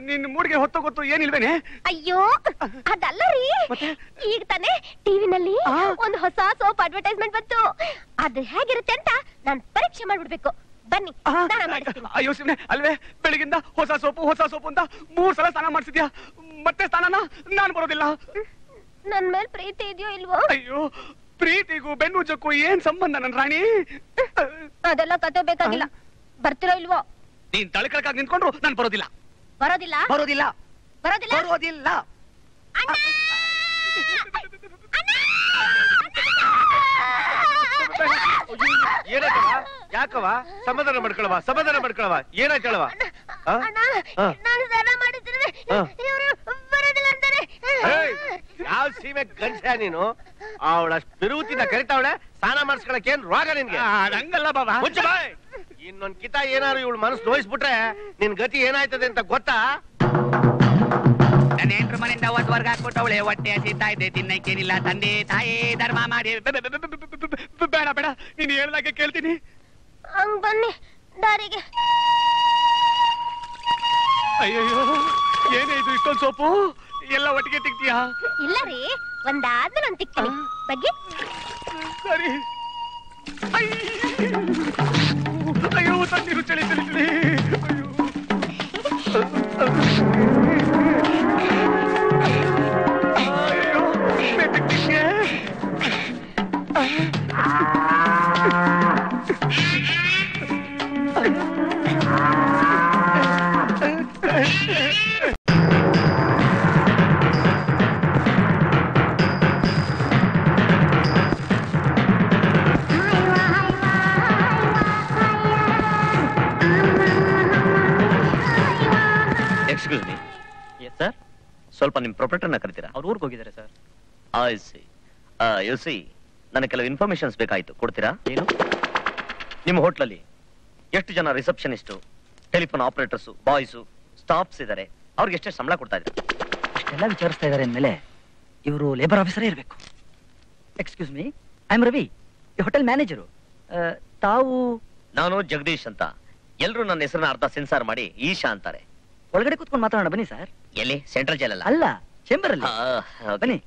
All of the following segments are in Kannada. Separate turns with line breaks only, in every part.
ನಿನ್ ಮೂಡಿಗೆ ಹೊತ್ತು ಗೊತ್ತು ಏನಿಲ್ವೇನೆ?
ಅಯ್ಯೋ ಅದಲ್ಲ ರೀ, ಈಗ ತಾನೇ ಟಿವಿನಲ್ಲಿ ಒಂದು ಹೊಸ ಸೋಪ್ ಅಡ್ವರ್ಟೈಸ್ಮೆಂಟ್ ಬಂತು. ಅದು ಹೇಗಿರುತ್ತೆ ಅಂತ ನಾನ್ ಪರೀಕ್ಷೆ ಮಾಡ್ಬಿಡ್ಬೇಕು. ಬನ್ನಿ ಸ್ನಾನ ಮಾಡಿಸ್ತೀನಿ.
ಅಯ್ಯೋ ಶಿವನೇ, ಅಲ್ವೇ ಬೆಳಗಿಂದ ಹೊಸ ಸೋಪು ಅಂತ 3 ಸಲ ಸ್ನಾನ ಮಾಡಿಸಿದ್ಯಾ, ಮತ್ತೆ ಸ್ನಾನನ? ನಾನು ಬರೋದಿಲ್ಲ.
ನನ್ ಮೇಲ್ ಪ್ರೀತಿ ಇದೆಯೋ ಇಲ್ವೋ?
ಅಯ್ಯೋ, ಪ್ರೀತಿಗೂ ಬೆನ್ನುಜಕ್ಕೂ ಏನ್ ಸಂಬಂಧ ನನ್ ರಾಣಿ?
ಅದೆಲ್ಲ ಕತೆ ಬೇಕಾಗಿಲ್ಲ. ಬರ್ತಿರೋ ಇಲ್ವೋ?
ನೀನ್ ತಳಕಳಕಾಗಿ ನಿಂತ್ಕೊಂಡ್ರು ನಾನು ಬರೋದಿಲ್ಲ.
ಬರೋದಿಲ್ಲ
ಬರೋದಿಲ್ಲ
ಬರೋದಿಲ್ಲ
ಬರೋದಿಲ್ಲ.
ಏನಾಯ್ತವ? ಯಾಕವ? ಸಮಾಧಾನ ಮಾಡ್ಕೊಳವ. ಏನಾಯ್ತಳವ? ಯಾವ ಸೀಮೆ ಗಂಡ್ಸ ನೀನು? ಅವಳಷ್ಟು ಬಿರುವುತಿನ ಕರಿತಾವಳೆ, ಸ್ನಾನ ಮಾಡಿಸ್ಕೊಳಕ್ ಏನ್ ರೋಗ ನಿನ್ಗೆ?
ಹಂಗಲ್ಲ ಬಾಬಾ.
ಇನ್ನೊಂದ್ ಕಿತ ಏನಾರು ಇವಳು ಮನಸ್ಸು ನೋಯಿಸ್ಬಿಟ್ರೆ ನಿನ್ ಗತಿ ಏನಾಯ್ತದೆ ಅಂತ ಗೊತ್ತಾ?
ನನ್ನ ಹೆಂಡ್ರ ಮನೆಯಿಂದ ಹೊರಗೆ ಹಾಕ್ಬಿಟ್ಟವಳೆ. ಹೊಟ್ಟೆ ಹಸಿತಾ ಇದೆ, ತಿನ್ನಕ್ಕೇನಿಲ್ಲ. ತಂದೆ ತಾಯಿ ಧರ್ಮ ಮಾಡಿ. ಬೇಡ ಬೇಡ, ನೀನು ಹೇಳ್ದಾಗೆ ಕೇಳ್ತೀನಿ.
ಹಂಗ್ ಬನ್ನಿ ದಾರಿಗೆ.
ಅಯ್ಯಯ್ಯೋ, ಏನೇ ಇದು ಇಷ್ಟೊಂದು ಸೋಪು? ಎಲ್ಲ ಒಟ್ಟಿಗೆ ತಿಕ್ತೀಯಾ?
ಇಲ್ಲ ರೀ, ಒಂದಾದ್ಮೇಲೆ ಒಂದ್ ತಿಕ್ತೀನಿ. ಬಗ್ಗೆ
ಸರಿ. ಅಯ್ಯೋ, ತಣ್ಣೀರು ಚಳಿ. ಅಯ್ಯೋ,
ಎಕ್ಸ್ಕ್ಯೂಸ್ ಮೀ. Yes sir. ಸ್ವಲ್ಪ ನಿಮ್ ಪ್ರೊಪರೇಟರ್ನ ಕರಿತೀರಾ? ಅವ್ರು ಊರಿಗೆ ಹೋಗಿದ್ದಾರೆ sir. I see. You see, ನನಗೆ ಕೆಲವು ಇನ್ಫಾರ್ಮೇಶನ್ಸ್ ಬೇಕಾಯ್ತು, ಕೊಡ್ತೀರಾ? ಏನು? ನಿಮ್ಮ ಹೋಟ್ಲಲ್ಲಿ ಎಷ್ಟು ಜನ receptionist, telephone operators, boys, staffs ಇದ್ದಾರೆ? ಅವ್ರಿಗೆ ಎಷ್ಟೇ ಸಂಬಳ ಕೊಡ್ತಾ ಇದ್ದಾರೆ?
ಅಷ್ಟೆಲ್ಲ ವಿಚಾರಿಸ್ತಾ ಇದ್ದಾರೆ ಅಂದಮೇಲೆ ಇವರು ಲೇಬರ್ ಆಫೀಸರೇ ಇರಬೇಕು. Excuse me, I am Ravi, hotel manager. ತಾವು?
ನಾನು ಜಗದೀಶ್ ಅಂತ. ಎಲ್ಲರೂ ನನ್ನ ಹೆಸರನ್ನ ಅರ್ಧ ಸೆನ್ಸಾರ್ ಮಾಡಿ ಈಶಾ ಅಂತಾರೆ.
ಒಳಗಡೆ ಕೂತ್ಕೊಂಡು ಮಾತಾಡೋಣ ಬನ್ನಿ ಸರ್.
ಎಲ್ಲಿ? ಸೆಂಟ್ರಲ್ ಜೈಲ್ ಅಲ್ಲ?
ಅಲ್ಲ, ಚೇಂಬರ್ ಅಲ್ಲಿ. ಬನ್ನಿ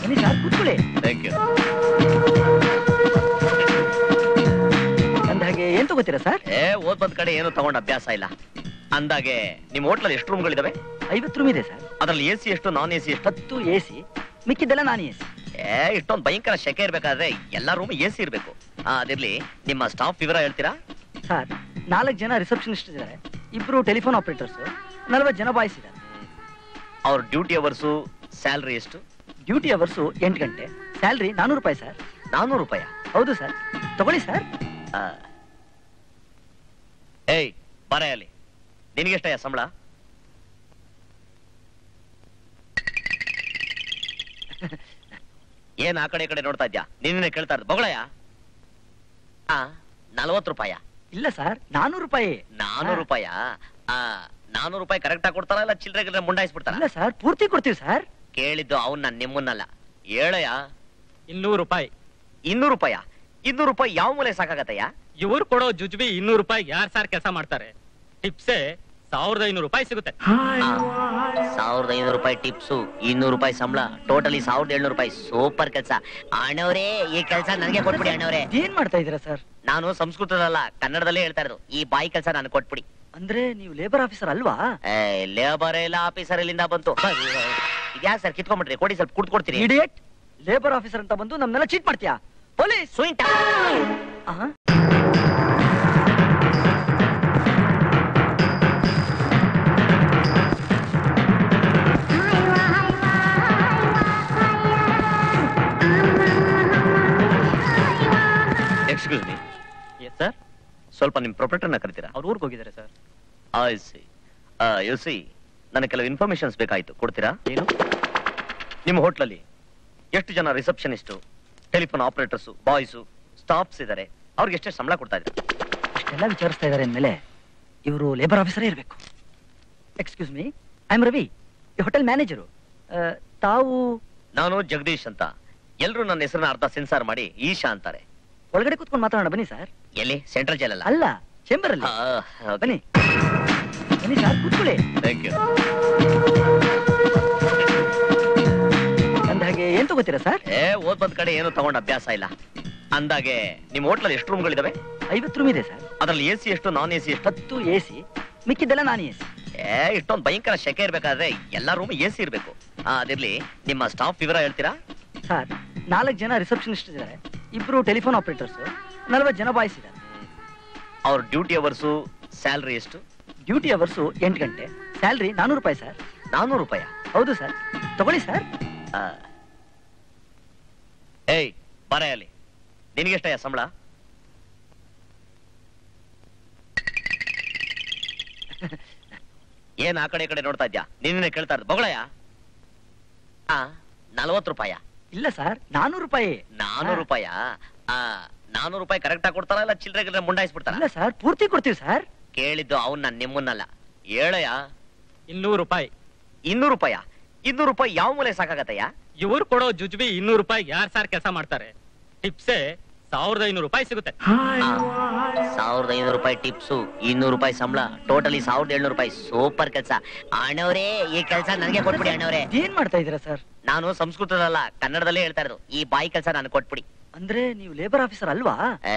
ಬನ್ನಿ ಸರ್, ಕೂತ್ಕೊಳ್ಳಿ.
Thank you.
ಅಂದಾಗೆ ಏನ್ ತಗೋತೀರಾ ಸರ್?
ಓದ್ ಬಂದ್ ಕಡೆ ಏನು ತಗೊಂಡ್ ಅಭ್ಯಾಸ ಇಲ್ಲ. ಅಂದಾಗೆ ನಿಮ್ ಹೋಟ್ಲಲ್ಲಿ ಎಷ್ಟು ರೂಮ್ಗಳಿದಾವೆ?
50 ರೂಮ್ ಇದೆ ಸರ್.
ಅದ್ರಲ್ಲಿ ಎಸಿ ಎಷ್ಟು, ನಾನ್ ಎಸಿ ಎಷ್ಟು?
10 ಎಸಿ, ಮಿಕ್ಕಿದ್ದೆಲ್ಲ ನಾನ್ ಎಸಿ.
ಇಷ್ಟೊಂದು ಭಯಂಕರ ಶೆಕೆ ಇರ್ಬೇಕಾದ್ರೆ ಎಲ್ಲಾ ರೂಮ್ ಎಸಿ ಇರ್ಬೇಕು. ಅದಿರ್ಲಿ, ನಿಮ್ಮ ಸ್ಟಾಫ್ ವಿವರ ಹೇಳ್ತೀರಾ?
ಸರ್, 4 ಜನ ರಿಸೆಪ್ಷನಿಸ್ಟ್ ಇದ್ದಾರೆ, 2 ಟೆಲಿಫೋನ್ ಆಪರೇಟರ್ಸ್, 40 ಜನ ಬಾಯ್ಸ್ ಇದ್ದಾರೆ.
ಅವ್ರ ಡ್ಯೂಟಿ ಅವರ್ಸು, ಸ್ಯಾಲ್ರಿ ಎಷ್ಟು?
ಡ್ಯೂಟಿ ಅವರ್ಸು 8 ಗಂಟೆ, ಸ್ಯಾಲ್ರಿ 400 ರೂಪಾಯಿ ಸರ್.
400 ರೂಪಾಯಿ?
ಹೌದು ಸರ್, ತಗೊಳ್ಳಿ ಸರ್.
ಏಯ್ ಬರ ಅಲ್ಲಿ, ನಿನಗೆಷ್ಟಯ್ಯ ಸಂಬಳ? ಏನ್ ಆ ಕಡೆ ನೋಡ್ತಾ ಇದ್ಯಾ? ನಿನ್ನೆ ಕೇಳ್ತಾ ಇರೋದು ಬಗಳಯ್ಯ. 40 ರೂಪಾಯ?
ಇಲ್ಲ ಸರ್, 400 ರೂಪಾಯಿ.
400 ರೂಪಾಯ? 400 ರೂಪಾಯಿ ಕರೆಕ್ಟ್ ಆಗಿ ಕೊಡ್ತಾರ ಇಲ್ಲ ಚಿಲ್ಲರೆ ಮುಂಡಾಯಿಸ್ಬಿಡ್ತಾರ?
ಇಲ್ಲ ಸರ್, ಪೂರ್ತಿ ಕೊಡ್ತೀವಿ ಸರ್.
ಕೇಳಿದ್ದು ಅವ್ನ ನಿಮ್ಮನ್ನಲ್ಲ. ಹೇಳಯ್ಯ.
200 ರೂಪಾಯಿ.
200 ರೂಪಾಯ? 200 ರೂಪಾಯಿ ಯಾವ ಮೂಲೆ ಸಾಕಾಗತ್ತಯ್ಯ?
ಇವ್ರು ಕೊಡೋ ಜುಜ್ಬಿ 200 ರೂಪಾಯಿ ಯಾರು ಸಾರ್ ಕೆಲಸ ಮಾಡ್ತಾರೆ? ಟಿಪ್ಸೆ 1500 ರೂಪಾಯಿ ಸಿಗುತ್ತೆ.
1500 ರೂಪಾಯಿ ಟಿಪ್ಸು, 200 ರೂಪಾಯಿ ಸಂಬಳ, ಟೋಟಲಿ 1700 ರೂಪಾಯಿ. ಸೂಪರ್ ಕೆಲಸ ಅಣ್ಣವ್ರೇ. ಈ ಕೆಲಸ ನನಗೆ ಕೊಟ್ಬಿಡಿ ಅಣ್ಣವ್ರೆ.
ಏನ್ ಮಾಡ್ತಾ ಇದೀರಾ ಸರ್?
ನಾನು ಸಂಸ್ಕೃತದಲ್ಲ ಕನ್ನಡದಲ್ಲೇ ಹೇಳ್ತಾ ಇರೋದು. ಈ ಬಾಯಿ ಕೆಲಸ ನಾನು ಕೊಟ್ಬಿಡಿ.
ಅಂದ್ರೆ ನೀವು ಲೇಬರ್ ಆಫೀಸರ್ ಅಲ್ವಾ?
ಲೇಬರ್ ಇಲ್ಲ, ಆಫೀಸರ್ ಇಲ್ಲಿಂದ ಬಂತು. ಇದ್ಯಾಕೆ ಸರ್ ಕಿತ್ಕೊಂಡ್ಬಿಟ್ರಿ? ಕೊಡಿ, ಸ್ವಲ್ಪ ಕುಡ್ಕೊಡ್ತೀರಿ.
ಇಡಿಯಟ್, ಲೇಬರ್ ಆಫೀಸರ್ ಅಂತ ಬಂದು ನಮ್ನೆಲ್ಲ ಚೀಟ್ ಮಾಡ್ತೀಯಾ? ಪೊಲೀಸ್!
ಸುಯಿಂಟ. Excuse me.
Yes sir.
ಸ್ವಲ್ಪ ನಿಮ್ ಪ್ರೊಪರೇಟರ್ನ ಕರಿತೀರಾ?
ಅವ್ರು ಊರಿಗೆ ಹೋಗಿದ್ದಾರೆ sir.
I see. You see, ನನಗೆ ಕೆಲವು ಇನ್ಫಾರ್ಮೇಶನ್ಸ್ ಬೇಕಾಯ್ತು, ಕೊಡ್ತೀರಾ? ಏನು? ನಿಮ್ಮ ಹೋಟ್ಲಲ್ಲಿ ಎಷ್ಟು ಜನ receptionist, telephone operators, boys, staffs ಇದ್ದಾರೆ? ಅವ್ರಿಗೆ ಎಷ್ಟೇ ಸಂಬಳ ಕೊಡ್ತಾ ಇದ್ದಾರೆ?
ಅಷ್ಟೆಲ್ಲ ವಿಚಾರಿಸ್ತಾ ಇದ್ದಾರೆ ಅಂದಮೇಲೆ ಇವರು ಲೇಬರ್ ಆಫೀಸರೇ ಇರಬೇಕು. Excuse me, I am Ravi, hotel manager. ತಾವು?
ನಾನು ಜಗದೀಶ್ ಅಂತ. ಎಲ್ಲರೂ ನನ್ನ ಹೆಸರನ್ನ ಅರ್ಧ ಸೆನ್ಸಾರ್ ಮಾಡಿ ಈಶಾ ಅಂತಾರೆ.
ಒಳಗಡೆ ಕೂತ್ಕೊಂಡು ಮಾತಾಡೋಣ ಬನ್ನಿ ಸರ್.
ಎಲ್ಲಿ? ಸೆಂಟ್ರಲ್ ಜೈಲ್ ಅಲ್ಲ?
ಅಲ್ಲ, ಚೇಂಬರ್ ಅಲ್ಲಿ. ಬನ್ನಿ. ಬನ್ನಿ ಸರ್ ಕೂತ್ಕೊಳ್ಳಿ.
Thank you.
ಅಂದಾಗೆ ಏನ್ ತಗೋತೀರಾ ಸರ್?
ಓದ್ ಬಂದ್ ಕಡೆ ಏನು ತಗೊಂಡ್ ಅಭ್ಯಾಸ ಇಲ್ಲ. ಅಂದಾಗೆ ನಿಮ್ ಹೋಟ್ಲಲ್ಲಿ ಎಷ್ಟು ರೂಮ್ಗಳಿದಾವೆ?
50 ರೂಮ್ ಇದೆ ಸರ್.
ಅದ್ರಲ್ಲಿ ಎಸಿ ಎಷ್ಟು, ನಾನ್ ಎಸಿ ಎಷ್ಟು?
10 AC, ಮಿಕ್ಕಿದ್ದೆಲ್ಲ ನಾನ್ AC.
ಇಷ್ಟೊಂದು ಭಯಂಕರ ಶೆಕೆ ಇರ್ಬೇಕಾದ್ರೆ ಎಲ್ಲಾ ರೂಮ್ ಎಸಿ ಇರ್ಬೇಕು. ಅದಿರ್ಲಿ, ನಿಮ್ಮ ಸ್ಟಾಫ್ ವಿವರ ಹೇಳ್ತೀರಾ?
ಸರ್ 4 ಜನ ರಿಸೆಪ್ಷನಿಸ್ಟ್ ಇದ್ದಾರೆ, 2 ಟೆಲಿಫೋನ್ ಆಪರೇಟರ್ಸ್, 40 ಜನ ಬಾಯ್ಸ್ ಇದ್ದಾರೆ.
ಅವ್ರ ಡ್ಯೂಟಿ ಅವರ್ಸು, ಸ್ಯಾಲ್ರಿ ಎಷ್ಟು?
ಡ್ಯೂಟಿ ಅವರ್ಸು 8 ಗಂಟೆ, ಸ್ಯಾಲ್ರಿ 400 ರೂಪಾಯಿ ಸರ್.
400 ರೂಪಾಯಿ?
ಹೌದು ಸರ್, ತಗೊಳ್ಳಿ ಸರ್.
ಏಯ್ ಬರ ಅಲ್ಲಿ, ನಿನಗೆಷ್ಟಯ್ಯ ಸಂಬಳ? ಏನ್ ಆ ಕಡೆ ಈ ಕಡೆ ನೋಡ್ತಾ ಇದ್ಯಾ? ನಿನ್ನೆ ಕೇಳ್ತಾ ಇರೋದು ಬಗಳಯ್ಯ. 40 ರೂಪಾಯ?
ಇಲ್ಲ ಸರ್, 400 ರೂಪಾಯಿ.
400 ರೂಪಾಯ? 400 ರೂಪಾಯಿ ಕರೆಕ್ಟ್ ಆಗಿ ಕೊಡ್ತಾರ ಇಲ್ಲ ಚಿಲ್ಲರೆ ಗಿಲ್ರೆ ಮುಂಡಾಯಿಸ್ಬಿಡ್ತಾರ?
ಇಲ್ಲ ಸರ್, ಪೂರ್ತಿ ಕೊಡ್ತೀವಿ ಸರ್.
ಕೇಳಿದ್ದು ಅವ್ನ ನಿಮ್ಮನ್ನಲ್ಲ. ಹೇಳಯ್ಯ.
200 ರೂಪಾಯಿ.
200 ರೂಪಾಯ? 200 ರೂಪಾಯಿ ಯಾವ ಮೂಲೆ ಸಾಕಾಗತ್ತಯ್ಯ?
ಇವ್ರು ಕೊಡೋ ಜುಜ್ಬಿ 200 ರೂಪಾಯಿ ಯಾರ್ ಸಾರ್ ಕೆಲಸ ಮಾಡ್ತಾರೆ? ಟಿಪ್ಸೆ 1500 ರೂಪಾಯಿ ಸಿಗುತ್ತೆ.
1500 ರೂಪಾಯಿ ಟಿಪ್ಸು, 200 ರೂಪಾಯಿ ಸಂಬಳ, ಟೋಟಲಿ 1700 ರೂಪಾಯಿ. ಸೂಪರ್ ಕೆಲಸ ಅಣ್ಣವ್ರೇ. ಈ ಕೆಲಸ ನನಗೆ ಕೊಟ್ಬಿಡಿ ಅಣ್ಣವ್ರೆ.
ಏನ್ ಮಾಡ್ತಾ ಇದೀರಾ ಸರ್?
ನಾನು ಸಂಸ್ಕೃತದಲ್ಲ ಕನ್ನಡದಲ್ಲೇ ಹೇಳ್ತಾ ಇರೋದು. ಈ ಬಾಯಿ ಕೆಲಸ ನಾನು ಕೊಟ್ಬಿಡಿ.
ಅಂದ್ರೆ ನೀವು ಲೇಬರ್ ಆಫೀಸರ್ ಅಲ್ವಾ?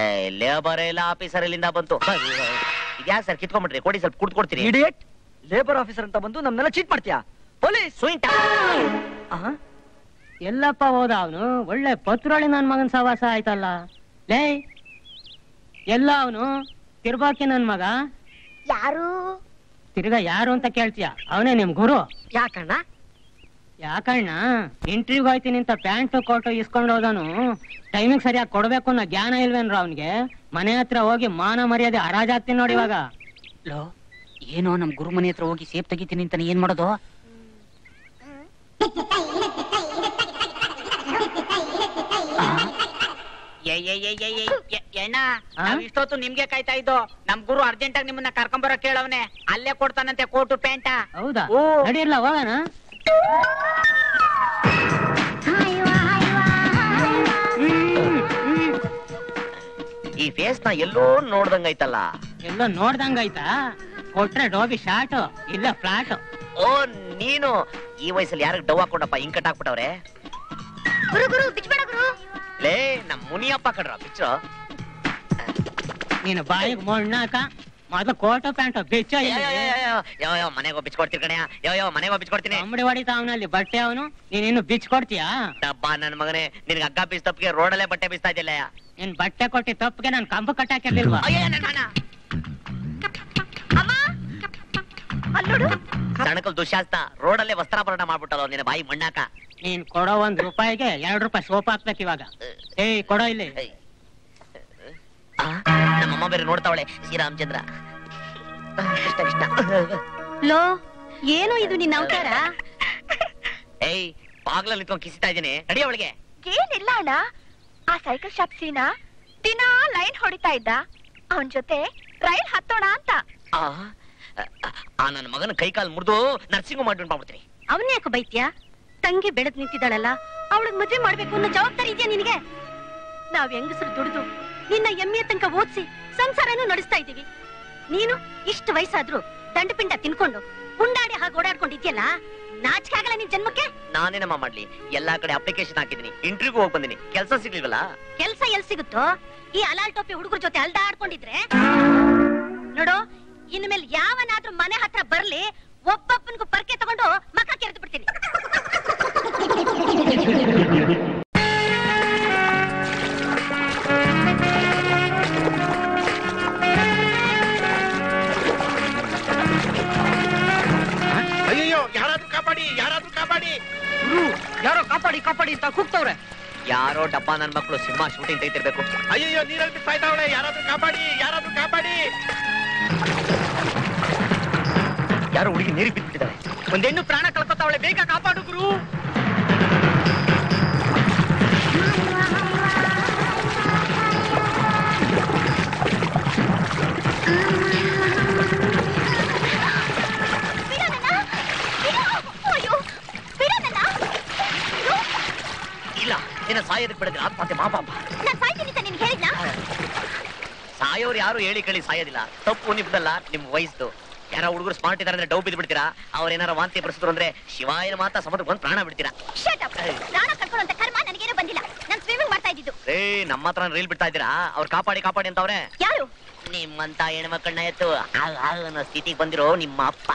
ಲೇಬರ್ ಇಲ್ಲ ಆಫೀಸರ್ ಇಲ್ಲಿಂದ ಬಂತು. ಇದ್ಯಾಕೆ ಸರ್ ಕಿತ್ಕೊಂಡ್ಬಿಟ್ರಿ? ಕೊಡಿ, ಸ್ವಲ್ಪ ಕುಡ್ದು ಕೊಡ್ತೀನಿ.
ಇಡಿಯಟ್, ಲೇಬರ್ ಆಫೀಸರ್ ಅಂತ ಬಂದು ನಮ್ನೆಲ್ಲ ಚೀಟ್ ಮಾಡ್ತೀಯಾ? ಪೊಲೀಸ್!
ಸುಯಿಂಟ
ಎಲ್ಲಪ್ಪ ಹೋದ ಅವನು? ಒಳ್ಳೆ ಪತ್ರೊಳಿ ನನ್ ಮಗನ್ ಸವಾಸ ಆಯ್ತಲ್ಲ. ಲೇ, ಎಲ್ಲ ಅವನು? ತಿರ್ಬಾಕಿ ನನ್ ಮಗ.
ಯಾರು?
ತಿರ್ಗಾ ಯಾರು ಅಂತ ಕೇಳ್ತೀಯ? ಅವನೇ ನಿಮ್ ಗುರು.
ಯಾಕಣ್ಣ?
ಯಾಕಣ್ಣ, ಇಂಟರ್ವ್ಯೂ ಹೋಯ್ತೀನಿ ಅಂತ ಪ್ಯಾಂಟ್ ಕೋಟು ಇಸ್ಕೊಂಡು ಹೋದನು ಟೈಮಿಗೆ ಸರಿಯಾಗಿ ಕೊಡ್ಬೇಕು ಅನ್ನೋ ಜ್ಞಾನ ಇಲ್ವೇನ್ರ ಅವನ್ಗೆ? ಮನೆ ಹತ್ರ ಹೋಗಿ ಮಾನ ಮರ್ಯಾದೆ ಹರಾಜಾಗ್ತೀನಿ ನೋಡಿ ಇವಾಗ.
ಲೋ, ಏನೋ ನಮ್ ಗುರು ಮನೆ ಹತ್ರ ಹೋಗಿ ಸೇಫ್ ತೆಗಿತೀನಿ ಅಂತ ಏನ್ ಮಾಡೋದು? ಎಣ್ಣ, ನಾವ್ ಇಷ್ಟೊತ್ತು ನಿಮ್ಗೆ ಕಾಯ್ತಾ ಇದ್ದೋ. ನಮ್ ಗುರು ಅರ್ಜೆಂಟ್ ಆಗಿ ನಿಮ್ಮನ್ನ ಕರ್ಕೊಂಬರೋ ಕೇಳವನೆ. ಅಲ್ಲೇ ಕೊಡ್ತಾನಂತೆ ಕೋಟು ಪ್ಯಾಂಟ.
ಹೌದಾ? ನಡಿಯಲ್ಲ, ಹೋಗೋಣ.
ಈ ಫೇಸ್ ನ ಎಲ್ಲೋ ನೋಡ್ದಂಗೈತಲ್ಲ.
ಎಲ್ಲ ನೋಡ್ದಂಗಾಯ್ತಾ? ಕೊಟ್ರೆ ಡೋಬಿ ಶಾರ್ಟ್, ಇಲ್ಲ ಫ್ಲಾಟ್.
ಓ, ನೀನು ಈ ವಯಸ್ಸಲ್ಲಿ ಯಾರಿಗೆ ಡವ್ ಹಾಕೊಂಡಪ್ಪ ಹಿಂಗ್ ಕಟ್ ಹಾಕ್ಬಿಟ್ಟವ್ರೆ?
ಗುರು ಗುರು ಬಿಚ್ಬೇಡ ಗುರು.
ಲೇ, ನಮ್ ಮುನಿಯಪ್ಪ ಕಡ್ರ ಬಿಚ್ಚು.
ನೀನು ಬಾಯಿಗೆ ಮೊಣ್ಣಾಕ ಮೊದ್ಲು ಕೋಟು ಪ್ಯಾಂಟ್ ಬಿಚ್ಚ.
ಯಾವ ಮನೆಗೋ ಬಿಚ್ಕೊಡ್ತೀನಿ ಕಣೆ. ಯಾವ ಮನೆಗೋ ಬಿಚ್ಕೊಡ್ತೀನಿ.
ಅಂಬಡಿ ಹೊಡಿತಾ ಅವನಲ್ಲಿ ಬಟ್ಟೆ ಅವನು, ನೀನಿನ್ನು ಬಿಚ್ ಕೊಡ್ತೀಯಾ?
ಡಬ್ಬ ನನ್ ಮಗನೇ, ನಿನ್ಗೆ ಹಗ್ಗ ಬೀಸ್ ತಪ್ಪಿಗೆ ರೋಡಲ್ಲೇ ಬಟ್ಟೆ ಬೀಸ್ತಾ ಇದ್ದಿಲ್ಲ.
ನೀನ್ ಬಟ್ಟೆ ಕೊಟ್ಟಿ ತಪ್ಪಿಗೆ ನಾನು ಕಂಬ ಕಟ್ಟಾಕಿರ್ಲಿಲ್ವಾ?
ಸಣಕಲ್ ದುಶ್ಯಾಸ್ತ ರೋಡಲ್ಲೇ ವಸ್ತ್ರಾಭರಣ ಮಾಡ್ಬಿಟ್ಟಲ್ಲ ನಿನ್ನ ಬಾಯಿ ಮಣ್ಣಾಕ.
ನೀನ್ ಕೊಡೋ 1 ರೂಪಾಯಿಗೆ 2 ರೂಪಾಯಿ ಸೋಪ್ ಹಾಕ್ಬೇಕು ಇವಾಗ. ಏಯ್ ಕೊಡೋ ಇಲ್ಲಿ.
ನಮ್ಮಮ್ಮ ಬೇರೆ ನೋಡ್ತಾವಳೆ. ಶ್ರೀರಾಮಚಂದ್ರ ಇಷ್ಟ ಇಷ್ಟ.
ಲೋ, ಏನು ಇದು ನಿನ್ನ ಅವತಾರ?
ಏಯ್, ಬಾಗ್ಲಲ್ಲಿ ನಿಂತ್ಕೊಂಡು ಕಿಸಿತಾ ಇದ್ದೀನಿ, ನಡಿ ಅವಳಿಗೆ.
ಏನಿಲ್ಲ ಅಣ್ಣ, ಆ ಸೈಕಲ್ ಶಾಪ್ ಸೀನಾ ದಿನಾ ಲೈನ್ ಹೊಡಿತಾ ಇದ್ದ. ಅವನ್ ಜೊತೆ ರೈಲ್ ಹತ್ತೋಣ ಅಂತ.
ನನ್ನ ಮಗನ ಕೈ ಕಾಲು ಮುರಿದು ನರ್ಸಿಂಗ್ ಮಾಡ್ಬಿಡ್ತೀನಿ.
ಅವನ್ನೇ ಯಾಕೆ ಬೈತ್ಯಾ? ತಂಗಿ ಬೆಳೆದ್ ನಿಂತಿದ್ದಾಳಲ್ಲ, ಅವಳಗ್ ಮದ್ವೆ ಮಾಡ್ಬೇಕು ಅನ್ನೋ ಜವಾಬ್ದಾರಿ ಇದೆಯಾ ನಿನಗೆ? ನಾವ್ ಹೆಂಗಸರು ದುಡಿದು ನಿನ್ನ ಎಮ್ಮೆ ತನಕ ಓದಿಸಿ ಸಂಸಾರನೂ ನಡೆಸ್ತಾ ಇದೀವಿ. ನೀನು ಇಷ್ಟು ವಯಸ್ಸಾದ್ರು ದಂಡಪಿಂಡ ತಿನ್ಕೊಂಡು ಉಂಡಾಡಿ ಹಾಗೆ ಓಡಾಡ್ಕೊಂಡಿದ್ಯಲ್ಲ, ನಾಚಿಕೆ ಆಗಲ್ಲ ನಿನ್ ಜನ್ಮಕ್ಕೆ?
ನಾನೇನಮ್ಮ ಮಾಡ್ಲಿ? ಎಲ್ಲಾ ಕಡೆ ಅಪ್ಲಿಕೇಶನ್ ಹಾಕಿದೀನಿ, ಇಂಟರ್ವ್ಯೂ ಹೋಗಿ ಬಂದಿನಿ, ಕೆಲಸ ಸಿಗ್ಲಿಲ್ವಲ್ಲ.
ಕೆಲ್ಸ ಎಲ್ ಸಿಗುತ್ತೋ? ಈ ಅಲಾಲ್ ಟೋಪಿ ಹುಡುಗರ ಜೊತೆ ಅಲ್ದಾಡ್ಕೊಂಡಿದ್ರೆ ನೋಡು, ಇನ್ಮೇಲೆ ಯಾವನಾದ್ರೂ ಮನೆ ಹತ್ರ ಬರ್ಲಿ, ಒಬ್ಬೊಬ್ಬನಿಗೂ ಪರ್ಕೆ ತಗೊಂಡು ಮಕ್ಕ ಕೆರೆದು ಬಿಡ್ತೀನಿ.
ಅಯ್ಯೋ, ಯಾರಾದ್ರೂ ಕಾಪಾಡಿ, ಯಾರಾದ್ರೂ ಕಾಪಾಡಿ.
ಯಾರೋ ಕಾಪಾಡಿ ಕಾಪಾಡಿ ಅಂತ ಕೂಗ್ತವ್ರೆ.
ಯಾರೋ ಡಬ್ಬ ನನ್ ಮಕ್ಕಳು ಸಿನಿಮಾ ಶೂಟಿಂಗ್ ತೆಗಿತಿರ್ಬೇಕು.
ಅಯ್ಯೋ, ನೀರಲ್ಲಿ ಬಿಡ್ತಾ ಇದ್ದಾವಳೆ. ಯಾರಾದ್ರೂ ಕಾಪಾಡಿ, ಯಾರಾದ್ರೂ ಕಾಪಾಡಿ.
ಯಾರೋ ಹುಡುಗಿ ನೀರಿಗೆ ಬಿದ್ದುಬಿಟ್ಟಿದ್ದಾರೆ.
ಒಂದ್ ಹೆಣ್ಣು ಪ್ರಾಣ ಕಳ್ಕೊತಾವಳೆ, ಬೇಗ ಕಾಪಾಡು ಗುರು.
ಇಲ್ಲ, ನಿನ್ನ ಸಾಯೋದಕ್ಕೆ ಬಿಡದಿಲ್ಲ. ಆತ್ಮಹತ್ಯೆ ಮಾಪಾಪ.
ನಾನ್ ಸಾಯ್ತೀನಿ ಅಂತ ನಿನ್ಗೆ ಹೇಳಿದ್ನಾ?
ಸಾಯೋರು ಯಾರು ಹೇಳಿ ಕೇಳಿ ಸಾಯೋದಿಲ್ಲ. ತಪ್ಪು ನಿಮ್ದಲ್ಲ, ನಿಮ್ ವಯಸ್ಸು. ಯಾರ ಹುಡುಗರು ಸ್ಮಾರ್ಟ್ ಇದಾರೆ ಅಂದ್ರೆ ಡೌ ಬಿದ್ದು ಬಿಡ್ತೀರಾ? ಅವ್ರೇನಾರ ವಾಂತಿ ಬಡಿಸಿದ್ರು ಅಂದ್ರೆ ಶಿವಾಯನ ಮಾತಾ ಸಮುದ್ರಕ್ಕೆ ಬಂದು ಪ್ರಾಣ ಬಿಡ್ತೀರಾ?
ಪ್ರಾಣ ಕಳ್ಕೊಳ್ಳುವಂತ ಕರ್ಮ ನನಗೇನು ಬಂದಿಲ್ಲ. ನಾನು ಸ್ವಿಮ್ಮಿಂಗ್ ಮಾಡ್ತಾ ಇದ್ದಿದ್ದು.
ನಮ್ಮ ಹತ್ರ ರೀಲ್ ಬಿಡ್ತಾ ಇದ್ದೀರಾ? ಅವ್ರು ಕಾಪಾಡಿ ಕಾಪಾಡಿ ಅಂತವ್ರೆ.
ಯಾರು?
ನಿಮ್ಮಂತ ಹೆಣ್ಮಕ್ಕಳನ್ನ ಎತ್ತು ಅನ್ನೋ ಸ್ಥಿತಿಗೆ ಬಂದಿರೋ ನಿಮ್ಮ ಅಪ್ಪ.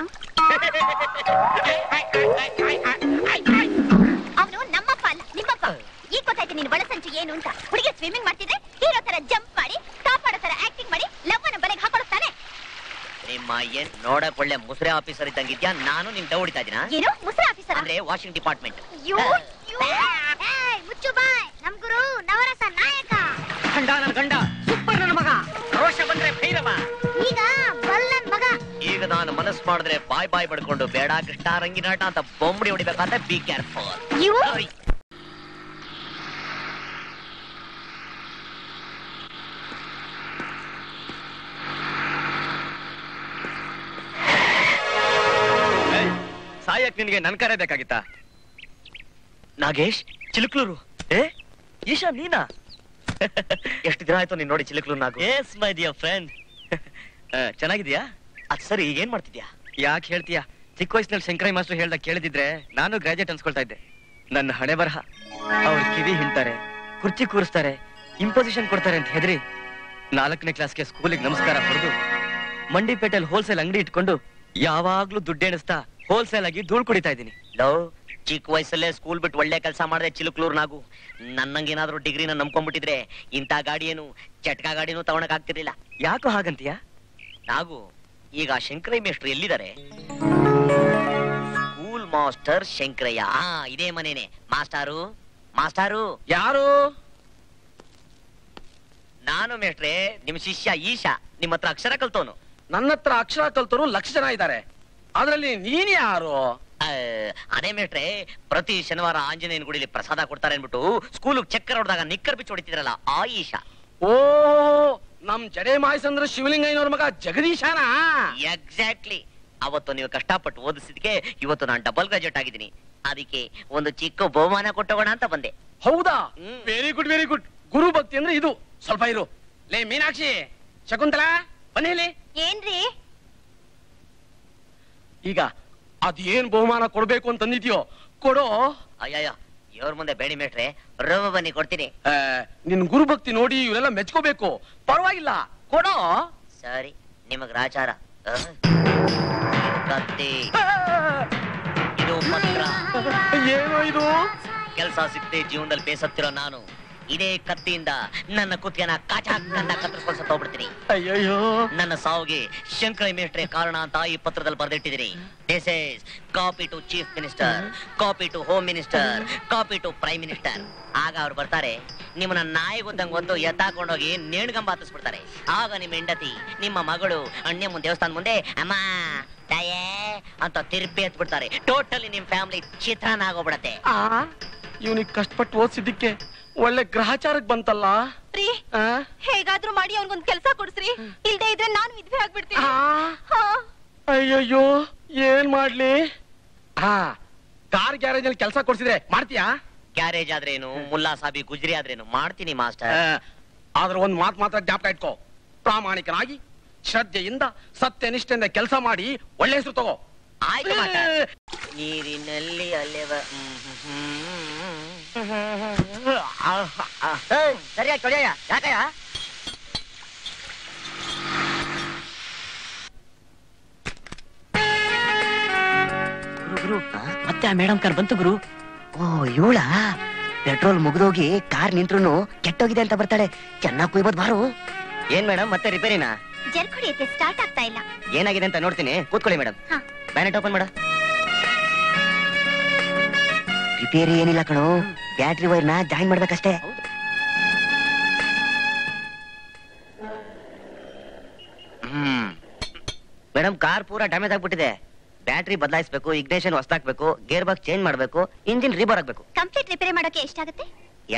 ಅವನು ನಮ್ಮಪ್ಪ ಅಲ್ಲ, ನಿಮ್ಮಪ್ಪ. ಈಗ ಗೊತ್ತಾಯ್ತು ನೀನು ಬಳಸಂಚು ಏನು ಅಂತ. ಹುಡುಗಿ ಸ್ವಿಮ್ಮಿಂಗ್ ಮಾಡ್ತಿದ್ರೆ ಹೀರೋ ತರ ಜಂಪ್ ಮಾಡಿ, ಕಾಪಾಡೋ ತರ ಆಕ್ಟಿಂಗ್ ಮಾಡಿ ಲವ್ವನ್ನ ಬಲೆಗೆ ಹಾಕೊಳ್ತಾನೆ.
ನಿಮ್ಮ ಏನ್ ನೋಡಕ್ ಒಳ್ಳೆ ಮುಸ್ರೆ ಆಫೀಸರ್ ಇದ್ದಂಗಿದ್ಯಾ? ನಾನು ನಿನ್ ಡೌ ಹೊಡಿತಾ ಇದೀನಾ?
ಏನು ಮುಸ್ರೆ ಆಫೀಸರ್?
ಅಂದ್ರೆ ವಾಷಿಂಗ್ ಡಿಪಾರ್ಟ್ಮೆಂಟ್.
ಮುಚ್ಚು ಬಾಯ್. ನಮ್ ಗುರು ನವರಸ ನಾಯಕ.
ಗಂಡ ನನ್ ಗಂಡ, ಸೂಪರ್ ನನ್ನ ಮಗ.
ರೋಷ ಬಂದ್ರೆ ಭೈರವ.
ಈಗ ಬಲ್ಲನ್ ಮಗ.
ಈಗ ನಾನು ಮನಸ್ಸು ಮಾಡಿದ್ರೆ ಬಾಯ್ ಬಾಯ್ ಬಡ್ಕೊಂಡು ಬೇಡ ಕೃಷ್ಣ ರಂಗಿನಾಟ ಅಂತ ಬೊಂಬಡಿ ಹೊಡಿಬೇಕಾದ್ರೆ ಬಿ ಕೇರ್ಫುಲ್.
ಸಾಯಕ್ ನಿನ್ಗೆ ನನ್ ಕರೆ ಬೇಕಾಗಿತ್ತಾ?
ನಾಗೇಶ್, ಚಿಲುಕ್ಲೂರು. ಈಶಾ ನೀನಾ? ಎಷ್ಟು ದಿನ ಆಯ್ತು ನೀನ್ ನೋಡಿ Chilukluru Nagu.
Yes my dear friend. ಚೆನ್ನಾಗಿದ್ಯಾ?
ಅದ್ ಸರಿ, ಏನ್ ಮಾಡ್ತಿದ್ಯಾ?
ಯಾಕೆ ಹೇಳ್ತೀಯಾ? ಚಿಕ್ಕ ವಯಸ್ಸಿನಲ್ಲಿ ಶಂಕರಯ್ಯ ಮಾಸ್ಟರ್ ಹೇಳ್ದಾಗ ಕೇಳಿದಿದ್ರೆ ನಾನು ಗ್ರಾಜುಯೇಟ್ ಅನ್ಸ್ಕೊಳ್ತಾ ಇದ್ದೆ. ನನ್ನ ಹಣೆ ಬರಹ. ಅವ್ರು ಕಿವಿ ಹಿಂಡ್ತಾರೆ, ಕುರ್ಚಿ ಕೂರಿಸ್ತಾರೆ, ಇಂಪೋಸಿಷನ್ ಕೊಡ್ತಾರೆ ಅಂತ ಹೆದರಿ 4ನೇ ಕ್ಲಾಸ್ಗೆ ಸ್ಕೂಲಿಗೆ ನಮಸ್ಕಾರ ಹೊಡೆದು ಮಂಡಿಪೇಟೆಯಲ್ಲಿ ಹೋಲ್ಸೇಲ್ ಅಂಗಡಿ ಇಟ್ಕೊಂಡು ಯಾವಾಗ್ಲೂ ದುಡ್ಡು ಎಣಿಸ್ತಾ ಹೋಲ್ಸೇಲ್ ಆಗಿ ಧೂಳ್ ಕುಡಿತಾ ಇದ್ದೀನಿ.
ಲವ್, ಚಿಕ್ಕ ವಯಸ್ಸಲ್ಲೇ ಸ್ಕೂಲ್ ಬಿಟ್ಟು ಒಳ್ಳೆ ಕೆಲಸ ಮಾಡಿದ್ರೆ ಚಿಲುಕ್ಲೂರ್ ನಾಗು. ನನ್ನಂಗೇನಾದ್ರೂ ಡಿಗ್ರಿನ ನಂಬ್ಕೊಂಡ್ಬಿಟ್ಟಿದ್ರೆ ಇಂಥ ಗಾಡಿ ಏನು ಚಟ್ಕಾ ಗಾಡಿನೂ ತಗೊಳಕ್ ಆಗ್ತಿರ್ಲಿಲ್ಲ.
ಯಾಕೋ ಹಾಗಂತೀಯ?
ನಾಗು, ಈಗ ಶಂಕರಯ್ಯ ಮೇಷ್ಟ್ರು ಎಲ್ಲಿದ್ದಾರೆ? School master Shankaraiah. ಇದೇ ಮನೇನೆ. ಮಾಸ್ಟಾರು, ಮಾಸ್ಟಾರು.
ಯಾರು?
ನಾನು ಮೇಷ್ಟ್ರೆ, ನಿಮ್ ಶಿಷ್ಯ ಈಶಾ. ನಿಮ್ಮ ಹತ್ರ ಅಕ್ಷರ ಕಲ್ತವನು.
ನನ್ನ ಹತ್ರ ಅಕ್ಷರ ಕಲ್ತರು 1,00,000 ಜನ ಇದ್ದಾರೆ. ಅದ್ರಲ್ಲಿ ನೀನ್ ಯಾರು?
ಅದೇ ಮೇಷ್ಟ್ರೆ, ಪ್ರತಿ ಶನಿವಾರ ಆಂಜನೇಯನ ಗುಡಿಲಿ ಪ್ರಸಾದ ಕೊಡ್ತಾರೆ ಅನ್ಬಿಟ್ಟು ಸ್ಕೂಲ್ ಚಕ್ಕರ್ ಹೊಡೆದಾಗ ನಿಕ್ಕರ್ ಬಿಚ್ಚಿ ಹೊಡಿತಿದ್ರಲ್ಲ ಆ ಈಶಾ.
ಓ, ನಮ್ ಜಡೆ ಮಾಯಸಂದ್ರ ಶಿವಲಿಂಗಯ್ಯನವ್ರ ಮಗ ಜಗದೀಶಾನ?
ಎಕ್ಸಾಕ್ಟ್ಲಿ. ಅವತ್ತು ನೀವು ಕಷ್ಟಪಟ್ಟು ಓದಿಸಿದ್ಕೆ ಇವತ್ತು ನಾನು ಡಬಲ್ ಗ್ರಾಜುಯೇಟ್ ಆಗಿದ್ದೀನಿ. ಅದಕ್ಕೆ ಒಂದು ಚಿಕ್ಕ ಬಹುಮಾನ ಕೊಟ್ಟೋಗೋಣ ಅಂತ ಬಂದೆ.
ಹೌದಾ? Very good, very good. ಗುರು ಭಕ್ತಿ ಅಂದ್ರೆ ಇದು. ಸ್ವಲ್ಪ ಇರು. ಲೇ ಮೀನಾಕ್ಷಿ, ಶಕುಂತಲಾ, ಬನ್ನಿ.
ಏನ್ರಿ?
ಈಗ ಅದೇನ್ ಬಹುಮಾನ ಕೊಡ್ಬೇಕು ಅಂತಂದಿದ್ಯೋ ಕೊಡೋ.
ಅಯ್ಯಯ್ಯ, ಇವ್ರ ಮುಂದೆ ಬೇಡಿ ಮೇಟ್ರೆ, ರವ ಬನ್ನಿ ಕೊಡ್ತೀನಿ.
ನಿನ್ ಗುರು ಭಕ್ತಿ ನೋಡಿ ಇವರೆಲ್ಲ ಮೆಚ್ಕೋಬೇಕು. ಪರವಾಗಿಲ್ಲ, ಕೊಡೋ.
ಸರಿ, ನಿಮಗ್ ರಾಚಾರ. ಕತ್ತಿ, ಇದು ಪತ್ರ.
ಏನೋ ಇದು?
ಕೆಲಸ ಸಿಕ್ತೆ ಜೀವನದಲ್ಲಿ ಬೇಸತ್ತಿರೋ ನಾನು ಇದೇ ಕತ್ತಿಯಿಂದ ನನ್ನ ಕುತ್ತಿಗೆನ ಕಾಚಾಕಂದ ಕತ್ತರಿಸ್ಕೊಂಡು ಸತ್ತೋಗ್ಬಿಡ್ತೀನಿ.
ಅಯ್ಯಯ್ಯೋ,
ನನ್ನ ಸಾವಿಗೆ ಶಂಕರಯ್ಯ ಮೇಷ್ಟ್ರೆ ಕಾರಣ ಅಂತ ಈ ಪತ್ರದಲ್ಲಿ ಬರೆದಿಟ್ಟಿದ್ದೀನಿ. This is copy to chief minister, copy to home minister, copy to prime minister. ಆಗ ಅವ್ರು ಬರ್ತಾರೆ, ನಿಮ್ಮನ್ನ ನಾಯಿಗೊದ್ದಂಗ್ ಒಂದು ಎತ್ತಾಕೊಂಡೋಗಿ ನೇಣ್ಗಂಬ ಹತ್ತಿಸ್ಬಿಡ್ತಾರೆ. ಆಗ ನಿಮ್ಮ ಹೆಂಡತಿ, ನಿಮ್ಮ ಮಗಳು ಅಣ್ಣ ದೇವಸ್ಥಾನ ಮುಂದೆ ಅಮ್ಮ ತಾಯೇ ಅಂತ ತಿರುಪಿ ಎತ್ಬಿಡ್ತಾರೆ. ಟೋಟಲಿ ನಿಮ್ ಫ್ಯಾಮಿಲಿ ಚಿತ್ರಾನ್ನ ಆಗೋಗ್ಬಿಡತ್ತೆ.
ಇವನಿಗೆ ಕಷ್ಟಪಟ್ಟು ಓದಿಸಿದ್ದಕ್ಕೆ ಒಳ್ಳೆ ಗ್ರಹಚಾರಕ್ಕೆ ಬಂತಲ್ಲ.
ಹೇಗಾದ್ರೂ ಮಾಡಿ ಅವನ್ಗೊಂದ್ ಕೆಲ್ಸ ಕೊಡ್ಸ್ರಿ, ಇಲ್ದೇ ಇದ್ರೆ ನಾನು ವಿಧವೆ ಆಗ್ಬಿಡ್ತೀನಿ.
ಅಯ್ಯಯ್ಯೋ, ಏನ್ ಮಾಡ್ಲಿ? ಕಾರ್ ಗ್ಯಾರೇಜ್ ಅಲ್ಲಿ ಕೆಲಸ ಕೊಡ್ಸಿದ್ರೆ ಮಾಡ್ತೀಯಾ?
ಗ್ಯಾರೇಜ್ ಆದ್ರೇನು, ಮುಲ್ಲಾ ಸಾಬಿ ಗುಜ್ರಿ ಆದ್ರೇನು ಮಾಡ್ತೀನಿ ಮಾಸ್ಟರ್.
ಆದ್ರೆ ಒಂದ್ ಮಾತ್ರ ಜ್ಞಾಪಕ ಇಟ್ಕೋ. ಪ್ರಾಮಾಣಿಕನಾಗಿ ಶ್ರದ್ಧೆಯಿಂದ ಸತ್ಯನಿಷ್ಠೆಯಿಂದ ಕೆಲಸ ಮಾಡಿ ಒಳ್ಳೆ ಹೆಸರು ತಗೋ.
ಆಯ್ತು ಮಾಸ್ಟರ್. ನೀರಿನಲ್ಲಿ ಅಲೆವ
ಸರಿಯಾಗಿ ತೊಳೆಯ. ಯಾಕಯ್ಯ?
ಗುರು,
ಮತ್ತೆ ಆ ಮೇಡಮ್ ಕಾರ್ ಬಂತು ಗುರು.
ಓ ಇವಳ ಪೆಟ್ರೋಲ್ ಮುಗಿದೋಗಿ ಕಾರ್ ನಿಂತ್ರು ಕೆಟ್ಟೋಗಿದೆ ಅಂತ ಬರ್ತಾಳೆ. ಚೆನ್ನಾಗಿ ಕುಯ್ಬೋದು ಬಾರು.
ಏನ್ ಮೇಡಮ್, ಮತ್ತೆ ರಿಪೇರಿನಾ?
ಜರ್ಕುಡಿಯತ್ತೆ, ಸ್ಟಾರ್ಟ್ ಆಗ್ತಾ ಇಲ್ಲ.
ಏನಾಗಿದೆ ಅಂತ ನೋಡ್ತೀನಿ, ಕೂತ್ಕೊಳ್ಳಿ ಮೇಡಮ್. ಬ್ಯಾನೆಟ್ ಓಪನ್ ಮಾಡ.
ರಿಪೇರಿ ಏನಿಲ್ಲ ಕಣೋ, ಬ್ಯಾಟ್ರಿ ವೈರ್ ನ ಜಾಯಿನ್ ಮಾಡ್ಬೇಕಷ್ಟೇ.
ಮೇಡಮ್, ಕಾರ್ ಪೂರಾ ಡ್ಯಾಮೇಜ್ ಆಗ್ಬಿಟ್ಟಿದೆ. ಬ್ಯಾಟ್ರಿ ಬದಲಾಯಿಸಬೇಕು, ಇಗ್ನೇಷನ್ ಹೊಸದಾಕ್ಬೇಕು, ಗೇರ್ ಬಾಕ್ಸ್ ಚೇಂಜ್ ಮಾಡ್ಬೇಕು, ಇಂಜಿನ್ ರೀಬೋರ್ ಆಗ್ಬೇಕು.
ಕಂಪ್ಲೀಟ್ ರಿಪೇರಿ ಮಾಡೋಕೆ ಎಷ್ಟಾಗುತ್ತೆ?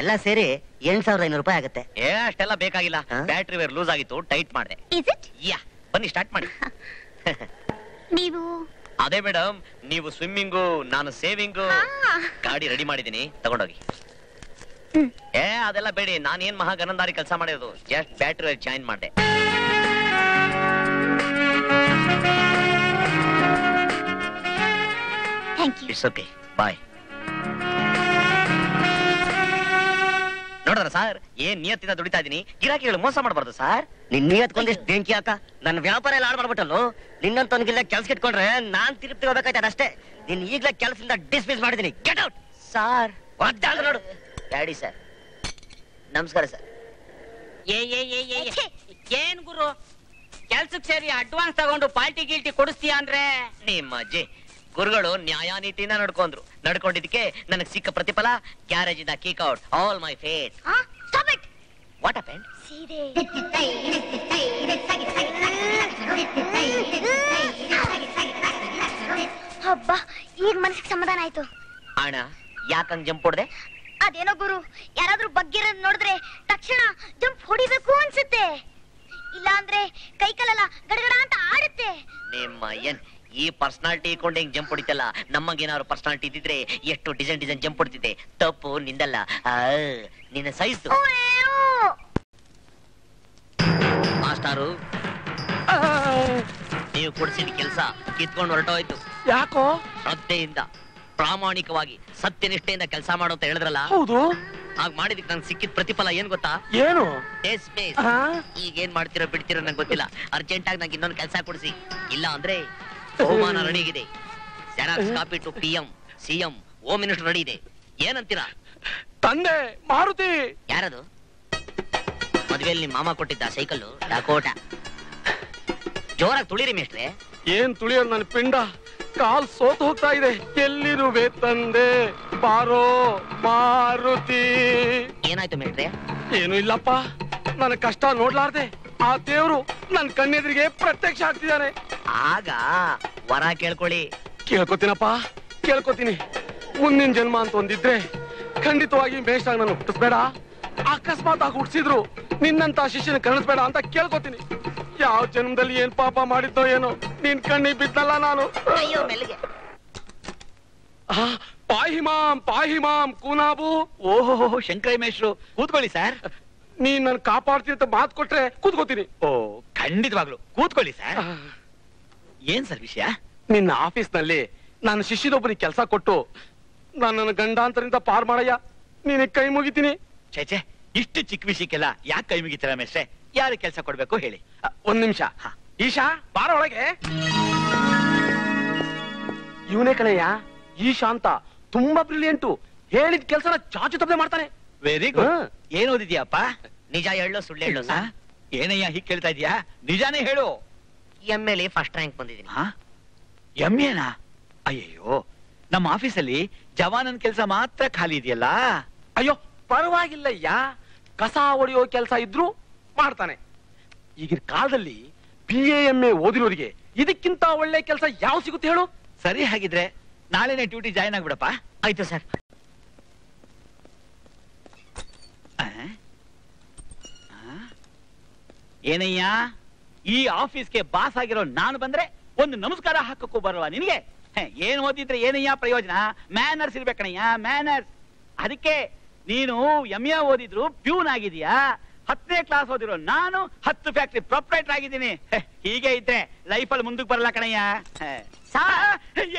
ಎಲ್ಲ ಸೇರಿ 8,500 ರೂಪಾಯಿ ಆಗುತ್ತೆ.
ಅಷ್ಟೆಲ್ಲ ಬೇಕಾಗಿಲ್ಲ. ಬ್ಯಾಟ್ರಿ ವೈರ್ ಲೂಸ್ ಆಗಿತ್ತು, ಟೈಟ್ ಮಾಡಿದೆ.
Is it?
ಯಾ, ಬನ್ನಿ ಸ್ಟಾರ್ಟ್ ಮಾಡಿ.
ನೀವು?
ಅದೇ ಮೇಡಮ್, ನೀವು ಸ್ವಿಮ್ಮಿಂಗು, ನಾನು ಸೇವಿಂಗು. ಗಾಡಿ ರೆಡಿ ಮಾಡಿದೀನಿ, ತಗೊಂಡೋಗಿ. ಅದೆಲ್ಲ ಬೇಡಿ, ನಾನೇನ್ ಮಹಾಗನಂದಾರಿ ಕೆಲಸ ಮಾಡಿರೋದು. ಜಸ್ಟ್ ಬ್ಯಾಟ್ರಿ ವೈರ್ ಜಾಯಿನ್ ಮಾಡಿದೆ.
Thank you.
It's okay, bye. ನೋಡಿದ್ರ ಸರ್, ಏನ್ ನಿಯತ್ತಿಂದ ದುಡಿತಾ ಇದೀನಿ. ಗಿರಾಕಿಗಳು ಮೋಸ ಮಾಡಬಾರ್ದು ಸರ್.
ನಿನ್ ನಿಯತ್ಕೊಂದಿಷ್ಟು ಬೆಂಕಿ ಹಾಕ. ನನ್ನ ವ್ಯಾಪಾರ ಎಲ್ಲ ಹಾಳು ಮಾಡ್ಬಿಟ್ಟಲ್ಲೋ. ನಿನ್ನಂತವನಿಗಿಲ್ಲ ಕೆಲ್ಸ ಇಟ್ಕೊಂಡ್ರೆ ನಾನ್ ತಿರುಪ್ತಿ ಹೋಗ್ಬೇಕಾಯ್ತದ ಅಷ್ಟೇ. ನೀನ್ ಈಗ್ಲೇ ಕೆಲಸದಿಂದ ಡಿಸ್ಮಿಸ್ ಮಾಡಿದೀನಿ. Get out.
ಸರ್
ಒದ್ದಾಳ ನೋಡು.
ಡ್ಯಾಡಿ ಸರ್, ನಮಸ್ಕಾರ ಸರ್.
ಏನ್ ಗುರು ಕೆಲ್ಸಕ್ ಸೇರಿ ಅಡ್ವಾನ್ಸ್ ತಗೊಂಡು ಪಾರ್ಟಿ ಗೀಲ್ಟಿ ಕೊಡಿಸ್ತೀಯ ಅಂದ್ರೆ?
ನಿಮ್ಮ ಅಜ್ಜಿ ಗುರುಗಳು ನ್ಯಾಯ ನೀತಿನ ನಡ್ಕೊಂಡಿದ್ದಕ್ಕೆ ನನಗೆ ಸಿಕ್ಕ ಪ್ರತಿಫಲ ಗ್ಯಾರೇಜ್ ಇಂದ kick out all my fate.
Stop it.
What happened?
ಸೀರೆ. ಹಬ್ಬ, ಈಗ ಮನಸ್ಸಿಗೆ ಸಮಾಧಾನ ಆಯ್ತು.
ಅಣ್ಣ ಯಾಕಂಗ್ ಜಂಪ್ ಹೊಡ್ದೆ?
ಅದೇನೋ ಗುರು, ಯಾರಾದ್ರೂ ಬಗ್ಗಿರೋದ್ ನೋಡಿದ್ರೆ ತಕ್ಷಣ ಜಂಪ್ ಹೊಡಿಬೇಕು ಅನ್ಸುತ್ತೆ. ಇಲ್ಲ ಅಂದ್ರೆ ಕೈ ಕಾಲೆಲ್ಲ ಗಡಗಡ ಅಂತ ಆಡುತ್ತೆ.
ನಿಮ್ಮ ಏನ್ ಈ ಪರ್ಸನಾಲಿಟಿ ಇಟ್ಕೊಂಡು ಹೆಂಗ್ ಜಂಪ್ ಹೊಡಿತಲ್ಲ, ನಮ್ಮಗೇನಾದ್ರು ಪರ್ಸನಾಲಿಟಿ ಇದ್ದಿದ್ರೆ ಎಷ್ಟು ಡಿಸೈನ್ ಜಂಪ್ ಹೊಡ್ತಿದ್ದೆ. ತಪ್ಪು ನಿಂದಲ್ಲ, ನಿನ್ನ ಸೈಜ್. ಮಾಸ್ಟಾರು, ನೀವು ಕೊಡ್ಸಿದ ಕೆಲಸ ಕಿತ್ಕೊಂಡು ಹೊರಟೋಯ್ತು.
ಯಾಕೋ?
ಶ್ರದ್ಧೆಯಿಂದ ಪ್ರಾಮಾಣಿಕವಾಗಿ ಸತ್ಯನಿಷ್ಠೆಯಿಂದ ಕೆಲಸ ಮಾಡು ಅಂತ ಹೇಳಿದ್ರಲ್ಲ,
ಹೌದು.
ಹಾಗ್ ಮಾಡಿದಕ್ಕೆ ನಂಗೆ ಸಿಕ್ಕಿದ ಪ್ರತಿಫಲ ಏನ್ ಗೊತ್ತಾ?
ಏನು?
ಈಗ ಏನ್ ಮಾಡ್ತಿರೋ ಬಿಡ್ತಿರೋ ನಂಗೆ ಗೊತ್ತಿಲ್ಲ. ಅರ್ಜೆಂಟ್ ಆಗಿ ನಂಗೆ ಇನ್ನೊಂದು ಕೆಲಸ ಕೊಡಿಸಿ, ಇಲ್ಲ ಅಂದ್ರೆ ಬಹುಮಾನ ರೆಡಿ ಇದೆ. Xerox copy to PM, CM, home minister ready ಇದೆ. ಏನಂತೀರಾ?
ತಂದೆ ಮಾರುತಿ.
ಯಾರದು? ಮದ್ವೆಯಲ್ಲಿ ನಿಮ್ ಮಾಮ ಕೊಟ್ಟಿದ್ದ ಸೈಕಲ್ ಡಕೋಟ. ಜೋರಾಗಿ ತುಳಿರಿ ಮೇಷ್ಟ್ರೆ.
ಏನ್ ತುಳಿಯೋದು ನನ್ನ ಪಿಂಡ? ಕಾಲ್ ಸೋತು ಹೋಗ್ತಾ ಇದೆ. ಎಲ್ಲಿರುವೆ ತಂದೆ ಬಾರೋ ಮಾರುತಿ.
ಏನಾಯ್ತು ಮೇಷ್ಟ್ರೆ?
ಏನು ಇಲ್ಲಪ್ಪ, ನನ್ನ ಕಷ್ಟ ನೋಡ್ಲಾರ್ದೆ ಆ ದೇವ್ರು ನನ್ ಕಣ್ಣೆದ್ರಿಗೆ ಪ್ರತ್ಯಕ್ಷ ಆಗ್ತಿದ್ದಾನೆ.
ಆಗ ವರ ಕೇಳ್ಕೊಳ್ಳಿ.
ಕೇಳ್ಕೊತೀನಪ್ಪ, ಕೇಳ್ಕೊತೀನಿ. ಮುಂದಿನ ಜನ್ಮ ಅಂತ ಒಂದಿದ್ರೆ ಖಂಡಿತವಾಗಿ ಮೇಷ್ಟಾಗ ನಾನು ಹುಟ್ಟಿಸ್ಬೇಡ. ಅಕಸ್ಮಾತ್ ಆಗಿ ಹುಟ್ಟಿಸಿದ್ರು ನಿನ್ನಂತ ಶಿಷ್ಯನ ಕಳಿಸ್ಬೇಡ ಅಂತ ಕೇಳ್ಕೊತೀನಿ. ಯಾವ ಜನ್ಮದಲ್ಲಿ ಏನ್ ಪಾಪ ಮಾಡಿದ್ದೋ ಏನೋ, ನಿನ್ ಕಣ್ಣಿಗೆ ಬಿದ್ದಲ್ಲ ನಾನು.
ಅಯ್ಯೋ ಮೆಲ್ಲಿಗೆ.
ಪಾಹಿಮಾಂ ಕೂನಾಬು.
ಓಹೋ, ಶಂಕರಯ್ಯ ಮೇಷ್ಟ್ರು, ಕೂತ್ಕೊಳ್ಳಿ ಸರ್.
ನೀನ್ ನನ್ ಕಾಪಾಡ್ತೀನಿ ಅಂತ ಮಾತು ಕೊಟ್ರೆ ಕೂತ್ಕೋತೀನಿ.
ಓ, ಖಂಡಿತವಾಗ್ಲು ಕೂತ್ಕೊಳ್ಳಿ ಸರ್. ಏನ್ ಸರ್ ವಿಷಯ?
ನಿನ್ನ ಆಫೀಸ್ ನಲ್ಲಿ ನನ್ನ ಶಿಷ್ಯನೊಬ್ಬನಿಗೆ ಕೆಲಸ ಕೊಟ್ಟು ನನ್ನ ಗಂಡಾಂತರಿಂದ ಪಾರ್ ಮಾಡಯ್ಯ, ನೀನ್ ಕೈ ಮುಗಿತೀನಿ.
ಛೇ, ಇಷ್ಟು ಚಿಕ್ಕ ವಿಷಯಕ್ಕೆಲ್ಲ ಯಾಕೆ ಕೈ ಮುಗಿತೀರ ಮೇಷ್ಟ್ರೆ? ಯಾರು ಕೆಲಸ ಕೊಡ್ಬೇಕು ಹೇಳಿ?
ಒಂದ್ ನಿಮಿಷ. ಈಶಾ, ಬಾರ ಒಳಗೆ. ಇವನೇ ಕಣಯ್ಯ, ಈಶಾ ಅಂತ. ತುಂಬಾ ಬ್ರಿಲಿಯಂಟು. ಹೇಳಿದ ಕೆಲಸನ ಚಾಚು ತಪ್ಪದೆ ಮಾಡ್ತಾನೆ.
Very good. ಏನ್ ಓದಿದ್ಯಪ್ಪ?
ನಿಜ ಹೇಳು ಸುಳ್ಳು ಹೇಳು?
ಏನಯ್ಯ ಹೀಗ್ ಕೇಳ್ತಾ ಇದೀಯಾ? ನಿಜಾನೇ ಹೇಳು.
ML ಫಸ್ಟ್ ರ್ಯಾಂಕ್ ಬಂದಿದ್ದೀನಿ.
MAನಾ? ಅಯ್ಯಯ್ಯೋ, ನಮ್ಮ ಆಫೀಸಲ್ಲಿ ಜವಾನನ್ ಕೆಲಸ ಮಾತ್ರ ಖಾಲಿ ಇದೆಯಲ್ಲ.
ಅಯ್ಯೋ ಪರವಾಗಿಲ್ಲಯ್ಯ, ಕಸ ಹೊಡೆಯೋ ಕೆಲಸ ಇದ್ರು ಮಾಡ್ತಾನೆ. ಈಗಿನ ಕಾಲದಲ್ಲಿ BA MA ಓದಿರೋರಿಗೆ ಇದಕ್ಕಿಂತ ಒಳ್ಳೆ ಕೆಲಸ ಯಾವ ಸಿಗುತ್ತೆ ಹೇಳು?
ಸರಿ, ಹಾಗಿದ್ರೆ ನಾಳೆನೆ ಡ್ಯೂಟಿ ಜಾಯ್ನ್ ಆಗ್ಬಿಡಪ್ಪ.
ಆಯ್ತು ಸರ್.
ಏನಯ್ಯ, ಈ ಆಫೀಸ್ಗೆ ಬಾಸ್ ಆಗಿರೋ ನಾನು ಬಂದ್ರೆ ಒಂದು ನಮಸ್ಕಾರ ಹಾಕಕ್ಕೂ ಬರಲ್ವಾ ನಿನಗೆ? ಏನ್ ಓದಿದ್ರೆ ಏನಯ್ಯ ಪ್ರಯೋಜನ? ಮ್ಯಾನರ್ಸ್ ಇರ್ಬೇಕಣಯ್ಯ, ಮ್ಯಾನರ್ಸ್. ಅದಕ್ಕೆ ನೀನು MA ಓದಿದ್ರು ಪ್ಯೂನ್ ಆಗಿದೀಯಾ, 10ನೇ ಕ್ಲಾಸ್ ಓದಿರೋ ನಾನು 10 ಫ್ಯಾಕ್ಟ್ರಿ ಪ್ರೊಪ್ರೈಟರ್ ಆಗಿದ್ದೀನಿ. ಹೀಗೆ ಇದ್ರೆ ಲೈಫಲ್ಲಿ ಮುಂದಕ್ಕೆ ಬರಲ್ಲ ಕಣಯ್ಯ.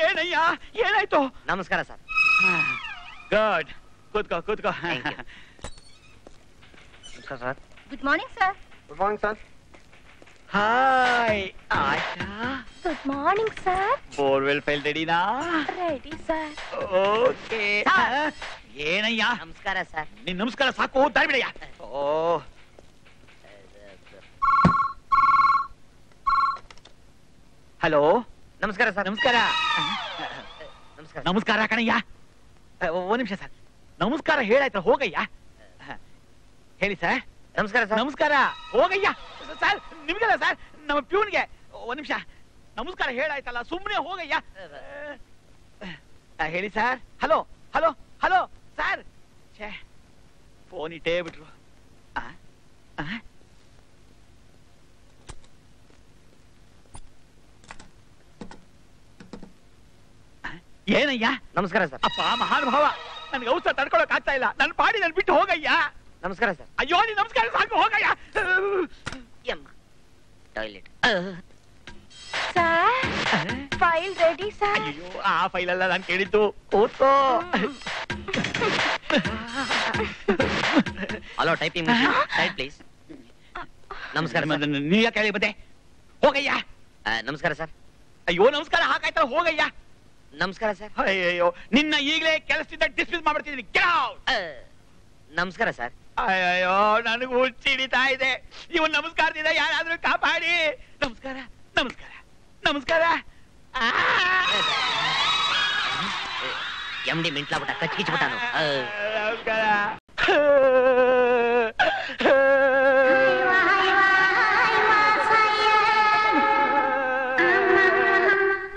ಏನಯ್ಯ, ಏನಾಯ್ತು?
ನಮಸ್ಕಾರ ಸರ್.
ಗುಡ್, ಕೂತ್ಕೋ ಕೂತ್ಕೋ.
ನಮಸ್ಕಾರ sir.
Good morning sir.
Good morning sir.
Hi Asha.
Good morning sir.
Borewell file ರೆಡಿನಾ?
Ready sir.
ಓಕೆ. ಏನಯ್ಯ?
ನಮಸ್ಕಾರ ಸರ್.
ನಿನ್ ನಮಸ್ಕಾರ ಸಾಕು, ದಾರಿ ಬಿಡಯ್ಯ. ಓ, ಹಲೋ.
ನಮಸ್ಕಾರ ಸರ್.
ನಮಸ್ಕಾರ.
ನಮಸ್ಕಾರ.
ನಮಸ್ಕಾರ ಕಣಯ್ಯ. ಒಂದ್ ನಿಮಿಷ ಸರ್. ನಮಸ್ಕಾರ ಹೇಳಾಯ್ತ ಹೋಗಯ್ಯ. ಹೇಳಿ ಸರ್.
ನಮಸ್ಕಾರ ಸರ್.
ನಮಸ್ಕಾರ, ಹೋಗಯ್ಯ. ಸರ್ ನಿಮ್ಗಲ್ಲ ಸರ್, ನಮ್ಮ ಪ್ಯೂನ್ಗೆ. ಒಂದ್ ನಿಮಿಷ. ನಮಸ್ಕಾರ ಹೇಳಾಯ್ತಲ್ಲ, ಸುಮ್ಮನೆ ಹೋಗಯ್ಯ. ಹೇಳಿ sir. Hello hello hello sir. ಛೇ, ಫೋನ್ ಇಟ್ಟೇ ಬಿಟ್ರು. ಏನಯ್ಯ?
ನಮಸ್ಕಾರ ಸರ್.
ಅಪ್ಪ ಮಹಾನುಭಾವ, ನನ್ಗೆ ಔಷಧ ತಡ್ಕೊಳಕ್ ಆಗ್ತಾ ಇಲ್ಲ. ನನ್ ಪಾಡಿ ನನ್ ಬಿಟ್ಟು ಹೋಗಯ್ಯ.
ನಮಸ್ಕಾರ ಸರ್.
ಅಯ್ಯೋ, ನೀನ್ ನಮಸ್ಕಾರ ಸಾಕು, ಹೋಗಯ್ಯ.
Toilet.
Sir file ready sir.
ಅಯ್ಯೋ ಆ ಫೈಲ್ ಅಲ್ಲ ನಾನು ಕೇಳಿದ್ದು. ಕೂತ್ಕೋ.
Hello typing type please. ನಮಸ್ಕಾರ ಸರ್.
ನೀ ಯಾಕೆ ಹೇಳಿ ಬಂದೆ? ಹೋಗಯ್ಯ.
ನಮಸ್ಕಾರ ಸರ್.
ಅಯ್ಯೋ ನಮಸ್ಕಾರ ಹಾಕಾಯ್ತಲ್ಲ, ಹೋಗಯ್ಯ.
ನಮಸ್ಕಾರ ಸರ್.
ಅಯ್ಯೋ ನಿನ್ನ ಈಗಲೇ ಕೆಲಸದಿಂದ ಡಿಸ್ಮಿಸ್ ಮಾಡ್ಬಿಡ್ತಿದ್ದೀನಿ. Get out.
ನಮಸ್ಕಾರ ಸರ್.
ಅಯ್ಯೋ ನನಗೂ ಹುಚ್ಚಿಡಿತಾ ಇದೆ. ಇವನ್ ನಮಸ್ಕಾರದಿಂದ ಯಾರಾದ್ರೂ ಕಾಪಾಡಿ. ನಮಸ್ಕಾರ ನಮಸ್ಕಾರ ನಮಸ್ಕಾರ.
ಎಮ್ಡಿ ಮಿಂಟ್ಲಾಬಿಟ್ಟ ಕಚ್ಕಿಚ್ಬಿಟ್ಟಾನು.
ನಮಸ್ಕಾರ.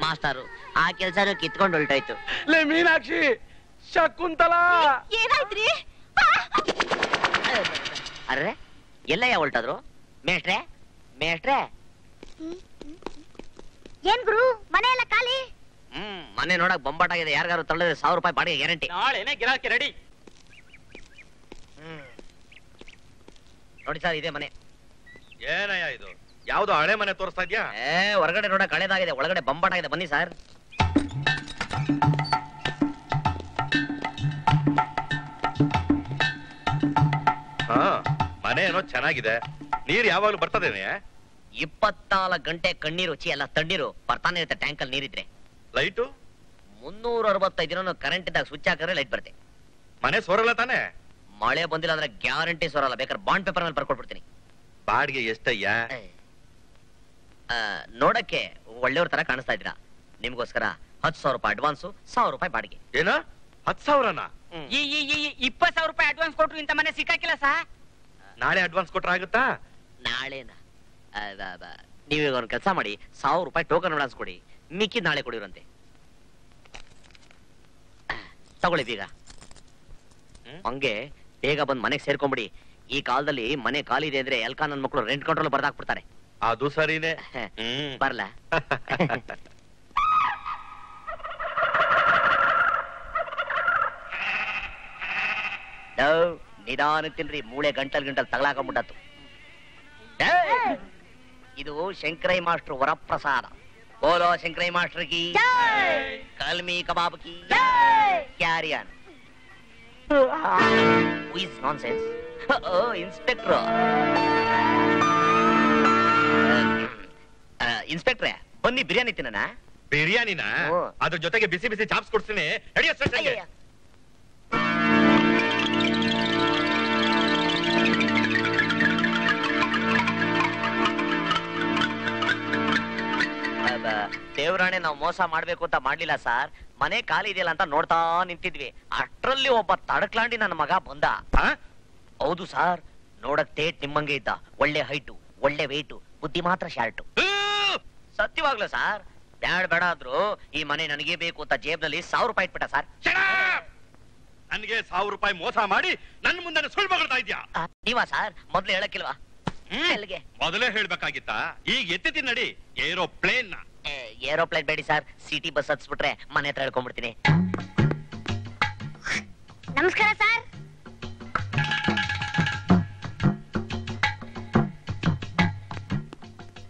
ಮಾಸ್ಟರು ಆ ಕೆಲ್ಸನೂ ಕಿತ್ಕೊಂಡು ಹೊಲ್ಟಾಯ್ತು.
ಲೇ ಮೀನಾಕ್ಷಿ, ಶಕುಂತಲಾ,
ಏನಾಯ್ತ್ರಿ?
ಅರ್ರೆ ಎಲ್ಲಯ್ಯ ಹೊಲ್ಟದ್ರು? ಮೇಷ್ಟ್ರೆ ಮೇಷ್ಟ್ರೆ.
ಏನ್ ಗುರು, ಮನೆ ಎಲ್ಲ ಖಾಲಿ?
ಮನೆ ನೋಡಕ್ ಬೊಂಬಾಟಾಗಿದೆ. ಯಾರಿಗಾರು ತಳ್ಳಿದ್ರೆ 1000 ರೂಪಾಯಿ ಬಾಡಿಗೆ ಗ್ಯಾರಂಟಿ.
ನಾಳೆನೆ ಗಿರಾಕಿ ರೆಡಿ.
ನೋಡಿ ಸರ್, ಇದೇ ಮನೆ.
ಏನಯ್ಯ ಇದು? ಯಾವ್ದೋ ಹಳೆ ಮನೆ ತೋರಿಸ್ತಾ ಇದ್ಯಾ?
ಹೊರಗಡೆ ನೋಡಕ್ ಹಳೇದಾಗಿದೆ, ಒಳಗಡೆ ಬೊಂಬಾಟಾಗಿದೆ. ಬನ್ನಿ ಸರ್.
ಹಾ, ಮನೆ ಏನೋ ಚೆನ್ನಾಗಿದೆ. ನೀರ್ ಯಾವಾಗ್ಲೂ ಬರ್ತದೇನೆ?
24 ಗಂಟೆ ಕಣ್ಣೀರು ರುಚಿ ಎಲ್ಲ ತಣ್ಣೀರು ಬರ್ತಾನೆ ಇರುತ್ತೆ. ಟ್ಯಾಂಕ್ ಅಲ್ಲಿ ನೀರಿದ್ರೆ.
ಲೈಟು
365 ದಿನ ಕರೆಂಟ್ ಇದ್ದಾಗ ಸ್ವಿಚ್ ಹಾಕಿದ್ರೆ ಲೈಟ್ ಬರುತ್ತೆ.
ಮನೆ ಸೋರಲ್ಲ ತಾನೆ?
ಮಳೆ ಬಂದಿಲ್ಲ ಅಂದ್ರೆ ಗ್ಯಾರಂಟಿ ಸೋರಲ್ಲ. ಬೇಕಾದ್ರೆ ಬಾಂಡ್ ಪೇಪರ್ ನಲ್ಲಿ ಬರ್ಕೊಟ್ಬಿಡ್ತೀನಿ.
ಬಾಡಿಗೆ ಎಷ್ಟಯ್ಯ?
ನೋಡಕ್ಕೆ ಒಳ್ಳೆಯವ್ರ ತರ ಕಾಣಿಸ್ತಾ ಇದ್ದೀರಾ. ನಿಮ್ಗೋಸ್ಕರ 10,000 ರೂಪಾಯಿ ಅಡ್ವಾನ್ಸು, 1,000 ರೂಪಾಯಿ ಬಾಡಿಗೆ.
ಏನ 10,000ನಾ?
20,000 ರೂಪಾಯಿ ಅಡ್ವಾನ್ಸ್ ಕೊಟ್ರು ಇಂತ ಮನೆ ಸಿಕ್ಕಾಕಿಲ್ಲ ಸಾ.
ನಾಳೆ ಅಡ್ವಾನ್ಸ್ ಕೊಟ್ರ ಆಗುತ್ತಾ?
ನಾಳೆನಾ? ನೀವೀಗ ಒಂದು ಕೆಲಸ ಮಾಡಿ, 1,000 ರೂಪಾಯಿ ಟೋಕನ್ ಅಡ್ವಾನ್ಸ್ ಕೊಡಿ, ಮಿಕ್ಕಿ ನಾಳೆ ಕೊಡಿರಂತೆ. ತಗೊಳ್ಳಿ ಬೀಗ. ಹಂಗೆ ಬೇಗ ಬಂದ್ ಮನೆಗೆ ಸೇರ್ಕೊಂಡ್ಬಿಡಿ. ಈ ಕಾಲದಲ್ಲಿ ಮನೆ ಖಾಲಿ ಇದೆ ಅಂದ್ರೆ ಎಲ್ಕ ನನ್ನ ಮಕ್ಕಳು ರೆಂಟ್ ಕಂಟ್ರೋಲ್ ಬರ್ದಾಕ್ಬಿಡ್ತಾರೆ.
ಅದು ಸರಿನೇ.
ಬರ್ಲ ನಿಧಾನ ತಿನ್ರಿ, ಮೂಳೆ ಗಂಟಲ್ ತಗಲಾಕೊಂಡ್ಬಿಟ್ಟತ್ತು. ಇದು ಶಂಕರೈ ಮಾಸ್ಟರ್ ವರಪ್ರಸಾದ. ಬೋಲೋ ಶಂಕರೈ ಮಾಸ್ಟರ್ ಕಿ, ಕಲ್ಮಿ ಕಬಾಬ್ ಕಿ, ಕ್ಯಾರಿಯನ್. ನಾನ್ಸೆನ್ಸ್. ಇನ್ಸ್ಪೆಕ್ಟರ್. ಇನ್ಸ್ಪೆಕ್ಟ್ರೆ ಬನ್ನಿ, ಬಿರಿಯಾನಿ ತಿನ್ನೋಣ.
ಬಿರಿಯಾನಿನ? ಅದ್ರ ಜೊತೆಗೆ ಬಿಸಿ ಬಿಸಿ ಚಾಪ್ಸ್ ಕೊಡ್ತೀನಿ.
ದೇವರಾಣೆ ನಾವು ಮೋಸ ಮಾಡ್ಬೇಕು ಅಂತ ಮಾಡ್ಲಿಲ್ಲ ಸರ್. ಮನೆ ಖಾಲಿ ಇದೆಯಲ್ಲ ಅಂತ ನೋಡ್ತಾ ನಿಂತಿದ್ವಿ. ಅಷ್ಟ್ರಲ್ಲಿ ಒಬ್ಬ ತಡಕ್ಲಾಂಡಿ ನನ್ನ ಮಗ ಬಂದ. ಹೌದು ಸರ್, ನೋಡಕ್ ತೇಟ್ ನಿಮ್ಮಂಗೆ ಇದ್ದ. ಒಳ್ಳೆ ಹೈಟು, ಒಳ್ಳೆ ವೆಯ್ಟು, ಬುದ್ಧಿ ಮಾತ್ರ ಶಾರ್ಟು. ಸತ್ಯವಾಗ್ಲೂ ಸರ್, ಬೇಡ ಆದ್ರೂ ಈ ಮನೆ ನನಗೆ ಬೇಕು ಅಂತ ಜೇಬ್ನಲ್ಲಿ 1,000 ರೂಪಾಯಿ ಇಟ್ಬಿಟ್ಟ ಸರ್.
ನನಗೆ 1,000 ರೂಪಾಯಿ ಮೋಸ ಮಾಡಿ ನನ್ನ ಮುಂದೆ ಸುಳ್ಳು ಮಗಳ್ತಾ ಇದ್ಯಾ?
ನೀವಾ ಸರ್? ಮೊದ್ಲು ಹೇಳಕ್ಕಿಲ್ವಾ?
ಮೊದಲೇ ಹೇಳ್ಬೇಕಾಗಿತ್ತ? ಈಗ ಎತ್ತಿತೀನಿ ನಡಿ ಏರೋಪ್ಲೇನ್.
ಏರೋಪ್ಲೇನ್ ಬೇಡಿ ಸರ್, ಸಿಟಿ ಬಸ್ ಹತ್ಸ್ಬಿಟ್ರೆ ಮನೆ ಹತ್ರ ಹೇಳ್ಕೊಂಡ್ಬಿಡ್ತೀನಿ.
ನಮಸ್ಕಾರ sir.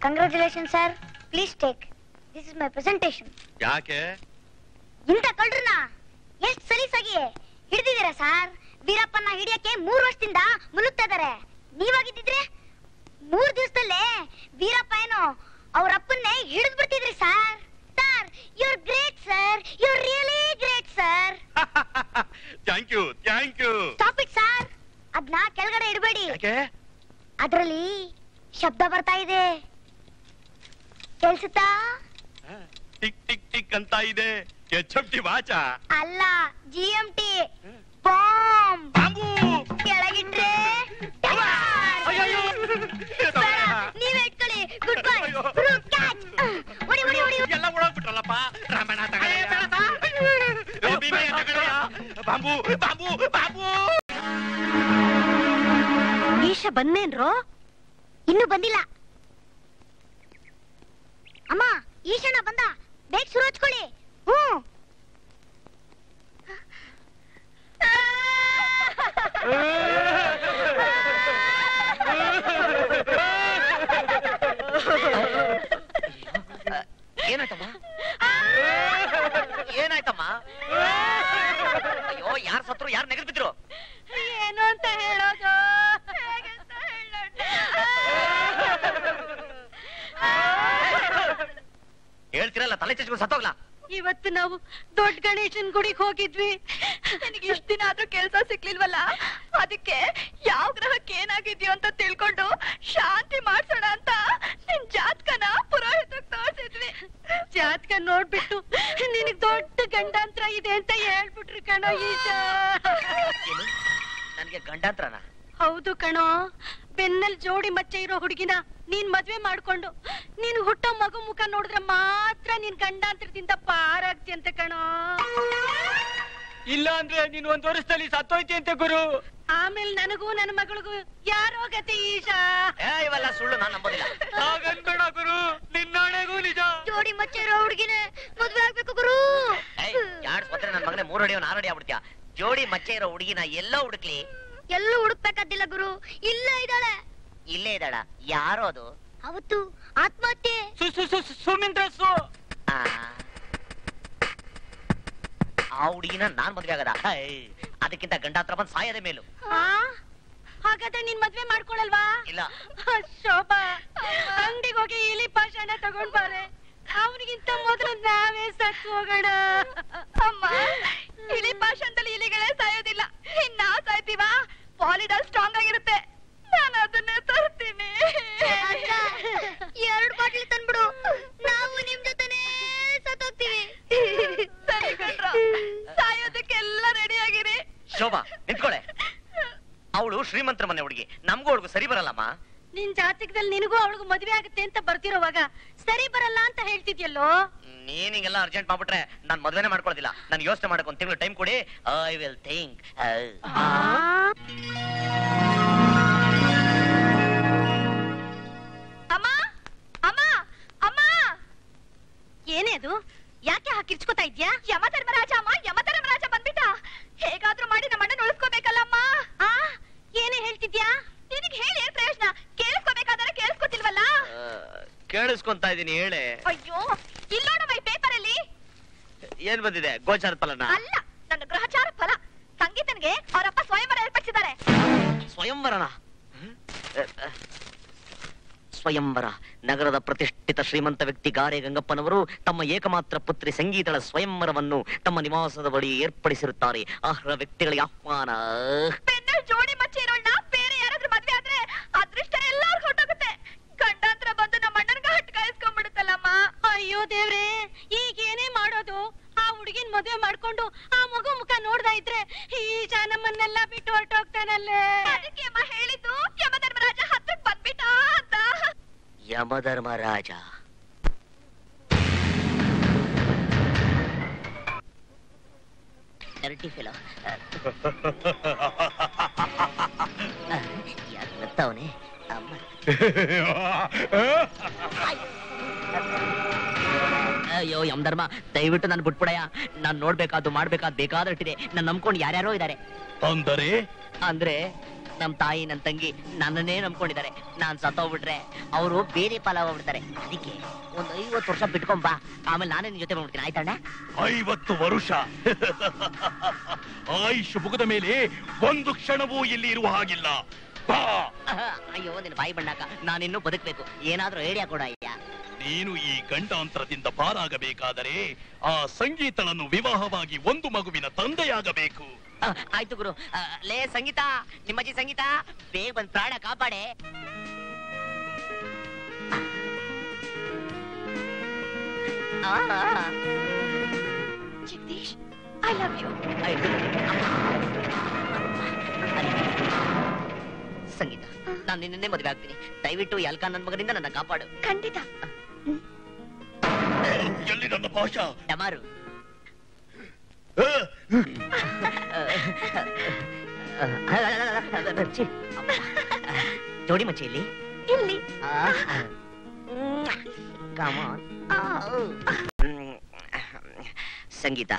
Congratulation sir. Please take. This is my presentation.
ಯಾಕೆ
ಇಂತ ಕಳ್ರನ್ನ ಎಷ್ಟು ಸಲೀಸಾಗಿ ಹಿಡಿದಿದ್ದೀರಾ ಸರ್? ವೀರಪ್ಪನ ಹಿಡಿಯಕ್ಕೆ 3 ವರ್ಷದಿಂದ ಮುಲುಗ್ತಾ ಇದಾರೆ. ನೀವಾಗಿದ್ದಿದ್ರೆ 3 ದಿವಸದಲ್ಲೇ ವೀರಪ್ಪ ಏನೋ ಅವ್ರ ಅಪ್ಪನ್ನೇ ಹಿಡಿದು ಬಿಡ್ತಿದ್ರಿ sir. Sir, you are great sir. You are really great sir.
Thank you, thank you.
Stop it sir. ಅದನ್ನ ಕೆಳಗಡೆ ಇಡಬೇಡಿ.
ಯಾಕೆ?
ಅದರಲ್ಲಿ ಶಬ್ದ ಬರ್ತಾ ಇದೆ. ಕೇಳಿಸುತ್ತಾ?
ಟಿಕ್ ಟಿಕ್ ಟಿಕ್ ಅಂತ ಇದೆ. HMT ವಾಚ
ಅಲ್ಲ, GMT ಬಾಂಬ್. ಕೆಳಗಿಟ್ರೆ ನೀವೇ ಇಟ್ಕೊಳ್ಳಿ. Goodbye. ಹೊಡಿ ಹೊಡಿ ಹೊಡಿ.
ಎಲ್ಲ ಓಡೋಗ್ಬಿಟ್ರಲ್ಲಪ್ಪ. Ramanna bomb bomb bomb.
Isha ಬಂದೇನ್ರೋ? ಇನ್ನೂ ಬಂದಿಲ್ಲ. ಅಮ್ಮ, ಈಶಣ್ಣ ಬಂದ. ಬೇಗ ಶುರು ಹಚ್ಕೊಳ್ಳಿ.
ಏನಾಯ್ತಮ್ಮ?
ಏನಾಯ್ತಮ್ಮ? ಅಯ್ಯೋ, ಯಾರು ಸತ್ರು, ಯಾರು ನೆಗೆದು ಬಿದ್ರು?
ಏನು ಅಂತ ಹೇಳೋದು?
ಹೇಳ್ತಿರಲ್ಲ, ತಲೆ ಚಚ್ಕೊಂಡು ಸತ್ತೋಗ್ಲಾ?
ಇವತ್ತು ನಾವು ದೊಡ್ಡ ಗಣೇಶನ್ ಗುಡಿಗೆ ಹೋಗಿದ್ವಿ.
ನನಗೆ ಇಷ್ಟ ದಿನ ಆದ್ರೂ ಕೆಲ್ಸ ಸಿಕ್ಲಿಲ್ವಲ್ಲ, ಅದಕ್ಕೆ ಯಾವ ಗ್ರಹಕ್ಕೆ ಏನಾಗಿದ್ಯೋ ಅಂತ ತಿಳ್ಕೊಂಡು ಶಾಂತಿ ಮಾಡ್ಸೋಣ ಅಂತ ನಿನ್ ಜಾತಕನ ಪುರೋಹಿತಕ್ಕೆ ತೋರಿಸಿದ್ವಿ.
ಜಾತಕ ನೋಡ್ಬಿಟ್ಟು ನಿನಗ್ ದೊಡ್ಡ ಗಂಡಾಂತರ ಇದೆ ಅಂತ ಹೇಳ್ಬಿಟ್ರು ಕಣೋ ಈಶಾ.
ನನ್ಗೆ ಗಂಡಾಂತರನ?
ಹೌದು ಕಣೋ. ಬೆನ್ನಲ್ಲಿ ಜೋಡಿ ಮಚ್ಚೆ ಇರೋ ಹುಡುಗಿನ ನೀನ್ ಮದ್ವೆ ಮಾಡ್ಕೊಂಡು ನೀನ್ ಹುಟ್ಟೋ ಮಗು ಮುಖ ನೋಡಿದ್ರೆ ಮಾತ್ರ ನೀನ್ ಗಂಡಾಂತರದಿಂದ ಪಾರಾಗ್ತಿ ಅಂತ ಕಣೋ.
ಇಲ್ಲ ಅಂದ್ರೆ ನೀನ್ 1 ವರ್ಷದಲ್ಲಿ ಸತ್ತೋಯ್ತಿ ಅಂತ ಗುರು.
ಆಮೇಲೆ ನನಗೂ ನನ್ನ ಮಗಳಿಗೂ ಯಾರೋ ಗತಿ ಈಶಾ.
ಇವೆಲ್ಲ ಸುಳ್ಳು, ನಾನ್ ನಂಬೋದಿಲ್ಲ.
ಹಾಗನ್ಬೇಡ ಗುರು, ನಿನ್ನಾಣೆಗೂ ನಿಜ.
ಜೋಡಿ ಮಚ್ಚೆ ಇರೋ ಹುಡುಗಿನ ಮದ್ವೆ ಆಗ್ಬೇಕು ಗುರು.
ಯಾರು ಸೋತ್ರೆ ನನ್ ಮಗನೇ 3 ಅಡಿ 4 ಅಡಿ ಆಗ್ಬಿಡ್ತೀಯ. ಜೋಡಿ ಮಚ್ಚೆ ಇರೋ ಹುಡುಗಿನ ಎಲ್ಲೋ ಹುಡುಕ್ಲಿ?
ಎಲ್ಲೂ ಹುಡುಕ್ಬೇಕಾದಿಲ್ಲ ಗುರು, ಇಲ್ಲ ಇದ್ದಾಳೆ.
ಇಲ್ಲೇ ಇದ್ದಾಳ? ಯಾರೋ ಅದು?
ಅವತ್ತು ಆತ್ಮಹತ್ಯೆ.
ಸುಮಿಂದ್ರಸ್ಸು.
ಆ ಹುಡುಗಿನ ನಾನ್ ಮದ್ವೆ ಆಗದ? ಅದಕ್ಕಿಂತ ಗಂಡಾತ್ರ ಬಂದ್ ಸಾಯದ ಮೇಲು.
ಹಾಗಾದ್ರೆ ನೀನ್ ಮದ್ವೆ ಮಾಡ್ಕೊಳಲ್ವಾ?
ಇಲ್ಲ.
ಶೋಭಾ, ಅಂಗಡಿಗೆ ಹೋಗಿ ಇಲಿ ಪಾಷಾಣ ತಗೊಂಡ್ ಬಾರೆ. ಅವನಿಗಿಂತ ಮೊದಲು ನಾವೇ ಸತ್ತು ಹೋಗೋಣ.
ಅಮ್ಮ, ಇಲಿ ಪಾಷಾಣದಲ್ಲಿ ಇಲಿಗಳೇ ಸಾಯೋದಿಲ್ಲ, ನಾವ್ ಸಾಯ್ತೀವ? ಪಾಲಿಡಾಲ್ ಸ್ಟ್ರಾಂಗ್ ಆಗಿರುತ್ತೆ, ನಾನು ಅದನ್ನೇ ತರ್ತೀನಿ.
2 ಬಾಟ್ಲಿ ತಂದ್ಬಿಡು, ನಾವು ನಿಮ್ ಜೊತೆನೇ ಸತ್ತೋಗ್ತೀವಿ.
ಸರಿ ಕಣ್ರ, ಸಾಯೋದಕ್ಕೆಲ್ಲ ರೆಡಿ ಆಗಿರಿ.
ಶೋಭಾ ನಿಂತ್ಕೊಳೆ. ಅವಳು ಶ್ರೀಮಂತರ ಮನೆ ಹುಡುಗಿ, ನಮ್ಗೂ ಅವಳಿಗೂ ಸರಿ ಬರಲ್ಲಮ್ಮ.
ನಿನ್ ಜಾತಕದಲ್ಲಿ ನಿನಗೂ ಅವಳಿಗೂ ಮದ್ವೆ ಆಗುತ್ತೆ ಅಂತ ಬರ್ತಿರೋವಾಗ ಸರಿ ಬರಲ್ಲ ಅಂತ ಹೇಳ್ತಿದ್ಯಲ್ಲೋ.
ನೀನ್ ಹಿಂಗೆಲ್ಲ ಅರ್ಜೆಂಟ್ ಮಾಡ್ಬಿಟ್ರೆ ನಾನ್ ಮದ್ವೆನೇ ಮಾಡ್ಕೊಳೋದಿಲ್ಲ. ನನ್ ಯೋಚನೆ ಮಾಡಕ್ 1 ತಿಂಗಳು ಟೈಮ್ ಕೊಡಿ. I will think.
ಅಮ್ಮ, ಅಮ್ಮ, ಅಮ್ಮ.
ಏನೇ ಅದು? ಯಾಕೆ ಹಾಕಿರ್ಚ್ಕೋತಾ ಇದ್ಯಾ?
ಯಮಧರ್ಮರಾಜ ಅಮ್ಮ, ಯಮಧರ್ಮರಾಜ ಬಂದ್ಬಿಟ್ಟ. ಹೇಗಾದ್ರೂ ಮಾಡಿ ನಮ್ಮ ಅಣ್ಣನ ಉಳಿಸ್ಕೋಬೇಕಲ್ಲಮ್ಮ.
ಏನೇ ಹೇಳ್ತಿದ್ಯಾ?
ನಿನಗೆ ಹೇಳಿ ಏನ್ ಪ್ರಯೋಜನ? ಕೇಳಿಸ್ಕೋಬೇಕಾದ್ರೆ ಕೇಳಿಸ್ಕೊತಿಲ್ವಲ್ಲ?
ಕೇಳಿಸ್ಕೊಂತಾ ಇದೀನಿ, ಹೇಳೆ.
ಅಯ್ಯೋ, ಇಲ್ಲೋಡಮ್ಮ ಈ ಪೇಪರ್ ಅಲ್ಲಿ
ಏನ್ ಬಂದಿದೆ? ಗೋಚಾರದ ಫಲನ?
ಅಲ್ಲ, ನನ್ನ ಗ್ರಹಚಾರ ಫಲ. ಸಂಗೀತನ್ಗೆ ಅವರಪ್ಪ ಸ್ವಯಂವರ ಏರ್ಪಡಿಸಿದ್ದಾರೆ.
ಸ್ವಯಂವರನ? ಸ್ವಯಂವರ. ನಗರದ ಪ್ರತಿಷ್ಠಿತ ಶ್ರೀಮಂತ ವ್ಯಕ್ತಿ ಗಾರೆ ಗಂಗಪ್ಪನವರು ತಮ್ಮ ಏಕಮಾತ್ರ ಪುತ್ರಿ ಸಂಗೀತಳ ಸ್ವಯಂವರವನ್ನು ತಮ್ಮ ನಿವಾಸದ ಬಳಿ ಏರ್ಪಡಿಸಿರುತ್ತಾರೆ. ಅರ್ಹ ವ್ಯಕ್ತಿಗಳಿಗೆ ಆಹ್ವಾನ.
ಬೆನ್ನಲ್ಲಿ ಜೋಡಿ ಮಚ್ಚೆ ಇರೋಣ ಬೇರೆ ಯಾರಾದ್ರೂ ಮದ್ವೆ ಆದ್ರೆ ಅದೃಷ್ಟ ಎಲ್ಲಾರು ಹೊಟ್ಟೋಗುತ್ತೆ. ಗಂಡಾಂತರ ಬಂದು ನಮ್ಮ ಅಣ್ಣನ್ಗ ಹಟ್ಟು ಕಾಯಿಸ್ಕೊಂಡ್ಬಿಡುತ್ತಲ್ಲಮ್ಮ.
ಅಯ್ಯೋ ದೇವ್ರೆ, ಈಗ ಏನೇ ಮಾಡೋದು? ಆ ಹುಡುಗಿನ ಮದುವೆ ಮಾಡ್ಕೊಂಡು ಆ ಮಗು ಮುಖ ನೋಡ್ದಾ ಇದ್ರೆ ಈಶಾ ನಮ್ಮನ್ನೆಲ್ಲ ಬಿಟ್ಟು ಹೊರಟೋಗ್ತಾನಲ್ಲೇ.
ಅದಕ್ಕೆ ಅಮ್ಮ ಹೇಳಿದ್ದು ಯಮಧರ್ಮರಾಜ ಹತ್ತಕ್ ಬಂದ್ಬಿಟ್ಟ ಅಂತ.
ಯಮಧರ್ಮರಾಜ? ಯಾರು ಗೊತ್ತವನೇ? ಅಮ್ಮ. ಅಯ್ಯೋ ಯಮಧರ್ಮ, ದಯವಿಟ್ಟು ನಾನು ಬಿಟ್ಬಿಡಯ್ಯ. ನಾನ್ ನೋಡ್ಬೇಕಾದ್ದು ಮಾಡ್ಬೇಕಾದ್ ಬೇಕಾದಷ್ಟಿದೆ. ನಾನು ನಂಬ್ಕೊಂಡು ಯಾರ್ಯಾರೋ ಇದ್ದಾರೆ. ಅಂದ್ರೆ ನಮ್ ತಾಯಿ, ನನ್ ತಂಗಿ ನನ್ನನ್ನೇ ನಂಬ್ಕೊಂಡಿದ್ದಾರೆ. ನಾನ್ ಸತ್ತೋಗ್ಬಿಟ್ರೆ ಅವರು ಬೇರೆ ಪಾಲಾಗ್ಬಿಡ್ತಾರೆ. ಅದಕ್ಕೆ ಒಂದು 50 ವರ್ಷ ಬಿಟ್ಕೊಂಡ್ ಬಾ, ಆಮೇಲೆ ನಾನೇ ನಿನ್ ಜೊತೆ ಮಾಡ್ಬಿಡ್ತೀನಿ. ಆಯ್ತಣ್ಣ?
50 ವರ್ಷ ಆಯುಷ್ ಮುಗಿದ ಮೇಲೆ 1 ಕ್ಷಣವೂ ಇಲ್ಲಿ ಇರುವ ಹಾಗಿಲ್ಲ.
ಅಯ್ಯೋ ನಿನ್ ಬಾಯಿ ಬಣ್ಣಾಕ, ನಾನಿನ್ನೂ ಬದುಕ್ಬೇಕು. ಏನಾದ್ರೂ ಐಡಿಯಾ ಕೊಡ ಅಯ್ಯ.
ನೀನು ಈ ಗಂಡಾಂತರದಿಂದ ಪಾರಾಗಬೇಕಾದರೆ ಆ ಸಂಗೀತಳನ್ನು ವಿವಾಹವಾಗಿ 1 ಮಗುವಿನ ತಂದೆಯಾಗಬೇಕು.
ಆಯ್ತು ಗುರು. ಲೇ ಸಂಗೀತ, ನಿಮ್ಮಜ್ಜಿ ಸಂಗೀತ, ಬೇಗ ಬಂದ್ ಪ್ರಾಣ ಕಾಪಾಡೆ.
Jagadish, I love you.
Sangeetha, ನಾನು ನಿನ್ನೆ ಮದುವೆ ಆಗ್ತೀನಿ. ದಯವಿಟ್ಟು ಯಲ್ಕಾ ನನ್ ಮಗನಿಂದ ನನ್ನ ಕಾಪಾಡು.
ಖಂಡಿತ.
ಎಲ್ಲಿ ನನ್ನ ಭಾಷಾ?
ಟಮಾರು. ಜೋಡಿ ಮಚ್ಚೆ ಇಲ್ಲಿ
ಇಲ್ಲಿ.
ಸಂಗೀತ,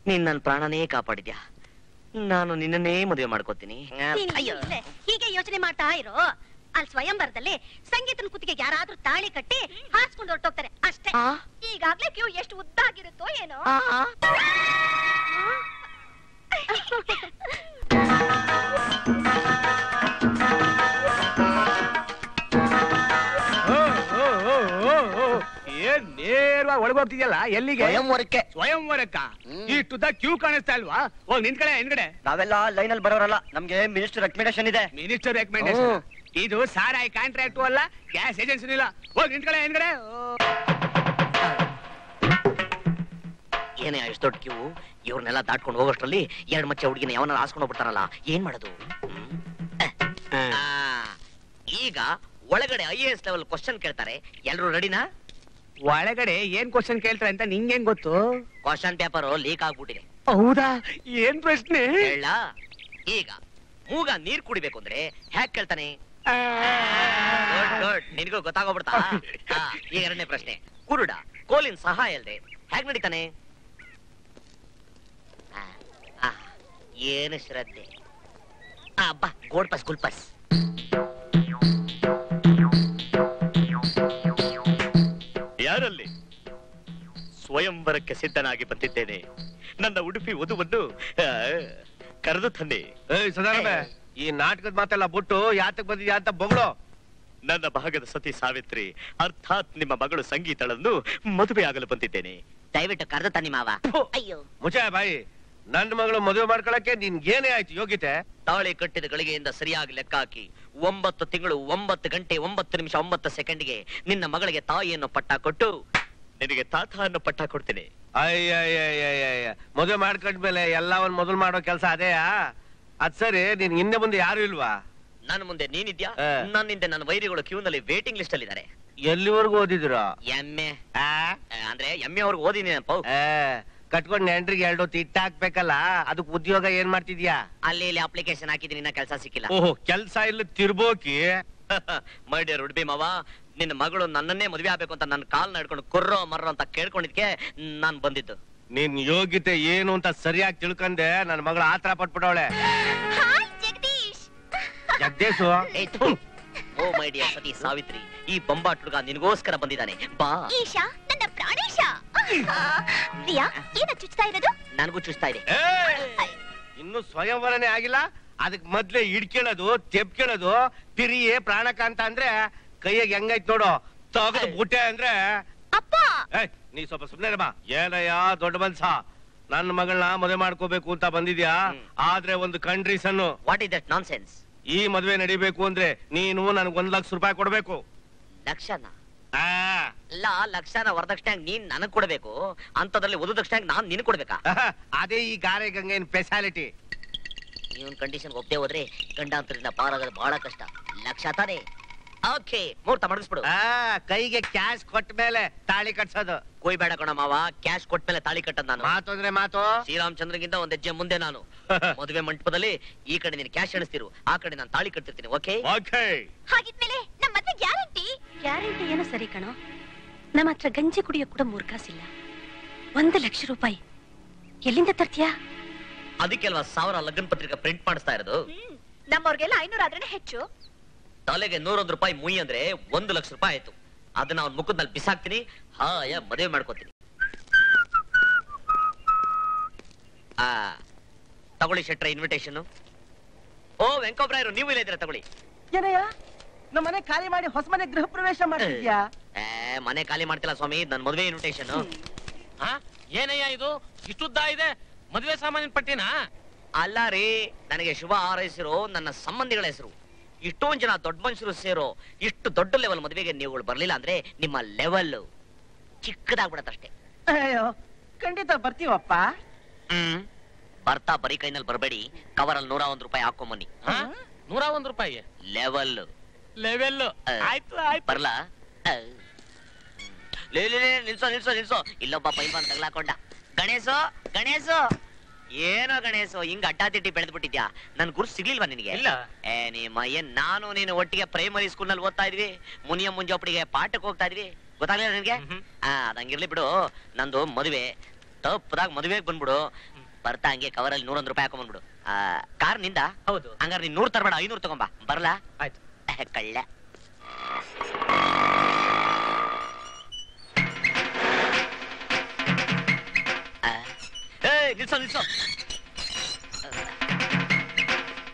ನೀನ್ ನನ್ನ ಪ್ರಾಣನೇ ಕಾಪಾಡಿದ್ಯಾ. ನಾನು ನಿನ್ನನ್ನೇ ಮದುವೆ ಮಾಡ್ಕೋತೀನಿ.
ಹೀಗೆ ಯೋಚನೆ ಮಾಡ್ತಾ ಇರೋ. ಅಲ್ಲಿ ಸ್ವಯಂವರದಲ್ಲಿ ಸಂಗೀತನ ಕುತ್ತಿಗೆ ಯಾರಾದ್ರೂ ತಾಳಿ ಕಟ್ಟಿ ಹಾರಿಸ್ಕೊಂಡು ಹೊರಟೋಗ್ತಾರೆ ಅಷ್ಟೇ.
ಈಗಾಗ್ಲೇ ಕ್ಯೂ ಎಷ್ಟು ಉದ್ದ ಆಗಿರುತ್ತೋ ಏನೋ.
ಏನ್ ನೇರವಾಗಿ ಒಳಗೋಗ್ತಿದ್ಯಲ್ಲ ಎಲ್ಲಿಗೆ?
ಸ್ವಯಂವರಕ್ಕೆ.
ಸ್ವಯಂವರಕ್ಕ ಇಷ್ಟುದ್ದ ಕ್ಯೂ ಕಾಣಿಸ್ತಾ ಇಲ್ವಾ? ಹೋಗ್ ನಿಂತ್ಕಡೆ ಹಿಂದ್ಗಡೆ.
ನಾವೆಲ್ಲ ಲೈನ್ ಅಲ್ಲಿ ಬರೋರಲ್ಲ, ನಮ್ಗೆ ಮಿನಿಸ್ಟರ್ ರೆಕಮೆಂಡೇಶನ್ ಇದೆ.
Minister recommendation? ಇದು ಸಾರಾಯಿ ಕಾಂಟ್ರಾಕ್ಟ್ ಅಲ್ಲ, ಗ್ಯಾಸ್ ಏಜೆನ್ಸಿ ಇಲ್ಲ. ಹೋಗ್ ನಿಂತ್ಕಡೆ ಹಿಂದ್ಗಡೆ.
ಏನೇ ಎಷ್ಟು ದೊಡ್ಡ ಕ್ಯೂ, ಇವ್ರನ್ನೆಲ್ಲ ದಾಟ್ಕೊಂಡು ಹೋಗೋಷ್ಟ್ರಲ್ಲಿ ಎರಡ್ ಮಚ್ಚ ಹುಡುಗಿನ ಯಾವನ್ನ ಹಾಸ್ಕೊಂಡು ಹೋಗ್ಬಿಡ್ತಾರಲ್ಲ, ಏನ್ ಮಾಡೋದು? ಈಗ ಒಳಗಡೆ IAS ಲೆವೆಲ್ ಕ್ವಶನ್ ಕೇಳ್ತಾರೆ, ಎಲ್ರು ರೆಡಿನಾ?
ಒಳಗಡೆ ಏನ್ ಕ್ವಶನ್ ಕೇಳ್ತಾರೆ ಅಂತ ನಿಂಗೇನ್ ಗೊತ್ತು?
ಕ್ವಶನ್ ಪೇಪರ್ ಲೀಕ್ ಆಗ್ಬಿಟ್ಟಿದೆ.
ಹೌದಾ? ಏನ್ ಪ್ರಶ್ನೆ?
ಹೇಳ. ಈಗ ಮೂಗ ನೀರ್ ಕುಡಿಬೇಕು ಅಂದ್ರೆ ಹ್ಯಾಕ್ ಕೇಳ್ತಾನೆ? ಗುಡ್, ನಿನಗೂ ಗೊತ್ತಾಗೋಗ್ಬಿಡ್ತಾ? ಈಗ ಎರಡನೇ ಪ್ರಶ್ನೆ, ಕುರುಡ ಕೋಲಿನ ಸಹಾಯ ಇಲ್ದೆ ಹ್ಯಾಕ್ ನಡೀತಾನೆ? ಏನು ಶ್ರದ್ಧೆ. ಅಬ್ಬಾ, ಗೋಡ್ ಪಸ್ ಗುಲ್ ಪಸ್.
ಯಾರಲ್ಲಿ? ಸ್ವಯಂವರಕ್ಕೆ ಸಿದ್ಧನಾಗಿ ಬಂದಿದ್ದೇನೆ. ನನ್ನ ಉಡುಪಿ ವಧುವನ್ನು ಕರೆದು ತಂದೆ.
ಸದಾನಂದ, ಈ ನಾಟಕದ ಮಾತೆಲ್ಲ ಬಿಟ್ಟು ಯಾತಕ್ ಬಂದಿದ್ಯಾ ಅಂತ ಬೊಗಳು.
ನನ್ನ ಭಾಗದ ಸತಿ ಸಾವಿತ್ರಿ ಅರ್ಥಾತ್ ನಿಮ್ಮ ಮಗಳು ಸಂಗೀತಳನ್ನು ಮದುವೆ ಆಗಲು ಬಂದಿದ್ದೇನೆ.
ದಯವಿಟ್ಟು ಕರೆದು ತನ್ನಿ ಮಾವ. ಅಯ್ಯೋ
ಮುಚ್ಚ ಬಾಯಿ. ನನ್ನ ಮಗಳು ಮದುವೆ ಮಾಡ್ಕೊಳಕ್ಕೆ ನಿನ್ಗೇನೇ ಆಯ್ತು ಯೋಗ್ಯತೆ?
ತಾಳಿ ಕಟ್ಟಿದ ಗಳಿಗೆಯಿಂದ ಸರಿಯಾಗಿ ಲೆಕ್ಕ ಹಾಕಿ 9 ತಿಂಗಳು 9 ಗಂಟೆ 9 ನಿಮಿಷ 9 ಸೆಕೆಂಡ್ಗೆ ನಿನ್ನ ಮಗಳಿಗೆ ತಾಯಿಯನ್ನು ಪಟ್ಟ ಕೊಟ್ಟು
ನಿನಗೆ ತಾತ ಅನ್ನೋ ಪಟ್ಟ ಕೊಡ್ತೇನೆ.
ಅಯ್ಯ ಮದುವೆ ಮಾಡ್ಕೊಂಡ್ಮೇಲೆ ಎಲ್ಲ ಒಂದ್ ಮೊದಲು ಮಾಡೋ ಕೆಲಸ ಅದೇಯಾ? ಅದ್ ಸರಿ, ನೀನ್ ಹಿಂದೆ ಮುಂದೆ ಯಾರು ಇಲ್ವಾ?
ನನ್ನ ಮುಂದೆ ನೀನಿದ್ಯಾ, ನನ್ನ ಹಿಂದೆ ನನ್ನ ವೈರಿಗಳು ಕ್ಯೂನಲ್ಲಿ ವೇಟಿಂಗ್ ಲಿಸ್ಟ್ ಅಲ್ಲಿ ಇದ್ದಾರೆ.
ಎಲ್ಲಿವರೆಗೂ ಓದಿದ್ರು?
ಎಮ್ಮೆ ಅಂದ್ರೆ ಎಮ್ಮೆ ಅವ್ರಿಗೆ ಓದಿನೇನಪ್ಪ.
ಕಟ್ಕೊಂಡ್ ನೆಂಟ್ರಿಗೆ 2 ತಿಟ್ಟ ಹಾಕ್ಬೇಕಲ್ಲ, ಅದಕ್ಕೆ ಉದ್ಯೋಗ ಏನ್ ಮಾಡ್ತಿದ್ಯಾ?
ಅಲ್ಲಿ ಇಲ್ಲಿ ಅಪ್ಲಿಕೇಶನ್ ಹಾಕಿದೀನಿ, ಇನ್ನ ಕೆಲಸ ಸಿಕ್ಕಿಲ್ಲ.
ಓಹೋ, ಕೆಲ್ಸ ಇಲ್ಲ ತಿರ್ಬೋಕಿ.
ಮೈ ಡಿಯರ್ ಉಡ್ಬಿ ಮಾವ, ನಿನ್ನ ಮಗಳು ನನ್ನನ್ನೇ ಮದುವೆ ಆಗ್ಬೇಕು ಅಂತ ನನ್ನ ಕಾಲ್ನ ಹಿಡ್ಕೊಂಡು ಕುರ್ರೋ ಮರ್ರೋ ಅಂತ ಕೇಳ್ಕೊಂಡಿದ್ಕೆ ನಾನ್ ಬಂದಿದ್ದು.
ನಿನ್ ಯೋಗ್ಯತೆ ಏನು ಅಂತ ಸರಿಯಾಗಿ ತಿಳ್ಕೊಂಡೆ ನನ್ನ ಮಗಳು ಆತರ ಪಟ್ಬಿಟ್ಟವಳೆ. ಜಗದೀಶು.
ಓ ಮೈ ಡಿಯರ್ ಸತಿ ಸಾವಿತ್ರಿ, ಈ ಬೊಂಬಾಟ್ ಹುಡುಗ ನಿನಗೋಸ್ಕರ ಬಂದಿದ್ದಾನೆ. ಬಾ.
ಈಶಾ, ನನ್ನ ಪ್ರಾಣೇಶ. ಪ್ರಿಯಾ, ಏನ ಚುಚ್ತಾ ಇರೋದು?
ನನಗೂ ಚುಚ್ತಾ ಇದೆ.
ಇನ್ನು ಸ್ವಯಂವರನೇ ಆಗಿಲ್ಲ, ಅದಕ್ ಮೊದ್ಲೇ ಹಿಡ್ಕೇಳೋದು ತೆಪ್ಕೇಳೋದು. ಪಿರಿಯೇ ಪ್ರಾಣಕಾಂತ ಅಂದ್ರೆ ಕೈಯಾಗ ಹೆಂಗೈತ್ ನೋಡು, ತಗದು ಬುಟ್ಟೆ ಅಂದ್ರೆ.
ಅಪ್ಪ,
ನೀ ಸ್ವಲ್ಪ ಸುಮ್ನೆ ಬಾ. ಏನಯ್ಯ ದೊಡ್ಡ ಮನ್ಸ, ನನ್ನ ಮಗಳನ್ನ ಮದುವೆ ಮಾಡ್ಕೋಬೇಕು ಅಂತ ಬಂದಿದ್ಯಾ, ಆದ್ರೆ ಒಂದು condition.
What is that nonsense?
ಈ ಮದುವೆ ನಡಿಬೇಕು ಅಂದ್ರೆ ನೀನು ನನಗೆ 1 ಲಕ್ಷ ರೂಪಾಯಿ ಕೊಡ್ಬೇಕು.
ಲಕ್ಷನ? ಅಲ್ಲ, ಲಕ್ಷನ ವರದಕ್ಷಿಣೆ ನೀನ್ ನನಗ್ ಕೊಡ್ಬೇಕು, ಅಂತದ್ರಲ್ಲಿ ವಧು ದಕ್ಷಿಣೆ ನಾನ್ ನಿನ್ ಕೊಡ್ಬೇಕಾ?
ಅದೇ ಈ ಗಾರೆ ಗಂಗೆನ್ ಸ್ಪೆಷಾಲಿಟಿ.
ಇವನ್ ಕಂಡೀಷನ್ ಒಪ್ಪದೆ ಹೋದ್ರೆ ಗಂಡಾಂತರದಿಂದ ಪಾರಾಗೋದು ಬಹಳ ಕಷ್ಟ. ಲಕ್ಷ ತಾನೆ? ಓಕೆ, ಮುಹೂರ್ತ ಮಾಡಿಸ್ಬಿಡು.
ಕೈಗೆ ಕ್ಯಾಶ್ ಕೊಟ್ಟ ಮೇಲೆ ತಾಳಿ ಕಟ್ಸೋದು.
ಕೊಯ್ ಬೇಡ ಕಣ ಮಾವ, ಕ್ಯಾಶ್ ಕೊಟ್ಮೇಲೆ ತಾಳಿ ಕಟ್ಟದ್ ನಾನು.
ಮಾತು ಅಂದ್ರೆ ಮಾತು.
ಶ್ರೀರಾಮಚಂದ್ರಗಿಂತ ಒಂದ್ ಹೆಜ್ಜೆ ಮುಂದೆ ನಾನು. ಮದುವೆ ಮಂಟಪದಲ್ಲಿ ಈ ಕಡೆ ನೀನು ಕ್ಯಾಶ್ ಎಣಿಸ್ತಿರು, ಆ ಕಡೆ ನಾನು ತಾಳಿ ಕಟ್ತಿರ್ತೀನಿ. ಓಕೆ?
ಹಾಗಿದ್ಮೇಲೆ ನಮ್ಮ ಮದ್ವೆ ಗ್ಯಾರಂಟಿ?
ಗ್ಯಾರಂಟಿ ಏನೋ ಸರಿ ಕಣೋ, ನಮ್ಮ ಹತ್ರ ಗಂಜಿ ಕುಡಿಯೋ ಕೂಡ 3 ಕಾಸಿಲ್ಲ. 1 ಲಕ್ಷ ರೂಪಾಯಿ ಎಲ್ಲಿಂದ ತರ್ತೀಯಾ?
ಅದಕ್ಕೆಲ್ವಾ 1000 ಲಗ್ನ ಪತ್ರಿಕೆ ಪ್ರಿಂಟ್ ಮಾಡಿಸ್ತಾ ಇರೋದು.
ನಮ್ಮವ್ರಿಗೆಲ್ಲ 500 ಆದ್ರೆ ಹೆಚ್ಚು.
ತಲೆಗೆ 101 ರೂಪಾಯಿ ಮುಯಿ ಅಂದ್ರೆ 1 ಲಕ್ಷ ರೂಪಾಯಿ ಆಯ್ತು. ಅದನ್ನ ಅವ್ನ ಮುಖದ ಮೇಲೆ ಬಿಸಾಕ್ತೀನಿ, ಹಾಯ ಮದುವೆ ಮಾಡ್ಕೋತೀನಿ. ತಗೊಳ್ಳಿ ಶೆಟ್ರ ಇನ್ವಿಟೇಷನ್. ಓ ವೆಂಕೋಬ್ರಾಯರು, ನೀವು ಇಲ್ಲ ಇದ್ರೆ ತಗೊಳ್ಳಿ.
ಏನಯ್ಯ, ನಮ್ಮ ಮನೆ ಖಾಲಿ ಮಾಡಿ ಹೊಸ ಮನೆ ಗೃಹ ಪ್ರವೇಶ ಮಾಡ್ತಿದ್ಯಾ?
ಮನೆ ಖಾಲಿ ಮಾಡ್ತಿಲ್ಲ ಸ್ವಾಮಿ, ನನ್ ಮದುವೆ ಇನ್ವಿಟೇಷನ್.
ಏನಯ್ಯ ಇದು ಇಷ್ಟುದ್ದ ಇದೆ? ಮದುವೆ ಸಾಮಾನಿನ ಪಟ್ಟಿನಾ?
ಅಲ್ಲ ರೀ, ನನಗೆ ಶುಭ ಹಾರೈಸಿರೋ ನನ್ನ ಸಂಬಂಧಿಗಳ ಹೆಸರು. ಇಷ್ಟೊಂದ್ ಜನ ದೊಡ್ಡ ಮನುಷ್ಯರು ಸೇರೋ ಇಷ್ಟು ದೊಡ್ಡ ಲೆವೆಲ್ ಮದುವೆಗೆ ನೀವುಗಳು ಬರ್ಲಿಲ್ಲ ಅಂದ್ರೆ ನಿಮ್ಮ ಲೆವೆಲ್ ಚಿಕ್ಕದಾಗ್ಬಿಡತ್ತಷ್ಟೇ.
ಅಯ್ಯೋ, ಖಂಡಿತ ಬರ್ತೀವಪ್ಪ.
ಬರ್ತಾ ಬರೀ ಕೈನಲ್ಲಿ ಬರ್ಬೇಡಿ, ಕವರಲ್ಲಿ 101 ರೂಪಾಯಿ ಹಾಕೊಂಬನ್ನಿ.
101 ರೂಪಾಯಿ
ಲೆವೆಲ್
ಲೆವೆಲ್.
ಆಯ್ತು ಆಯ್ತು, ಬರ್ಲಾ? ನಿಲ್ಸೋ ನಿಲ್ಸೋ ನಿಲ್ಸೋ, ಇಲ್ಲೊಬ್ಬ ಪೈಲ್ವಾನ್ ತಗ್ಲಾಕೊಂಡ. ಗಣೇಶೋ ಗಣೇಶೋ, ಏನೋ ಗಣೇಶೋ, ಹಿಂಗ್ ಅಡ್ಡಾದಿಡ್ಡಿ ಬೆಳೆದ್ಬಿಟ್ಟಿದ್ಯಾ? ನನ್ ಗುರು ಸಿಗ್ಲಿಲ್ವಾ ನಿನಗೆ?
ಇಲ್ಲ.
ನಿಮ್ಮ ಏನ್ ನಾನು ನೀನು ಒಟ್ಟಿಗೆ ಪ್ರೈಮರಿ ಸ್ಕೂಲ್ ನಲ್ಲಿ ಓದ್ತಾ ಇದ್ವಿ, ಮುನಿಯ ಮುಂಜಾಪಡಿಗೆ ಪಾಠಕ್ಕೆ ಹೋಗ್ತಾ ಇದ್ವಿ, ಗೊತ್ತಾಗ್ಲಿಲ್ಲ ನಿನ್ಗೆ? ಅದಂಗಿರ್ಲಿ ಬಿಡು, ನಂದು ಮದುವೆ ತಪ್ಪದಾಗ ಮದುವೆಗೆ ಬಂದ್ಬಿಡು. ಬರ್ತಾ ಹಂಗೆ ಕವರಲ್ಲಿ 101 ರೂಪಾಯಿ ಹಾಕೊಂಡ್ಬಂದ್ಬಿಡು. ಕಾರ್ ನಿಂದ?
ಹೌದು.
ಹಂಗಾರೆ ನೀನ್ 100 ತರಬೇಡ, 500 ತಗೊಂಬಾ. ಬರ್ಲಾ?
ಆಯ್ತು.
ಕಳ್ಳ.
ನಿಲ್ಸೋ ನಿಲ್ಸೋ.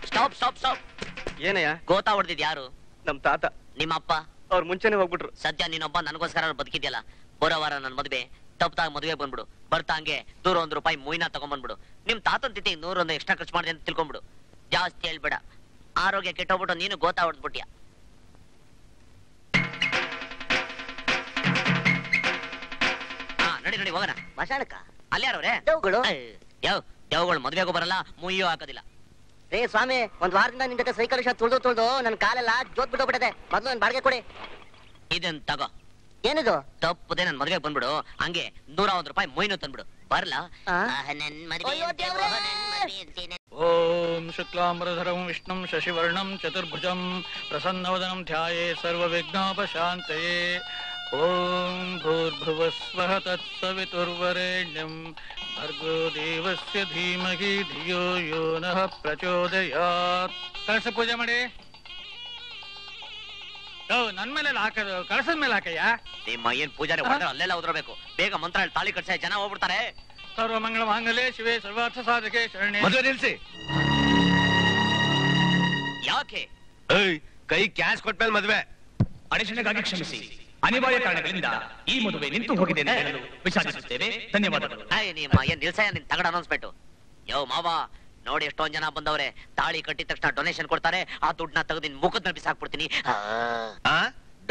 Stop stop stop.
ಏನಯ್ಯ?
ಗೋತಾ ಹೊಡೆದಿದ್ ಯಾರು?
ನಮ್ ತಾತ.
ನಿಮ್ಮಪ್ಪ?
ಅವ್ರು ಮುಂಚೆನೆ ಹೋಗ್ಬಿಟ್ರು.
ಸದ್ಯ ನೀನೊಬ್ಬ ನನಗೋಸ್ಕರ ಬದುಕಿದ್ಯಲ್ಲ. ಬರೋ ವಾರ ನನ್ ಮದ್ವೆ, ತಪ್ಪದಾಗ ಮದುವೆ ಬಂದ್ಬಿಡು. ಬರ್ತಾ ಹಂಗೆ ₹100 ಮೊಯ್ನ ತಗೊಂಡ್ಬಂದ್ಬಿಡು. ನಿಮ್ ತಾತನ್ ತಿಥಿ 100 ಎಕ್ಸ್ಟ್ರಾ ಖರ್ಚು ಮಾಡಿದೆ ಅಂತ ತಿಳ್ಕೊಂಡ್ಬಿಡು. ಜಾಸ್ತಿ ಹೇಳ್ಬೇಡ, ಆರೋಗ್ಯ ಕೆಟ್ಟೋಗ್ಬಿಟ್ಟು ನೀನು ಗೋತಾ ಹೊಡೆದ್ಬಿಟ್ಯಾ. ನಡಿ ನಡಿ ಹೋಗೋಣ.
ಮಶಾಣಕ್ಕ
ಅಲ್ಲಿ ಯಾರವ್ರೆ?
ದೇವ್ಗಳು.
ದೇವ್ಗಳು ಮದ್ವೆಗೂ ಬರಲ್ಲ, ಮುಯ್ಯೋ ಹಾಕೋದಿಲ್ಲ.
ರೇ ಸ್ವಾಮಿ, ಒಂದ್ ವಾರದಿಂದ ನಿಮ್ ಜೊತೆ ಸೈಕಲ್ ಶಾಪ್ ತುಳ್ದು ನನ್ ಕಾಲೆಲ್ಲ ಜೋತ್ ಬಿಟ್ಟೋಗ್ಬಿಟ್ಟದೆ. ಮೊದ್ಲು ನನ್ ಬಾಡಿಗೆ ಕೊಡಿ.
ಇದನ್ ತಗೋ.
ಏನಿದು?
ತಪ್ಪದೆ ನನ್ ಮದ್ವೆಗೆ ಬಂದ್ಬಿಡು. ಹಂಗೆ ₹101 ಮೊಯ್ನು ತಂದ್ಬಿಡು. ಬರ್ಲಾ?
ಓಂ ಶುಕ್ಲಾಂಬರಧರಂ ವಿಷ್ಣುಂ ಶಶಿವರ್ಣಂ ಚತುರ್ಭುಜಂ ಪ್ರಸನ್ನವದನಂ ಧ್ಯಾಯೇ ಸರ್ವವಿಘ್ನೋಪಶಾಂತಯೇ. ಓಂ ಭೂರ್ಭುವಸ್ವಃ ತತ್ಸವಿತುರ್ವರೆಣ್ಯಂ ಭರ್ಗೋ ದೇವಸ್ಯ ಧೀಮಹಿ ಧಿಯೋ ಯೋ ನಃ ಪ್ರಚೋದಯಾತ್. ಕಳಸ ಪೂಜೆ ಮಾಡಿ. ನನ್ ಮೇಲೆ ಹಾಕೋದು, ಕಳಸದ ಮೇಲೆ ಹಾಕಯ್ಯ.
ನಿಮ್ಮ ಏನ್ ಪೂಜಾರಿ ಹೊಡೆದ್ರೆ ಅಲ್ಲೆಲ್ಲ ಉದ್ರಬೇಕು. ಬೇಗ ಮಂತ್ರ ಹೇಳಿ ತಾಳಿ ಕಟ್ಸ, ಜನ ಹೋಗ್ಬಿಡ್ತಾರೆ.
ಸರ್ವ ಮಂಗಳ ಮಾಂಗಲ್ಯೆ ಶಿವೆ ಸರ್ವಾರ್ಥ ಸಾಧಕೆ ಶರಣೆ.
ಮದುವೆ ನಿಲ್ಸಿ.
ಯಾಕೆ?
ಕೈ ಕ್ಯಾಶ್ ಕೊಟ್ಮೇಲೆ ಮದುವೆ.
ಅಡಚಣೆಗಾಗಿ ಕ್ಷಮಿಸಿ. ಅನಿವಾರ್ಯ ಕಾರಣಗಳಿಂದ ಈ ಮದುವೆ ನಿಂತು ಹೋಗಿದೆ ಎಂದು ಹೇಳಲು ವಿಷಾದಿಸುತ್ತೇವೆ. ಧನ್ಯವಾದಗಳು.
ನಿಮ್ಮ ಏನ್ ನಿಲ್ಸಯ್ಯ ನಿನ್ ತಗಡ ಅನೌನ್ಸ್ಮೆಂಟ್. ಮಾವ ನೋಡಿ, ಎಷ್ಟೊಂದ್ ಜನ ಬಂದವ್ರೆ. ತಾಳಿ ಕಟ್ಟಿದ ತಕ್ಷಣ ಡೊನೇಷನ್ ಕೊಡ್ತಾರೆ. ಆ ದುಡ್ಡನ್ನ ತೆಗೆದು ನಿನ್ ಮುಖದ ಮೇಲೆ ಬಿಸಾಕ್ಬಿಡ್ತೀನಿ.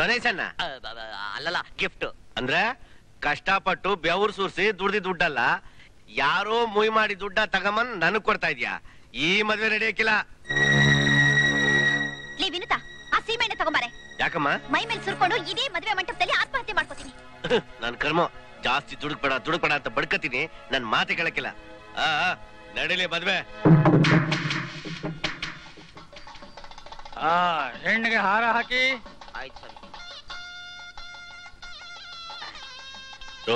ಡೊನೇಷನ್
ಅಲ್ಲಲ್ಲ, ಗಿಫ್ಟ್.
ಅಂದ್ರೆ ಕಷ್ಟಪಟ್ಟು ಬೆವರು ಸುರಿಸಿ ದುಡ್ದಿ ದುಡ್ಡಲ್ಲ, ಯಾರೋ ಮುಯ್ ಮಾಡಿ ದುಡ್ಡ ತಗೊಂಬಂದ್ ನನಗ್ ಕೊಡ್ತಾ ಇದ್ಯಾ? ಈ ಮದ್ವೆ ನಡೆಯಕ್ಕಿಲ್ಲ.
ವಿನುತಾ, ಆ ಸೀಮೆಣ್ಣೆ ತಗೊಂಬಾರೆ.
ಯಾಕಮ್ಮ?
ಮೈ ಮೇಲೆ ಸುರ್ಕೊಂಡು ಇದೇ ಮದುವೆ ಮಂಟಪದಲ್ಲಿ ಆತ್ಮಹತ್ಯೆ ಮಾಡ್ಕೋತೀನಿ.
ನನ್ ಕರ್ಮ. ಜಾಸ್ತಿ ದುಡುಕ್ಬೇಡ ಅಂತ ಬಡ್ಕತೀನಿ. ನನ್ ಮಾತೆ ಕೇಳಕ್ಕಿಲ್ಲ. ನಡೀಲಿ ಮದ್ವೆ.
ಹೆಣ್ಣಿಗೆ ಹಾರ ಹಾಕಿ.
ಆಯ್ತು ಸರ್.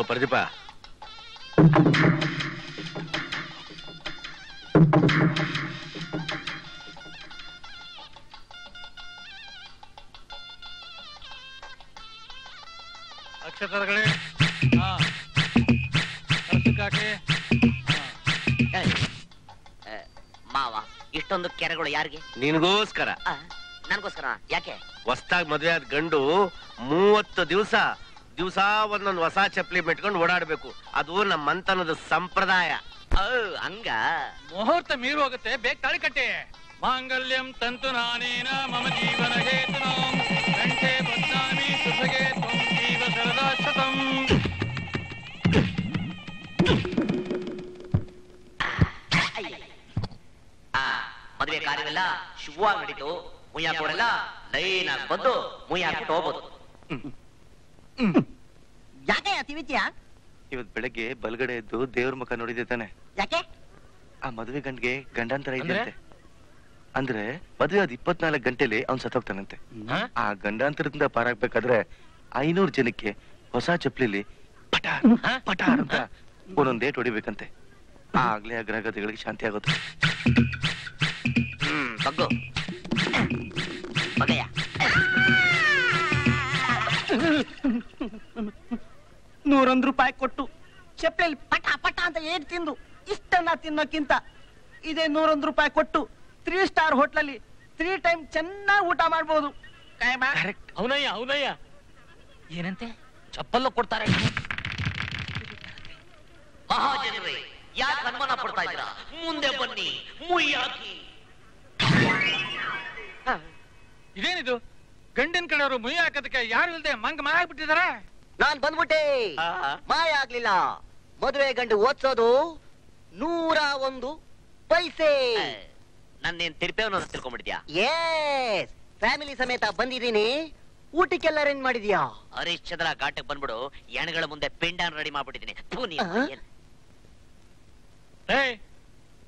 ಪ್ರದೀಪ,
ಅಕ್ಷತಗಳೇ
ಮಾವ, ಇಷ್ಟೊಂದು ಕೆರೆಗಳು ಯಾರಿಗೆ?
ನಿನ್ಗೋಸ್ಕರ.
ನನ್ಗೋಸ್ಕರ? ಯಾಕೆ?
ಹೊಸ್ದಾಗ್ ಮದ್ವೆ ಆದ ಗಂಡು 30 ದಿವಸ ಒಂದೊಂದು ಹೊಸ ಚಪ್ಪಲಿ ಬಿಟ್ಕೊಂಡು ಓಡಾಡ್ಬೇಕು. ಅದು ನಮ್ಮ ಮಂತನದ ಸಂಪ್ರದಾಯ.
ಹಂಗ?
ಮುಹೂರ್ತ ಮೀರು ಹೋಗುತ್ತೆ, ಬೇಗ ತಾಳಿ ಕಟ್ಟಿ. ಮಾಂಗಲ್ಯಂ ತಂತು ನಾನೇನ ಮಮ ಜೀವನ ಹೇತುನಾಂ ಕಂಠೆ ಬದ್ನಾಮಿ ಸುಭಗೆ ತ್ವಂ ಜೀವ ಸರದಾ ಶತಂ.
ಮದುವೆ ಕಾರ್ಯವೆಲ್ಲ ಶುಭವಾಗಿ ನಡೀತು. ಮುಯ್ಯ ಕೊಡೆಲ್ಲ ಲೈನ್ ಆಗಿ ಬಂದು ಮುಯ್ಯ ಹಾಕ್ಬಿಟ್ಟು ಹೋಗ್ಬೋದು.
ಯಾಕೆ ತಿವಿತ್ಯಾ?
ಇವತ್ ಬೆಳಗ್ಗೆ ಬಲ್ಗಡೆ ಎದ್ದು ದೇವ್ರ ಮುಖ ನೋಡಿದೆ ತಾನೆ?
ಯಾಕೆ?
ಆ ಮದುವೆ ಗಂಡ್ಗೆ ಗಂಡಾಂತರ ಇದೆಯಂತೆ. ಅಂದ್ರೆ ಮದುವೆ ಆದ 24 ಗಂಟೆಲಿ ಅವ್ನ್ ಸತ್ತೋಗ್ತಾನಂತೆ. ಆ ಗಂಡಾಂತರದಿಂದ ಪಾರಾಗ್ಬೇಕಾದ್ರೆ 500 ಜನಕ್ಕೆ ಹೊಸ ಚಪ್ಲಿಲಿ ಪಟಾರ್ ಪಟಾರ್ ಅಂತ ಒಂದೊಂದ್ ಡೇಟ್ ಹೊಡಿಬೇಕಂತೆ. ಆಗ್ಲೇ ಆ ಗ್ರಹಗತಿಗಳಿಗೆ ಶಾಂತಿ ಆಗುತ್ತೆ.
ಬಗ್ಗು ಬಗ್ಗಯ್ಯ.
₹101 ಕೊಟ್ಟು ಚಪ್ಪಲಿ ಪಟ ಪಟ ಅಂತ ಏಟ್ ತಿಂದು ಇಷ್ಟನ್ನ ತಿನ್ನೋಕ್ಕಿಂತ ಇದೇ ₹101 ಕೊಟ್ಟು 3 ಸ್ಟಾರ್ ಹೋಟ್ಲಲ್ಲಿ 3 ಟೈಮ್ ಚೆನ್ನಾಗಿ ಊಟ ಮಾಡ್ಬೋದು.
ಅವನಯ್ಯ
ಏನಂತೆ? ಚಪ್ಪಲ್ಲು ಕೊಡ್ತಾರೆ. ಮಹಾಜನರೇ, ಯಾಕೆ ಅನುಮಾನ ಪಡ್ತಾ ಇದ್ದೀರಾ? ಮುಂದೆ ಬನ್ನಿ, ಮುಯ್ಯಾಕಿ.
ಇದೇನಿದು? ಗಂಡಿನ ಕಡೆಯವರು ಮುಯ್ಯ ಹಾಕೋದಕ್ಕೆ ಯಾರು ಇಲ್ದೆ ಮಂಗ ಮಾಯ ಆಗ್ಬಿಟ್ಟಿದಾರೆ.
ನಾನ್ ಬಂದ್ಬಿಟ್ಟೆ. ಮಾಯ ಆಗ್ಲಿಲ್ಲ. ಮದುವೆ ಗಂಡು ಓದ್ಸೋದು 101 ಪೈಸೆ.
ನನ್ನೇನ್ ತಿರ್ಪೇವನ ತಿಳ್ಕೊಂಡ್ಬಿಟ್ಟಿದ್ಯಾ?
ಏಸ್, ಫ್ಯಾಮಿಲಿ ಸಮೇತ ಬಂದಿದ್ದೀನಿ. ಊಟಕ್ಕೆಲ್ಲ ಅರೇಂಜ್ ಮಾಡಿದ್ಯಾ?
ಹರಿಶ್ಚಂದ್ರ ಘಾಟಕ್ಕೆ ಬಂದ್ಬಿಡು. ಎಣಗಳ ಮುಂದೆ ಪಿಂಡಾನ್ ರೆಡಿ ಮಾಡ್ಬಿಟ್ಟಿದ್ದೀನಿ.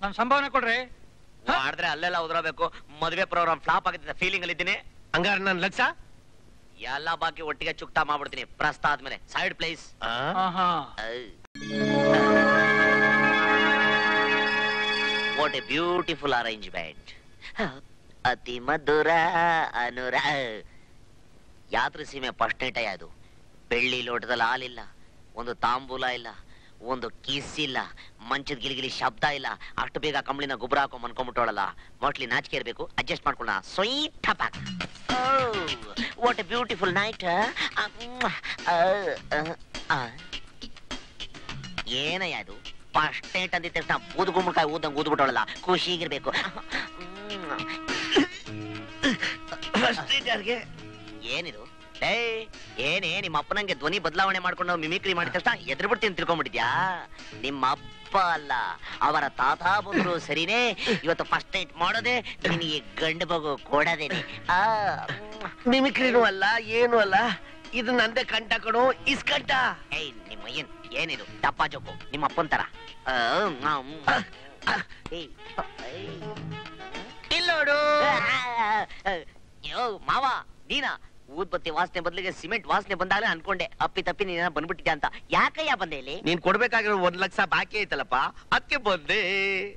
ನನ್ ಸಂಭಾವನೆ ಕೊಡ್ರಿ.
ಮಾಡಿದ್ರೆ ಅಲ್ಲೆಲ್ಲ ಉದ್ರಬೇಕು. ಮದುವೆ ಪ್ರೋಗ್ರಾಮ್ ಫ್ಲಾಪ್ ಆಗಿದೆ ಫೀಲಿಂಗ್ ಅಲ್ಲಿ ಇದ್ದೀನಿ.
ಹಂಗಾರ ನನ್ ಲಕ್ಷ
ಎಲ್ಲ ಬಾಕಿ ಒಟ್ಟಿಗೆ ಚುಕ್ತಾ ಮಾಡ್ಬಿಡ್ತೀನಿ. ಪ್ರಸ್ತ ಆದ್ಮೇಲೆ side place. What a beautiful arrangement. ಅತಿ ಮಧುರ ಅನುರ ಯಾತ್ರೆ ಸೀಮೆ ಫಸ್ಟ್ ನೈಟ್ ಅದು. ಬೆಳ್ಳಿ ಲೋಟದಲ್ಲಿ ಹಾಲಿಲ್ಲ, ಒಂದು ತಾಂಬೂಲ ಇಲ್ಲ, ಒಂದು ಕಿಸ್ ಇಲ್ಲ, ಮಂಚದ ಗಿಲಿಗಿಲಿ ಶಬ್ದ ಇಲ್ಲ. ಅಷ್ಟು ಬೇಗ ಕಂಬಳಿನ ಗೊಬ್ಬರ ಹಾಕೊಂಡ್ ಮನ್ಕೊಂಡ್ಬಿಟ್ಟೋಳಲ್ಲ. ಮೋಸ್ಟ್ಲಿ ನಾಚಿಕೆ ಇರ್ಬೇಕು, ಅಡ್ಜಸ್ಟ್ ಮಾಡ್ಕೊಳ್ಳ. ಸ್ವೀಟ್ ಟಪಾಕ್. What a beautiful night. ಏನಯ್ಯ ಅದು ಫಸ್ಟ್ ನೈಟ್ ಅಂದಿದ ತಕ್ಷಣ ಬೂದು ಗುಮ್ಮಕಾಯಿ ಊದಂಗ್ ಊದ್ಬಿಟ್ಟೋಳಲ್ಲ. ಖುಷಿಗಿರ್ಬೇಕು. ಏನಿದು? ಏನೇ ನಿಮ್ಮ ಅಪ್ಪನಂಗೆ ಧ್ವನಿ ಬದಲಾವಣೆ ಮಾಡ್ಕೊಂಡು ಮಿಮಿಕ್ರಿ ಮಾಡಿದ ತಕ್ಷಣ ಎದುರು ಬಿಡ್ತೀನಿ ತಿಳ್ಕೊಂಡ್ಬಿಟ್ಟಿದ್ಯಾ? ನಿಮ್ಮ ಅಪ್ಪ ಅಲ್ಲ, ಅವರ ತಾತ ಬಂದ್ರು ಸರಿನೇ. ಇವತ್ತು ಫಸ್ಟ್ ನೈಟ್ ಮಾಡೋದೆ ನಿನಗೆ ಗಂಡು ಮಗು ಕೊಡದೇನೆ.
ಮಿಮಿಕ್ರಿನೂ ಅಲ್ಲ, ಏನು ಅಲ್ಲ, ಇದು ನಂದೇ ಕಂಠ ಕಣೋ, ಇಸ್ಕಂಠ.
ಏಯ್ ನಿಮ್ಮ ಏನಿದು ದಪ್ಪ ಜೋಕು ನಿಮ್ಮ ಅಪ್ಪನ್ ತರ.
ಇಲ್ಲೋಡು
ಮಾವ ನೀನಾ? ಊದ್ಬತ್ತಿ ವಾಸನೆ ಬದಲಿಗೆ ಸಿಮೆಂಟ್ ವಾಸನೆ ಬಂದಾಗಲೇ ಅನ್ಕೊಂಡೆ ಅಪ್ಪಿ ತಪ್ಪಿ ನೀನ ಬಂದ್ಬಿಟ್ಟಿದ್ಯಾ ಅಂತ. ಯಾಕಯ್ಯ ಬಂದೆ ಇಲ್ಲಿ?
ನೀನ್ ಕೊಡ್ಬೇಕಾಗಿರೋ 1 ಲಕ್ಷ ಬಾಕಿ ಐತಲ್ಲಪ್ಪ, ಅದಕ್ಕೆ ಬಂದೆ.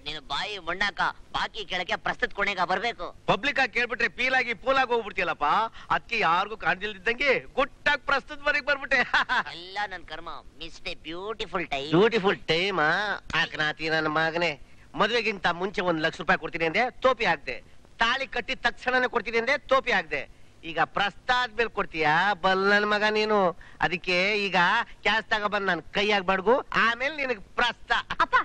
ನೀನು ಬಾಯಿ ಮಣ್ಣಾಕ ಬಾಕಿ ಕೇಳಕ್ಕೆ ಪ್ರಸ್ತುತ ಕೊನೆಗ ಬರ್ಬೇಕು.
ಪಬ್ಲಿಕ್ ಆಗಿ ಕೇಳ್ಬಿಟ್ರೆ ಪೀಲಾಗಿ ಪೂಲಾಗಿ ಹೋಗ್ಬಿಡ್ತೀಯಲ್ಲಪ್ಪ, ಅದಕ್ಕೆ ಯಾರಿಗೂ ಕಾಣ್ದಿಲ್ದಿದ್ದಂಗೆ ಗುಟ್ಟಾಗಿ ಪ್ರಸ್ತುತ ಮನೆಗೆ ಬರ್ಬಿಟ್ಟೆ.
ಎಲ್ಲ ನನ್ ಕರ್ಮ. ಮಿಸ್ಟೇ ಬ್ಯೂಟಿಫುಲ್ ಟೈಮ್.
ಬ್ಯೂಟಿಫುಲ್ ಟೈಮ್ ಹಾಕನಾತಿ ನನ್ನ ಮಗನೇ. ಮದುವೆಗಿಂತ ಮುಂಚೆ 1 ಲಕ್ಷ ರೂಪಾಯಿ ಕೊಡ್ತೀನಿ ಅಂದೆ, ತೋಪಿ ಹಾಕ್ದೆ. ತಾಳಿ ಕಟ್ಟಿದ ತಕ್ಷಣನೇ ಕೊಡ್ತೀನಿ ಅಂದೆ, ತೋಪಿ ಹಾಕ್ದೆ. ಈಗ ಪ್ರಸ್ತಾದ ಮೇಲೆ ಕೊಡ್ತೀಯಾ ಬಲ್ ನನ್ ಮಗ ನೀನು. ಅದಕ್ಕೆ ಈಗ ಕ್ಯಾಶ್ ತಗೊಬಂದ್ ನನ್ ಕೈಯಾಗ ಬಡ್ಗು, ಆಮೇಲೆ ನಿನಗ್ ಪ್ರಸ್ತ.
ಅಪ್ಪ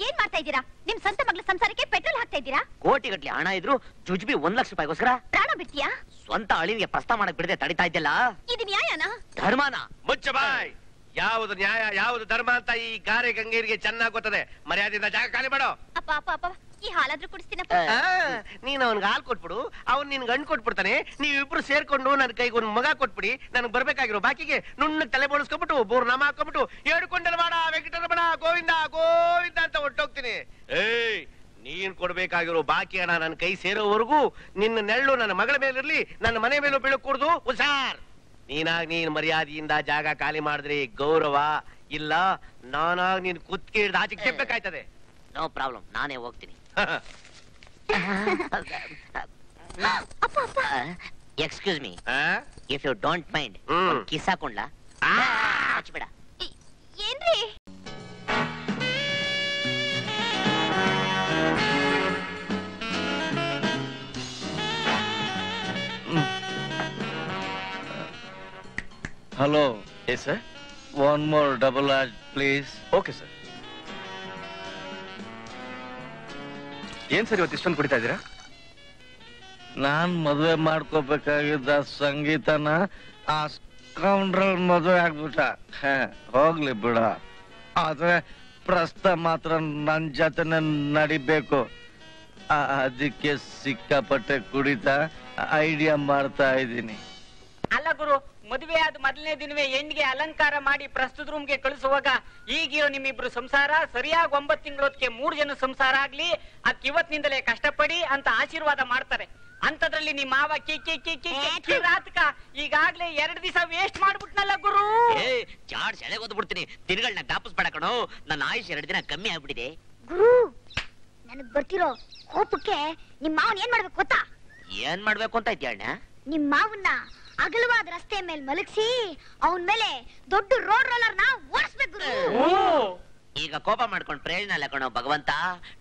ಏನ್ ಮಾಡ್ತಾ ಇದ್ದೀರಾ? ನಿಮ್ ಸ್ವಂತ ಮಗಳ ಸಂಸಾರಕ್ಕೆ ಪೆಟ್ರೋಲ್ ಹಾಕ್ತಾ ಇದ್ದೀರಾ?
ಕೋಟಿ ಗಟ್ಲೆ ಹಣ ಇದ್ರು ಜುಜ್ಬಿ 1 ಲಕ್ಷ ರೂಪಾಯಿಗೋಸ್ಕರ
ಪ್ರಾಣ ಬಿಡ್ತೀಯಾ?
ಸ್ವಂತ ಅಳಿವಿಗೆ ಪ್ರಸ್ತಾವ ಮಾಡಕ್ ಬಿಡದೆ ತಡಿತಾ ಇದ್ದಲ್ಲ.
ಇದು ನ್ಯಾಯನಾ?
ಧರ್ಮನ?
ಮುಚ್ಚ ಬಾಯ್. ಯಾವುದು ನ್ಯಾಯ ಯಾವುದು ಧರ್ಮ ಅಂತ ಈ ಗಾರೆ ಗಂಗೀರಿಗೆ ಚೆನ್ನಾಗ್ ಗೊತ್ತದೆ. ಮರ್ಯಾದೆಯಿಂದ ಜಾಗ ಖಾಲಿ ಮಾಡೋ.
ಅಪ್ಪ ಅಪ್ಪ ಅಪ್ಪ ಈ ಹಾಲಾದ್ರೂ ಕುಡಿಸ್ತೀನಪ್ಪ.
ನೀನ್ ಅವ್ನ್ಗೆ ಹಾಲು ಕೊಟ್ಬಿಡು, ಅವ್ನ್ ನಿನ್ ಗಂಡು ಕೊಟ್ಬಿಡ್ತಾನೆ. ನೀವಿಬ್ರು ಸೇರ್ಕೊಂಡು ನನ್ ಕೈಗೆ ಒಂದ್ ಮಗ ಕೊಟ್ಬಿಡಿ. ನನ್ಗೆ ಬರ್ಬೇಕಾಗಿರೋ ಬಾಕಿಗೆ ನುಣ್ಣ ತಲೆ ಬೋಳಿಸ್ಕೊಬಿಟ್ಟು 3 ನಾಮ ಹಾಕೊಂಡ್ಬಿಟ್ಟು 7 ಕೊಂಡಲವಾಡ ವೆಂಕಟರಮಣ ಗೋವಿಂದ ಗೋವಿಂದ ಅಂತ ಹೊಟ್ಟೋಗ್ತೀನಿ. ಏಯ್ ನೀನ್ ಕೊಡ್ಬೇಕಾಗಿರೋ ಬಾಕಿ ಹಣ ನನ್ನ ಕೈ ಸೇರೋವರೆಗೂ ನಿನ್ನ ನೆರಳು ನನ್ನ ಮಗಳ ಮೇಲಿರ್ಲಿ, ನನ್ನ ಮನೆ ಮೇಲೂ ಬೀಳಕೂಡ್ದು. ಹುಷಾರ್. ನೀನ್ ಮರ್ಯಾದೆಯಿಂದ ಜಾಗ ಖಾಲಿ ಮಾಡಿದ್ರಿ ಗೌರವ ಇಲ್ಲ, ನಾನಾಗ್ ನೀನ್ ಕುತ್ತಿಗೆ ಹಿಡ್ದು ಆಚೆಗೆ ತೆಪ್ಪಬೇಕಾಯ್ತದೆ.
ನೋ ಪ್ರಾಬ್ಲಮ್, ನಾನೇ ಹೋಗ್ತೀನಿ. Excuse me, if you don't mind kiss ಹಾಕೊಂಡ್ಲಾ? ಹಚ್ಬೇಡ.
ಏನ್ರಿ
hello.
Yes sir.
1 more double large please.
Okay sir. ಏನ್ ಸರ್ ಇವತ್ತು ಇಷ್ಟೊಂದು ಕುಡಿತಾ ಇದ್ದೀರಾ?
ನಾನ್ ಮದುವೆ ಮಾಡ್ಕೋಬೇಕಾಗಿದ್ದ ಸಂಗೀತನ ಆ ಸ್ಕೌಂಡ್ರಲ್ ಮದುವೆ ಆಗ್ಬಿಟ್ಟ. ಹೋಗ್ಲಿ ಬಿಡ, ಆದ್ರೆ ಪ್ರಸ್ತ ಮಾತ್ರ ನನ್ ಜೊತೆನೆ ನಡಿಬೇಕು. ಅದಕ್ಕೆ ಸಿಕ್ಕಾಪಟ್ಟೆ ಕುಡಿತಾ ಐಡಿಯಾ ಮಾಡ್ತಾ ಇದ್ದೀನಿ.
ಅಲ್ಲ ಗುರು, ಮದುವೆ ಆದ ಮೊದಲನೇ ದಿನವೇ ಹೆಣ್ಣಿಗೆ ಅಲಂಕಾರ ಮಾಡಿ ಪ್ರಸ್ತುತ ರೂಮ್ಗೆ ಕಳಿಸುವಾಗ ಈಗಿರೋ ನಿಮ್ಮಿಬ್ರು ಸಂಸಾರ ಸರಿಯಾಗಿ 9 ತಿಂಗಳೊತ್ತಿಗೆ 3 ಜನ ಸಂಸಾರ ಆಗ್ಲಿ, ಅದಕ್ಕೆ ಇವತ್ತಿನಿಂದಲೇ ಕಷ್ಟಪಡಿ ಅಂತ ಆಶೀರ್ವಾದ ಮಾಡ್ತಾರೆ. ಅಂತದ್ರಲ್ಲಿ ನಿಮ್ಮ ಮಾವ ಕಿರಾತಕ ಈಗಾಗ್ಲೇ 2 ದಿವಸ ವೇಸ್ಟ್ ಮಾಡ್ಬಿಟ್ನಲ್ಲ ಗುರು.
ಚಾಡ್ ಸೆಳೆ ಓದ್ಬಿಡ್ತೀನಿ. ದಿನಗಳನ್ನ ಜ್ಞಾಪಿಸ್ಬೇಡ ಕಣೋ, ನನ್ನ ಆಯುಷ್ 2 ದಿನ ಕಮ್ಮಿ ಆಗ್ಬಿಟ್ಟಿದೆ.
ಗುರು ನನಗ್ ಬರ್ತಿರೋ ಕೋಪಕ್ಕೆ ನಿಮ್ ಮಾವನ್ ಏನ್ ಮಾಡ್ಬೇಕು ಗೊತ್ತಾ?
ಏನ್ ಮಾಡ್ಬೇಕು ಅಂತ ಇದ್ಯಾ ಅಣ್ಣ?
ನಿಮ್ ಮಾವನ್ನ ಅಗಲವಾದ ರಸ್ತೆ ಮೇಲೆ ಮಲಗಿಸಿ ಅವನ್ ಮೇಲೆ ದೊಡ್ಡ ರೋಡ್ ರೋಲರ್ ನ ಓಡಿಸ್ಬೇಕು.
ಈಗ ಕೋಪ ಮಾಡ್ಕೊಂಡು ಪ್ರಯೋಜನ ಇಲ್ಲ ಕಣೋ ಭಗವಂತ.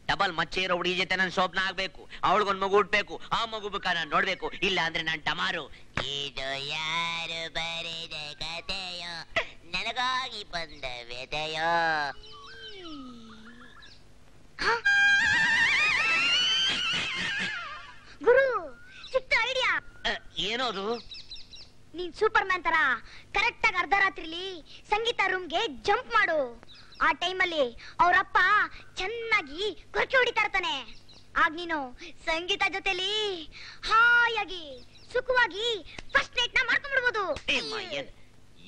ಡಬಲ್ ಮಚ್ಚೆ ಇರೋ ಹುಡುಗಿ ಜೊತೆ ನನ್ ಶೋಭನ ಆಗ್ಬೇಕು, ಅವಳಿಗೊಂದ್ ಮಗು ಹುಟ್ಬೇಕು, ಆ ಮಗು ಬೇಕಾ ನಾನು ನೋಡ್ಬೇಕು, ಇಲ್ಲ ಅಂದ್ರೆ ನಾನ್ ಟಮಾರು. ಇದು ಯಾರು ಬರೆದ ಕಥೆಯೋ, ನನಗಾಗಿ ಬಂದ ವ್ಯಥೆಯೋ.
ಗುರು ಚಿಕ್ಕ ಐಡಿಯಾ.
ಏನೋದು?
ನೀನ್ ಸೂಪರ್ ಮ್ಯಾನ್ ತರ ಕರೆಕ್ಟ್ ಆಗಿ ಅರ್ಧರಾತ್ರಿಲಿ ಸಂಗೀತ ರೂಮ್ಗೆ ಜಂಪ್ ಮಾಡು. ಆ ಟೈಮಲ್ಲಿ ಅವರಪ್ಪ ಚೆನ್ನಾಗಿ ಕೊರಕೆ ಹೊಡಿತಾ ಇರ್ತಾನೆ. ಆಗ ನೀನು ಸಂಗೀತ ಜೊತೆಲಿ ಹಾಯಾಗಿ ಸುಖವಾಗಿ ಫಸ್ಟ್ ನೈಟ್ ನ ಮಾಡ್ಕೊಂಡ್ಬಿಡ್ಬೋದು.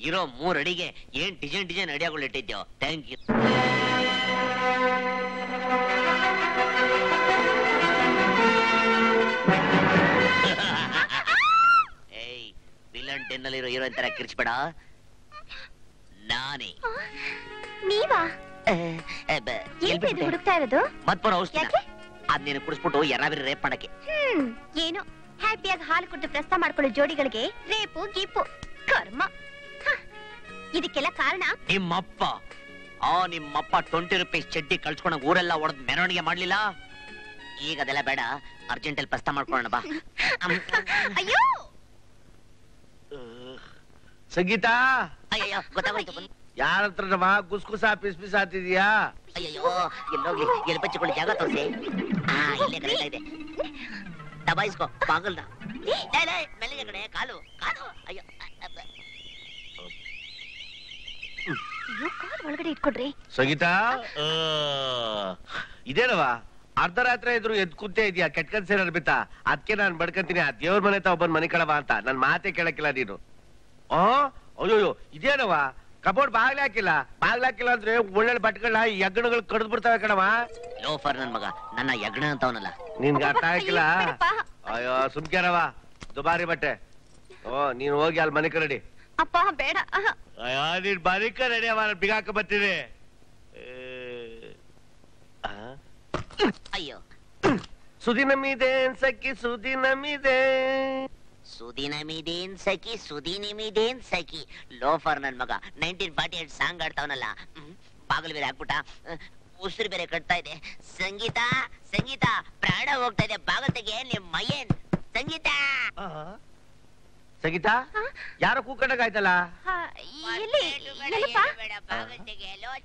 ಇರೋ 3 ಅಡಿಗೆ ಏನ್ ಡಿಸೈನ್ ಐಡಿಯಾಗಳು ಇಟ್ಟಿದ್ಯೋ. Thank you. ವಿಲನ್ 10 ನಲ್ಲಿರೋ ಹೀರೋಯಿನ್ ತರ ಕಿರ್ಚ್ಬೇಡ. ನಾನೇ.
ನೀವಾ? ಹುಡುಕ್ತಾ ಇರೋದು
ಮತ್ ಬರೋ ಔಷಧಿ ಅದ್ ನೀನು ಕುಡಿಸ್ಬಿಟ್ಟು ಯಾರಾದ್ರೂ ರೇಪ್ ಮಾಡಕ್ಕೆ.
ಏನು ಹ್ಯಾಪಿಯಾಗಿ ಹಾಲು ಕೊಟ್ಟು ಪ್ರಸ್ತಾವ ಮಾಡ್ಕೊಳ್ಳೋ ಜೋಡಿಗಳಿಗೆ ರೇಪು ಗೀಪು ಕರ್ಮ. ಇದಕ್ಕೆಲ್ಲ ಕಾರಣ
ನಿಮ್ಮಪ್ಪ. ನಿಮ್ಮಪ್ಪ 20 ರೂಪಾಯಿ ಚಡ್ಡಿ ಕಳ್ಸ್ಕೊಂಡಾಗ ಊರೆಲ್ಲ ಹೊಡೆದ್ ಮೆರವಣಿಗೆ ಮಾಡ್ಲಿಲ್ಲ. ಈಗ ಅದೆಲ್ಲ ಬೇಡ, ಅರ್ಜೆಂಟಲ್ಲಿ ಪ್ರಸ್ತಾವ ಮಾಡ್ಕೊಳ್ಳೋಣ ಬಾ.
ಅಯ್ಯೋ
ಸಂಗೀತಾ,
ಅಯ್ಯೋ ಗೊತ್ತಾಗೋಯ್ತು.
ಯಾರ ಹತ್ರನಮ್ಮ ಗುಸ್ಗುಸ ಪಿಸ್ ಆತಿದ್ಯಾ?
ಅಯ್ಯೋ ಎಲ್ಲೋಗ್ಲಿ, ಎಲ್ಲಿ ಬಚ್ಚಿಕೊಳ್ಳಿ ಜಾಗ ತೋರಿಸಿ. ಇಲ್ಲೇ ಕರೆಕ್ಟ್ ಇದೆ. ದಬಾಯಿಸ್ಕೋ ಬಾಗಲ್ನ. ಮೆಲ್ಲಿಗೆ ಕಡೆ ಕಾಲು ಕಾಲು. ಅಯ್ಯೋ
ಕಾಲ್ ಒಳಗಡೆ ಇಟ್ಕೊಡ್ರಿ.
ಸಂಗೀತಾ, ಇದೇನವ ಅರ್ಧರಾತ್ರಿ ಇದ್ರು ಎದ್ ಕೂತೇ ಇದೆಯಾ? ಕೆಟ್ಟ ಕನ್ಸೇನಾರು ಬಿತ್ತಾ? ಅದಕ್ಕೆ ನಾನ್ ಬಡ್ಕಂತೀನಿ, ಆ ದೇವ್ರ ಮನೆ ಒಬ್ಬನ್ ಮನೆ ಕಳವ ಅಂತ. ನನ್ ಮಾತೆ ಕೇಳಕ್ಕಿಲ್ಲ ನೀನು. ಅಯ್ಯೋಯ್ಯೋ, ಇದೇನವ ಕಬೋರ್ಡ್ ಬಾಗ್ಲಿ ಹಾಕಿಲ್ಲ ಅಂದ್ರೆ ಒಳ್ಳೆ ಬಟ್ಗಳನ್ನ ಯಗ್ಣಗಳು ಕಡ್ದು ಬಿಡ್ತಾವೆ ಕಣವ.
ಲೋಫರ್ ನನ್ ಮಗ, ನನ್ನ ಯಗ್ಣ ಅಂತವನಲ್ಲ.
ನಿನ್ಗೆ ಅರ್ಥ ಆಗಿಲ್ಲ? ಅಯ್ಯೋ ಸುಮ್ಕ್ಯಾರವ, ದುಬಾರಿ ಬಟ್ಟೆ. ನೀನ್ ಹೋಗಿ ಅಲ್ಲಿ ಮನೆ ಕರಡಿ.
ಅಪ್ಪ ಬೇಡ.
ಅಯ್ಯೋ ನೀನ್ ಮನೆ ಕರಡಿ ಅವ, ಬಿಗಾಕ ಬರ್ತೀನಿ.
ಅಯ್ಯೋ
ಸುದಿನಮಿದೇನ್ ಸಖಿ ಸುದಿನಮಿದೆ,
ಸುದಿನಮಿದೇನ್ ಸಖಿ ಸುದಿನಮಿದೇನ್ ಸಖಿ. ಲೋಫರ್ ನನ್ ಮಗ 1948 ಸಾಂಗ್ ಆಡ್ತಾವನಲ್ಲ. ಬಾಗಿಲು ಬೇರೆ ಹಾಕ್ಬಿಟ್ಟ, ಉಸಿರು ಬೇರೆ ಕಟ್ತಾ ಇದೆ. ಸಂಗೀತ ಸಂಗೀತ, ಪ್ರಾಣ ಹೋಗ್ತಾ ಇದೆ, ಬಾಗಲ್ ತೆಗೆ. ನಿಮ್ ಮಯನ್ ಸಂಗೀತ.
ಸಂಗೀತ, ಯಾರೋ ಕೂಕಂಡಾಗಾಯ್ತಲ್ಲ.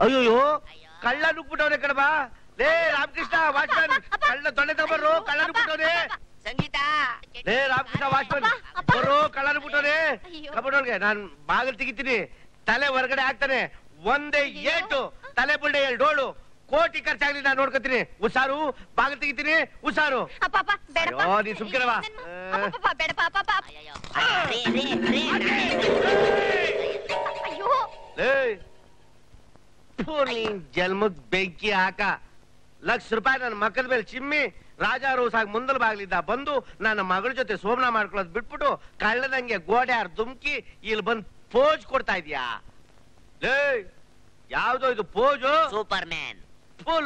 ಅಯ್ಯೋಯ್ಯೋ, ಕಳ್ಳ ನುಗ್ಬಿಟ್ಟವ್ರೆ ಕಣಬಾ. ಲೇ ರಾಮಕೃಷ್ಣ ವಾಚ್ಮನ್, ಕಳ್ಳ ತೊಂಡೆ ತಗೊಂಡ್ರು, ಕಳ್ಳ ನುಗ್ಬಿಟ್ಟವ್ರೆ.
ಸಂಗೀತ,
ಲೇ ರಾಮಕೃಷ್ಣ ವಾಚ್ಮನ್ ಬರೋ, ಕಳ್ಳ ನುಗ್ಬಿಟ್ಟವ್ರೆ. ಕಬೋರ್ಡ್ಗೆ ನಾನ್ ಬಾಗಿಲು ತೆಗಿತೀನಿ, ತಲೆ ಹೊರಗಡೆ ಹಾಕ್ತಾನೆ. ಒಂದೇ ಏಟು, ತಲೆ ಬುಲ್ಡೆ 2 ಡೋಳು. ಕೋಟಿ ಖರ್ಚಾಗ್ಲಿ, ನಾನ್ ನೋಡ್ಕೊತೀನಿ. ಹುಷಾರು, ಬಾಗಿಲು ತೆಗಿತೀನಿ, ಹುಷಾರು. ಅಯ್ಯೋ ನೀ ಸುಮ್ಕಿರವ. ನೀನ್ ಜನ್ಮಕ್ ಬೆಂಕಿ ಹಾಕ. ₹1,00,000 ನನ್ನ ಮಕ್ಕದ ಮೇಲೆ ಚಿಮ್ಮಿ ರಾಜಾ ರೋಸಾಗಿ ಮುಂದಲ್ ಬಾಗ್ಲಿದ್ದ ಬಂದು ನನ್ನ ಮಗಳ ಜೊತೆ ಸೋಮನ ಮಾಡ್ಕೊಳ್ಳೋದು ಬಿಟ್ಬಿಟ್ಟು ಕಳ್ಳದಂಗೆ ಗೋಡೆ ದುಮ್ಕಿ ಇಲ್ಲಿ ಬಂದ್ ಪೋಜ್ ಕೊಡ್ತಾ ಇದ್ಯಾ? ಯಾವ್ದೋ ಇದು pose?
Superman,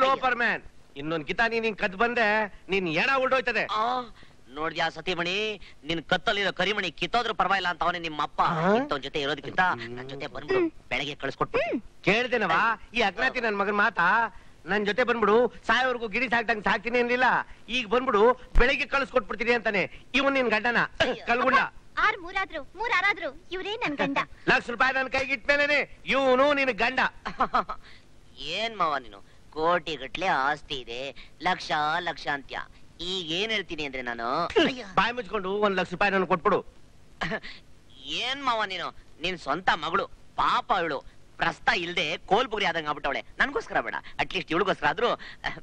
loafer man. ಇನ್ನೊಂದ್ ಕಿತ ನೀನ್ ಕದ್ ಬಂದೆ, ನೀನ್ ಏನ ಉಲ್ಟೋಯ್ತದೆ.
ನೋಡ್ದ್ಯಾ ಸತಿಮಣಿ, ನಿನ್ ಕತ್ತಲ್ಲಿರೋ ಕರಿಮಣಿ ಕಿತ್ತೋದ್ರು ಪರವಾಗಿಲ್ಲ ಅಂತ ಅವನೇ ನಿಮ್ಮ ಅಪ್ಪ. ಇಂಥವನ್ ಜೊತೆ ಇರೋದಕ್ಕಿಂತ ನನ್ ಜೊತೆ ಬಂದ್ಬಿಡು, ಬೆಳಗ್ಗೆ ಕಳ್ಸ್ಕೊಟ್ಬಿಟ್ಟು.
ಕೇಳ್ದೇನವಾ ಈ ಅಗ್ನಾತಿ ನನ್ ಮಗನ್ ಮಾತಾ? ನನ್ ಜೊತೆ ಬಂದ್ಬಿಡು, ಸಾಯೋವರೆಗೂ ಗಿಡಿ ಸಾಕ್ದಂಗ್ ಸಾಕ್ತೀನಿ ಅನ್ಲಿಲ್ಲ. ಈಗ ಬಂದ್ಬಿಡು ಬೆಳಿಗ್ಗೆ ಕಳ್ಸ್ಕೊಟ್ಬಿಡ್ತೀನಿ ಅಂತಾನೆ. ಇವನ್ ನಿನ್ ಗಂಡನ ಕಲ್ಗುಂಡ.
3 ಇವ್ರೇ ನನ್ ಗಂಡ.
₹1,00,000 ನನ್ ಕೈಗೆ ಇಟ್ಮೇಲೆ ಇವನು ನಿನ್ ಗಂಡ.
ಏನ್ ಮಾವ ನೀನು, ಕೋಟಿ ಗಟ್ಲೆ ಆಸ್ತಿ ಇದೆ, ಲಕ್ಷ ಲಕ್ಷ ಅಂತ್ಯ. ಈಗ ಏನ್ ಹೇಳ್ತೀನಿ ಅಂದ್ರೆ ನಾನು,
ಬಾಯಿ ಮುಚ್ಕೊಂಡು ₹1,00,000 ನನ್ ಕೊಟ್ಬಿಡು.
ಏನ್ ಮಾವ ನೀನು, ನಿನ್ ಸ್ವಂತ ಮಗಳು ಪಾಪ ಇವಳು ಪ್ರಸ್ತ ಇಲ್ದೆ ಕೋಲ್ಬುಗ್ರಿ ಆದಂಗ ಆಗ್ಬಿಟ್ಟವಳೆ. ನನ್ಗೋಸ್ಕರ ಬೇಡ, ಅಟ್ಲೀಸ್ಟ್ ಇವಳಿಗೋಸ್ಕರ ಆದ್ರೂ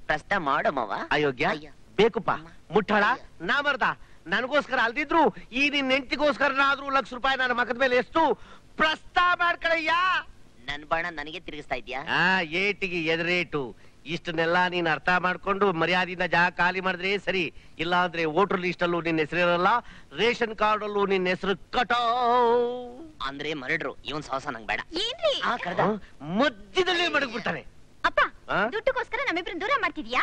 ಪ್ರಸ್ತ ಮಾಡೋ ಮಾವ.
ಅಯೋಗ್ಯ ಬೇಕುಪ್ಪ, ಮುಟ್ಟಾಳ ನಾ ಮರ್ದ. ನನಗೋಸ್ಕರ ಅಲ್ದಿದ್ರು ಈ ನಿನ್ ಹೆಂಡತಿಗೋಸ್ಕರನಾದ್ರೂ ₹1,00,000 ನನ್ನ ಮಗದ ಮೇಲೆ ಎಷ್ಟು ಪ್ರಸ್ತಾವ ಮಾಡ್ಕಳಯ್ಯ.
ನನ್ ಬಾಣ ನನಗೆ ತಿರುಗಿಸ್ತಾ ಇದ್ಯಾ?
ಏಟಿಗೆ ಎದರೇಟು. ಇಷ್ಟನ್ನೆಲ್ಲ ನೀನ್ ಅರ್ಥ ಮಾಡ್ಕೊಂಡು ಮರ್ಯಾದೆಯಿಂದ ಜಾಗ ಖಾಲಿ ಮಾಡಿದ್ರೆ ಸರಿ. ಇಲ್ಲ ಅಂದ್ರೆ ವೋಟರ್ ಲಿಸ್ಟ್ ಅಲ್ಲೂ ನಿನ್ನ ಹೆಸರಿರಲ್ಲ, ರೇಷನ್ ಕಾರ್ಡ್ ಅಲ್ಲೂ ನಿನ್ನ ಹೆಸರು ಕಟೋ.
ಅಂದ್ರೆ ಮರಡ್ರು ಇವನ್ ಸಾಹಸ ನಂಗ್ ಬೇಡ.
ಮಧ್ಯದಲ್ಲೇ ಮಡಗ್ಬಿಡ್ತಾನೆ.
ಅಪ್ಪ, ದುಡ್ಡುಗೋಸ್ಕರ ನಮ್ಮಿಬ್ರನ್ನ ದೂರ ಮಾಡ್ತಿದ್ಯಾ?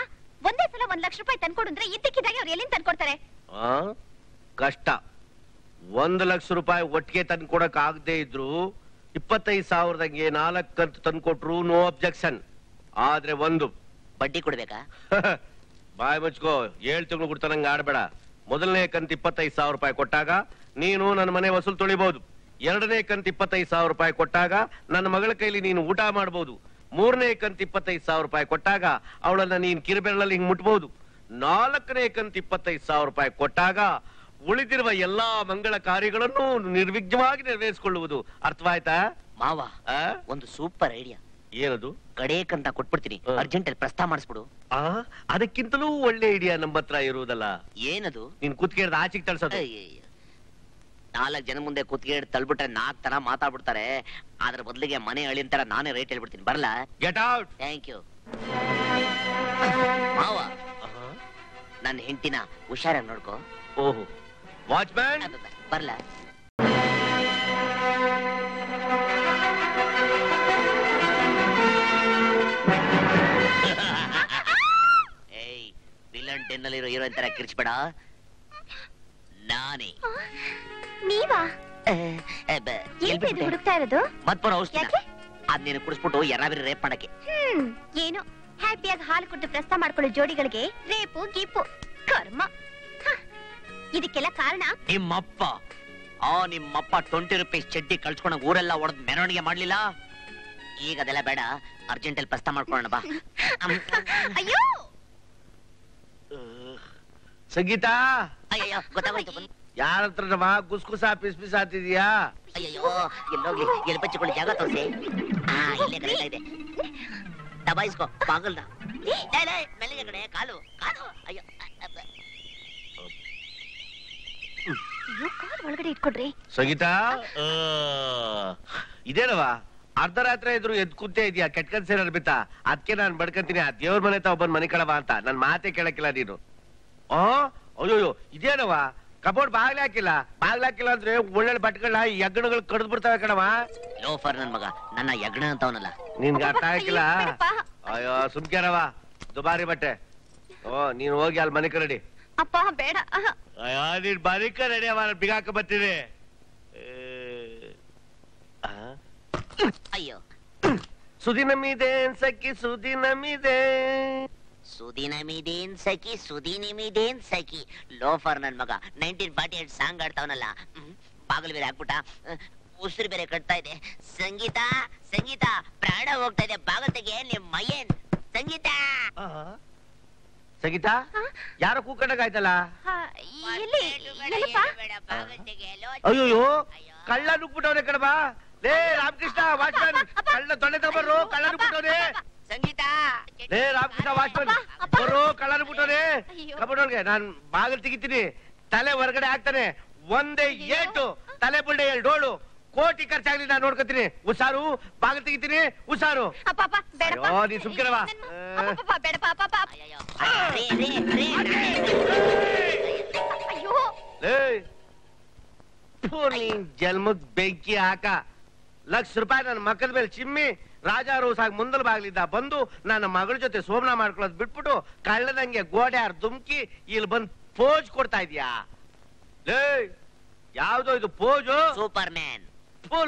ಒಂದೇ ಸಲ ₹1,00,000 ತಂದ್ಕೊಡು ಅಂದ್ರೆ ಇದ್ದಕ್ಕಿದ್ದಾಗೆ ಅವ್ರು ಎಲ್ಲಿಂದ ತಂದ್ಕೊಡ್ತಾರೆ?
ಕಷ್ಟ. ₹1,00,000 ಒಟ್ಟಿಗೆ ತಂದ್ಕೊಡಕ್ ಆಗದೆ ಇದ್ರು 25,000ದಂಗೆ 4 ಕಂತು ತಂದ್ಕೊಟ್ರು ನೋ ಅಬ್ಜೆಕ್ಷನ್. ಆದ್ರೆ ಒಂದು
ಬಡ್ಡಿ ಕೊಡ್ಬೇಕಾ?
ಬಾಯ್ ಮುಚ್ಕೋ, 7 ತಿಂಗಳು ಕೊಡ್ತಾನಂಗ ಆಡ್ಬೇಡ. ಮೊದಲನೇ ಕಂತು ₹25,000 ಕೊಟ್ಟಾಗ ನೀನು ನನ್ನ ಮನೆ ವಸೂಲ್ ತೊಳಿಬಹುದು. 2ನೇ ಕಂತು ₹25,000 ಕೊಟ್ಟಾಗ ನನ್ನ ಮಗಳ ಕೈಲಿ ನೀನು ಊಟ ಮಾಡಬಹುದು. 3ನೇ ಕಂತು ₹25,000 ಕೊಟ್ಟಾಗ ಅವಳನ್ನ ನೀನ್ ಕಿರುಬೆರಳಲ್ಲಿ ಹಿಂಗ್ ಮುಟ್ಬಹುದು. 4ನೇ ಕಂತು ₹25,000 ಕೊಟ್ಟಾಗ ಉಳಿದಿರುವ ಎಲ್ಲಾ ಮಂಗಳ ಕಾರ್ಯಗಳನ್ನು ನಿರ್ವಿಘ್ನವಾಗಿ ನೆರವೇರಿಸಿಕೊಳ್ಳುವುದು. ಅರ್ಥವಾಯ್ತಾ
ಮಾವ? ಒಂದು ಸೂಪರ್ ಐಡಿಯಾ.
ಏನದು?
ಕಡೇಕಂತ ಕೊಟ್ಬಿಡ್ತೀನಿ, ಅರ್ಜೆಂಟ್ ಅಲ್ಲಿ ಪ್ರಸ್ತಾವ ಮಾಡಿಸ್ಬಿಡು.
ಅದಕ್ಕಿಂತಲೂ ಒಳ್ಳೆ ಐಡಿಯಾ ನಮ್ಮ ಹತ್ರ ಇರುವುದಲ್ಲ.
ಏನದು?
ನೀನ್ ಕುತ್ಕೇಳ್ದ ಆಚೆಗೆ ತಳ್ಸೋದು.
4 ಜನ ಮುಂದೆ ಕುತ್ಕೇಡ್ ತಳ್ಬಿಟ್ರೆ 4 ತರ ಮಾತಾಡ್ಬಿಡ್ತಾರೆ. ಅದ್ರ ಬದಲಿಗೆ ಮನೆ ಅಳಿನ ತರ ನಾನೇ ರೈಟ್ ಹೇಳ್ಬಿಡ್ತೀನಿ. ಬರ್ಲಾ?
Get out.
ಥ್ಯಾಂಕ್ ಯು ಮಾವ. ನನ್ನ ಹೆಂಡತಿನ ಹುಷಾರಾಗಿ ನೋಡ್ಕೋ.
ಓಹೋ, ವಾಚ್ಮ್ಯಾನ್
ಬರ್ಲಾ? ಏಯ್ ವಿಲನ್ ಟೆನ್ನಲ್ಲಿರೋ ಹೀರೋಯಿನ್ ತರ ಕಿರ್ಚ್ಬೇಡ. ನಾನೇ
ನೀವಾ ಹುಡುಕ್ತಾ ಇರೋದು?
ಮತ್ಪುರ ಔಷಧಿ ಅದ್ ನೀನು ಕುಡಿಸ್ಬಿಟ್ಟು ಯಾರಾದ್ರೂ ರೇಪ್ ಮಾಡಕ್ಕೆ.
ಏನು ಹ್ಯಾಪಿಯಾಗಿ ಹಾಲು ಕುಡಿದು ಪ್ರಸ್ತಾವ ಮಾಡ್ಕೊಳ್ಳೋ ಜೋಡಿಗಳಿಗೆ ರೇಪು ಗೀಪು ಕರ್ಮ. ಇದಕ್ಕೆಲ್ಲ ಕಾರಣ
ನಿಮ್ಮಪ್ಪ 20 ರೂಪೀಸ್ ಚಡ್ಡಿ ಕಳ್ಸ್ಕೊಂಡ ಊರೆಲ್ಲ ಹೊಡೆದ್ ಮೆರವಣಿಗೆ ಮಾಡ್ಲಿಲ್ಲ. ಈಗ ಅದೆಲ್ಲ ಬೇಡ, ಅರ್ಜೆಂಟಲ್ಲಿ ಪ್ರಸ್ತಾವ ಮಾಡ್ಕೊಳ್ಳೋಣ ಬಾ.
ಅಯ್ಯೋ
ಸಂಗೀತ,
ಅಯ್ಯೋ ಗೊತ್ತಾಗೋಯ್ತು.
ಯಾರ ಹತ್ರ ಗುಸ್ಗುಸ ಪಿಸ್ ಪಿಸ್ ಆತಿದ್ಯಾ?
ಅಯ್ಯೋ ಎಲ್ಲೋಗ್ಲಿ, ಎಲ್ಲಿ ಬಚ್ಚಿಕೊಳ್ಳಿ ಜಾಗ ತೋರಿಸಿ. ಇಲ್ಲೇ ಕರೆಕ್ಟ್ ಇದೆ, ದಬಾಯಿಸ್ಕೋ ಬಾಗಲ್ದ. ಮೆಲ್ಲಿಗೆ ಕಡೆ ಕಾಲು ಕಾಲು. ಅಯ್ಯೋ
ಕಾಲ್ ಒಳಗಡೆ ಇಟ್ಕೊಡ್ರಿ.
ಸಂಗೀತ, ಇದೇನವಾ ಅರ್ಧರಾತ್ರಿ ಇದ್ರು ಎದ್ ಕೂತೇ ಇದೆಯಾ? ಕೆಟ್ಕನ್ ಸೇರ ಬಿತ್ತಾ? ಅದಕ್ಕೆ ನಾನ್ ಬಡ್ಕಂತೀನಿ, ಆ ದೇವ್ರ ಮನೆ ಒಬ್ಬನ್ ಮನೆ ಕಳವ ಅಂತ. ನನ್ ಮಾತೆ ಕೇಳಕ್ಕಿಲ್ಲ ನೀನು. ಅಯ್ಯೋಯ್ಯೋ, ಇದೇನವಾ ಕಬೋರ್ಡ್ ಬಾಗ್ಲ ಹಾಕಿಲ್ಲ ಅಂದ್ರೆ ಒಳ್ಳೆ ಬಟ್ಗಳನ್ನ ಯಗ್ಣಗಳು ಕಡ್ದು ಬಿಡ್ತಾವೆ ಕಣವ.
ಲೋಫರ್ ನನ್ ಮಗ, ನನ್ನ ಯಗ್ಣ ಅಂತವನಲ್ಲ.
ನಿನ್ಗೆ ಅರ್ಥ ಆಗಿಲ್ಲ? ಅಯ್ಯೋ ಸುಮ್ಕೇರವ, ದುಬಾರಿ ಬಟ್ಟೆ. ನೀನ್ ಹೋಗಿ ಅಲ್ಲಿ ಮನೆ ಕರಡಿ.
ಅಪ್ಪ ಬೇಡ.
ಅಯ್ಯೋ ನೀನ್ ಮನೆ ಕರಡಿ ಬಿಗಾಕ ಬರ್ತೀನಿ.
ಅಯ್ಯೋ
ಸುದಿನಮಿದೇನ್ ಸಖಿ ಸುದಿನಮಿದೆ,
ಸುದಿನಮಿದೇನ್ ಸಖಿ ಸುದಿನಮಿದೇನ್ ಸಖಿ. ಲೋಫರ್ ನನ್ ಮಗ 1948 ಸಾಂಗ್ ಆಡ್ತಾವನಲ್ಲ. ಬಾಗಿಲು ಬೇರೆ ಹಾಕ್ಬಿಟ್ಟ, ಉಸಿರು ಬೇರೆ ಕಟ್ತಾ ಇದೆ. ಸಂಗೀತ ಸಂಗೀತ, ಪ್ರಾಣ ಹೋಗ್ತಾ ಇದೆ, ಬಾಗಿಲು ತೆಗೆ. ನಿಮ್ ಮಯ್ಯನ್ ಸಂಗೀತ.
ಸಂಗೀತ, ಯಾರೋ ಕೂಕಂಡಾಗಾಯ್ತಲ್ಲ. ಅಯ್ಯೋಯ್ಯೋ, ಕಳ್ಳ ನುಗ್ಬಿಟ್ಟವ್ರೆ ಕಣಬಾ. ಲೇ ರಾಮಕೃಷ್ಣ ವಾಚ್ಮನ್, ಕಳ್ಳ ತೊಡೆ ತಗೊಂಡ್ರು, ಕಳ್ಳ ನುಗ್ಬಿಟ್ಟವ್ರೆ.
ಸಂಗೀತ,
ಲೇ ರಾಮಕೃಷ್ಣ ವಾಚ್ಮನ್ ಬರೋ, ಕಳ್ಳ ನುಗ್ಬಿಟ್ಟವ್ರೆ. ಕಬೋರ್ಡ್ಗೆ ನಾನ್ ಬಾಗಿಲು ತೆಗಿತೀನಿ, ತಲೆ ಹೊರಗಡೆ ಹಾಕ್ತಾನೆ. ಒಂದೇ ಏಟು ತಲೆ ಬುಲ್ಡೆ 2 ಡೋಳು. ಕೋಟಿ ಖರ್ಚಾಗ್ಲಿ, ನಾನ್ ನೋಡ್ಕೊತೀನಿ. ಉಸಾರು, ಬಾಗಿಲು ತೆಗಿತೀನಿ, ಉಸಾರು. ನೀ ಸುಮ್ಕಿರವಾ. ಜನ್ಮಕ್ ಬೆಂಕಿ ಹಾಕ. ₹1,00,000 ನನ್ನ ಮಕ್ಕದ ಮೇಲೆ ಚಿಮ್ಮಿ ರಾಜಾ ರೋಸಾಗಿ ಮುಂದಲ ಬಾಗ್ಲಿದ್ದ ಬಂದು ನನ್ನ ಮಗಳ ಜೊತೆ ಸೋಮನ ಮಾಡ್ಕೊಳ್ಳೋದು ಬಿಟ್ಬಿಟ್ಟು ಕಳ್ಳದಂಗೆ ಗೋಡೆ ದುಮ್ಕಿ ಇಲ್ಲಿ ಬಂದ್ ಪೋಜ್ ಕೊಡ್ತಾ ಇದ್ಯಾ? ಲೇ ಯಾವ್ದೋ ಇದು pose?
Superman,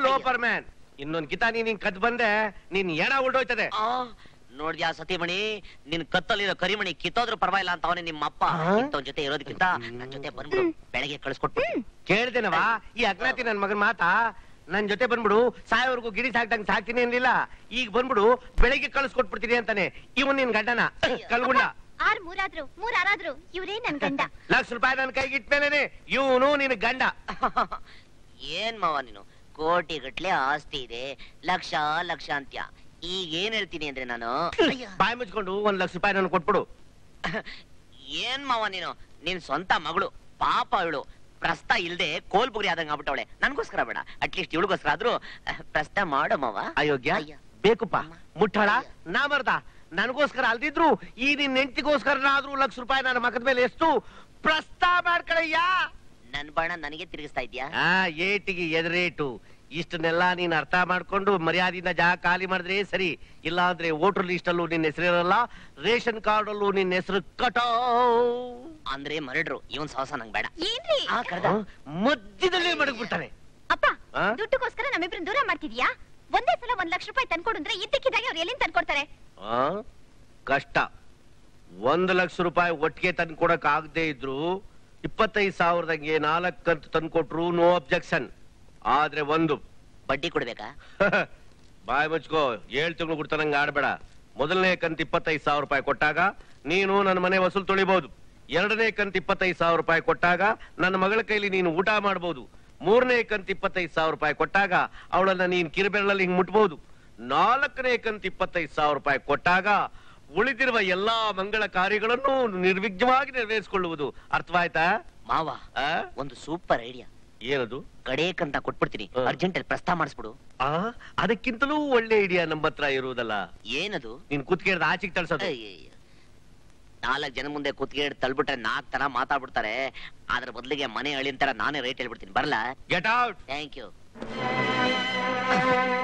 loafer man. ಇನ್ನೊಂದ್ ಕಿತ ನೀನ್ ಕದ್ ಬಂದೆ, ನೀನ್ ಎಣ ಉಳ್ದೋಯ್ತದೆ.
ನೋಡ್ದ್ಯಾ ಸತಿಮಣಿ, ನಿನ್ ಕತ್ತಲ್ಲಿರೋ ಕರಿಮಣಿ ಕಿತ್ತೋದ್ರು ಪರವಾಗಿಲ್ಲ ಅಂತ ಅವನೇ ನಿಮ್ಮಪ್ಪ. ಇಂಥವನ್ ಜೊತೆ ಇರೋದಕ್ಕಿಂತ ನನ್ ಜೊತೆ ಬಂದ್ಬಿಡು, ಬೆಳಗ್ಗೆ ಕಳಿಸ್ಕೊಟ್ಬಿಟ್ಟು.
ಕೇಳ್ದೇನವಾ ಈ ಅಜ್ಞಾತಿ ನನ್ ಮಗನ್ ಮಾತಾ? ನನ್ ಜೊತೆ ಬಂದ್ಬಿಡು, ಸಾಯೋವರೆಗೂ ಗಿಡಿ ಸಾಕ್ದಂಗ್ ಸಾಕ್ತೀನಿ ಅನ್ಲಿಲ್ಲ. ಈಗ ಬಂದ್ಬಿಡು ಬೆಳಗ್ಗೆ ಕಳಿಸ್ಕೊಟ್ಬಿಡ್ತೀನಿ ಅಂತಾನೆ. ಇವನ್ ನಿನ್ ಗಂಡನ ಕಲ್ಗುಂಡ.
6 ಇವ್ರೇ ನನ್ ಗಂಡ.
₹1,00,000 ನನ್ ಕೈಗೆ ಇಟ್ಮೇಲೆ ಇವನು ನಿನ್ ಗಂಡ.
ಏನ್ ಮಾವ ನೀನು, ಕೋಟಿ ಗಟ್ಲೆ ಆಸ್ತಿ ಇದೆ, ಲಕ್ಷ ಲಕ್ಷ ಅಂತ್ಯ. ಈಗ ಏನ್ ಹೇಳ್ತೀನಿ ಅಂದ್ರೆ ನಾನು,
ಬಾಯಿ ಮುಚ್ಕೊಂಡು ₹1,00,000 ನನ್ ಕೊಟ್ಬಿಡು.
ಏನ್ ಮಾವ ನೀನು, ನಿನ್ ಸ್ವಂತ ಮಗಳು ಪಾಪ ಇವಳು ಪ್ರಸ್ತ ಇಲ್ದೆ ಕೋಲ್ಬುಗ್ರಿ ಆದಂಗ ಆಗ್ಬಿಟ್ಟವಳೆ. ನನ್ಗೋಸ್ಕರ ಬೇಡ, ಅಟ್ಲೀಸ್ಟ್ ಇವಳಿಗೋಸ್ಕರ ಆದ್ರೂ ಪ್ರಸ್ತ ಮಾಡೋ ಮಾವ.
ಅಯೋಗ್ಯ ಬೇಕುಪ್ಪ, ಮುಟ್ಟಾಳ ನಾ ಬರ್ದ. ನನಗೋಸ್ಕರ ಅಲ್ದಿದ್ರು ಈ ನಿನ್ ಹೆಂಡತಿಗೋಸ್ಕರನಾದ್ರೂ ₹1,00,000 ನನ್ನ ಮಗದ ಮೇಲೆ ಎಷ್ಟು ಪ್ರಸ್ತಾವ ಮಾಡ್ಕಳಯ್ಯ.
ನನ್ ಬಾಣ ನನಗೆ ತಿರುಗಿಸ್ತಾ ಇದ್ಯಾ?
ಏಟಿಗೆ ಎದುರೇಟು. ಇಷ್ಟನ್ನೆಲ್ಲ ನೀನ್ ಅರ್ಥ ಮಾಡ್ಕೊಂಡು ಮರ್ಯಾದೆಯಿಂದ ಜಾಗ ಖಾಲಿ ಮಾಡಿದ್ರೆ ಸರಿ. ಇಲ್ಲ ಅಂದ್ರೆ ವೋಟರ್ ಲಿಸ್ಟ್ ಅಲ್ಲೂ ನಿನ್ನ ಹೆಸರಿರಲ್ಲ, ರೇಷನ್ ಕಾರ್ಡ್ ಅಲ್ಲೂ ನಿನ್ನ ಹೆಸರು ಕಟೋ.
ಅಂದ್ರೆ ಮರಡ್ರು, ಇವನ್ ಸಾಹಸ ನಂಗ್ ಬೇಡ.
ಮಧ್ಯದಲ್ಲೇ ಮಡಗ್ಬಿಡ್ತಾನೆ.
ಅಪ್ಪ ದುಡ್ಡುಗೋಸ್ಕರ ನಮ್ಮಿಬ್ರನ್ನ ದೂರ ಮಾಡ್ತಿದ್ಯಾ? ಒಂದೇ ಸಲ ₹1,00,000 ತಂದ್ಕೊಡು ಅಂದ್ರೆ ಇದ್ದಕ್ಕಿದ್ದಾಗೆ ಅವ್ರು ಎಲ್ಲಿಂದ ತಂದ್ಕೊಡ್ತಾರೆ?
ಕಷ್ಟ. ₹1,00,000 ಒಟ್ಟಿಗೆ ತಂದ್ಕೊಡಕ್ ಆಗದೆ ಇದ್ರು 25,000ದಂಗೆ 4 ಕಂತು ತಂದ್ಕೊಟ್ರು ನೋ ಅಬ್ಜೆಕ್ಷನ್. ಆದ್ರೆ ಒಂದು
ಬಡ್ಡಿ ಕೊಡ್ಬೇಕಾ?
ಬಾಯ್ ಮುಚ್ಕೋ, 7 ತಿಂಗಳು ಕೊಡ್ತಾನಂಗ ಆಡ್ಬೇಡ. ಮೊದಲನೇ ಕಂತು ₹25,000 ಕೊಟ್ಟಾಗ ನೀನು ನನ್ನ ಮನೆ ವಸೂಲ್ ತೊಳಿಬಹುದು. 2ನೇ ಕಂತು ₹25,000 ಕೊಟ್ಟಾಗ ನನ್ನ ಮಗಳ ಕೈಲಿ ನೀನು ಊಟ ಮಾಡಬಹುದು. 3ನೇ ಕಂತು ₹25,000 ಕೊಟ್ಟಾಗ ಅವಳನ್ನ ನೀನ್ ಕಿರುಬೆರಳಲ್ಲಿ ಹಿಂಗ್ ಮುಟ್ಬಹುದು. 4ನೇ ಕಂತು ₹25,000 ಕೊಟ್ಟಾಗ ಉಳಿದಿರುವ ಎಲ್ಲಾ ಮಂಗಳ ಕಾರ್ಯಗಳನ್ನು ನಿರ್ವಿಘ್ನವಾಗಿ ನೆರವೇರಿಸಿಕೊಳ್ಳುವುದು. ಅರ್ಥವಾಯ್ತಾ
ಮಾವ? ಒಂದು ಸೂಪರ್ ಐಡಿಯಾ.
ಏನದು?
ಕಡೆ ಕಂತ ಕೊಟ್ಬಿಡ್ತೀನಿ, ಅರ್ಜೆಂಟ್ ಅಲ್ಲಿ ಪ್ರಸ್ತಾವ ಮಾಡಿಸ್ಬಿಡು.
ಅದಕ್ಕಿಂತಲೂ ಒಳ್ಳೆ ಐಡಿಯಾ ನಮ್ಮ ಹತ್ರ ಇರುವುದಲ್ಲ.
ಏನದು?
ನೀನ್ ಕುತ್ಕೇಳ್ದ ಆಚೆಗೆ ತಳ್ಸೋದು.
4 ಜನ ಮುಂದೆ ಕುತ್ಕೇಳಿ ತಳ್ಬಿಟ್ರೆ 4 ತರ ಮಾತಾಡ್ಬಿಡ್ತಾರೆ. ಅದ್ರ ಬದಲಿಗೆ ಮನೆ ಅಳಿನ ತರ ನಾನೇ ರೇಟ್ ಹೇಳ್ಬಿಡ್ತೀನಿ. ಬರಲ್ಲ?
Get out.
ಥ್ಯಾಂಕ್ ಯು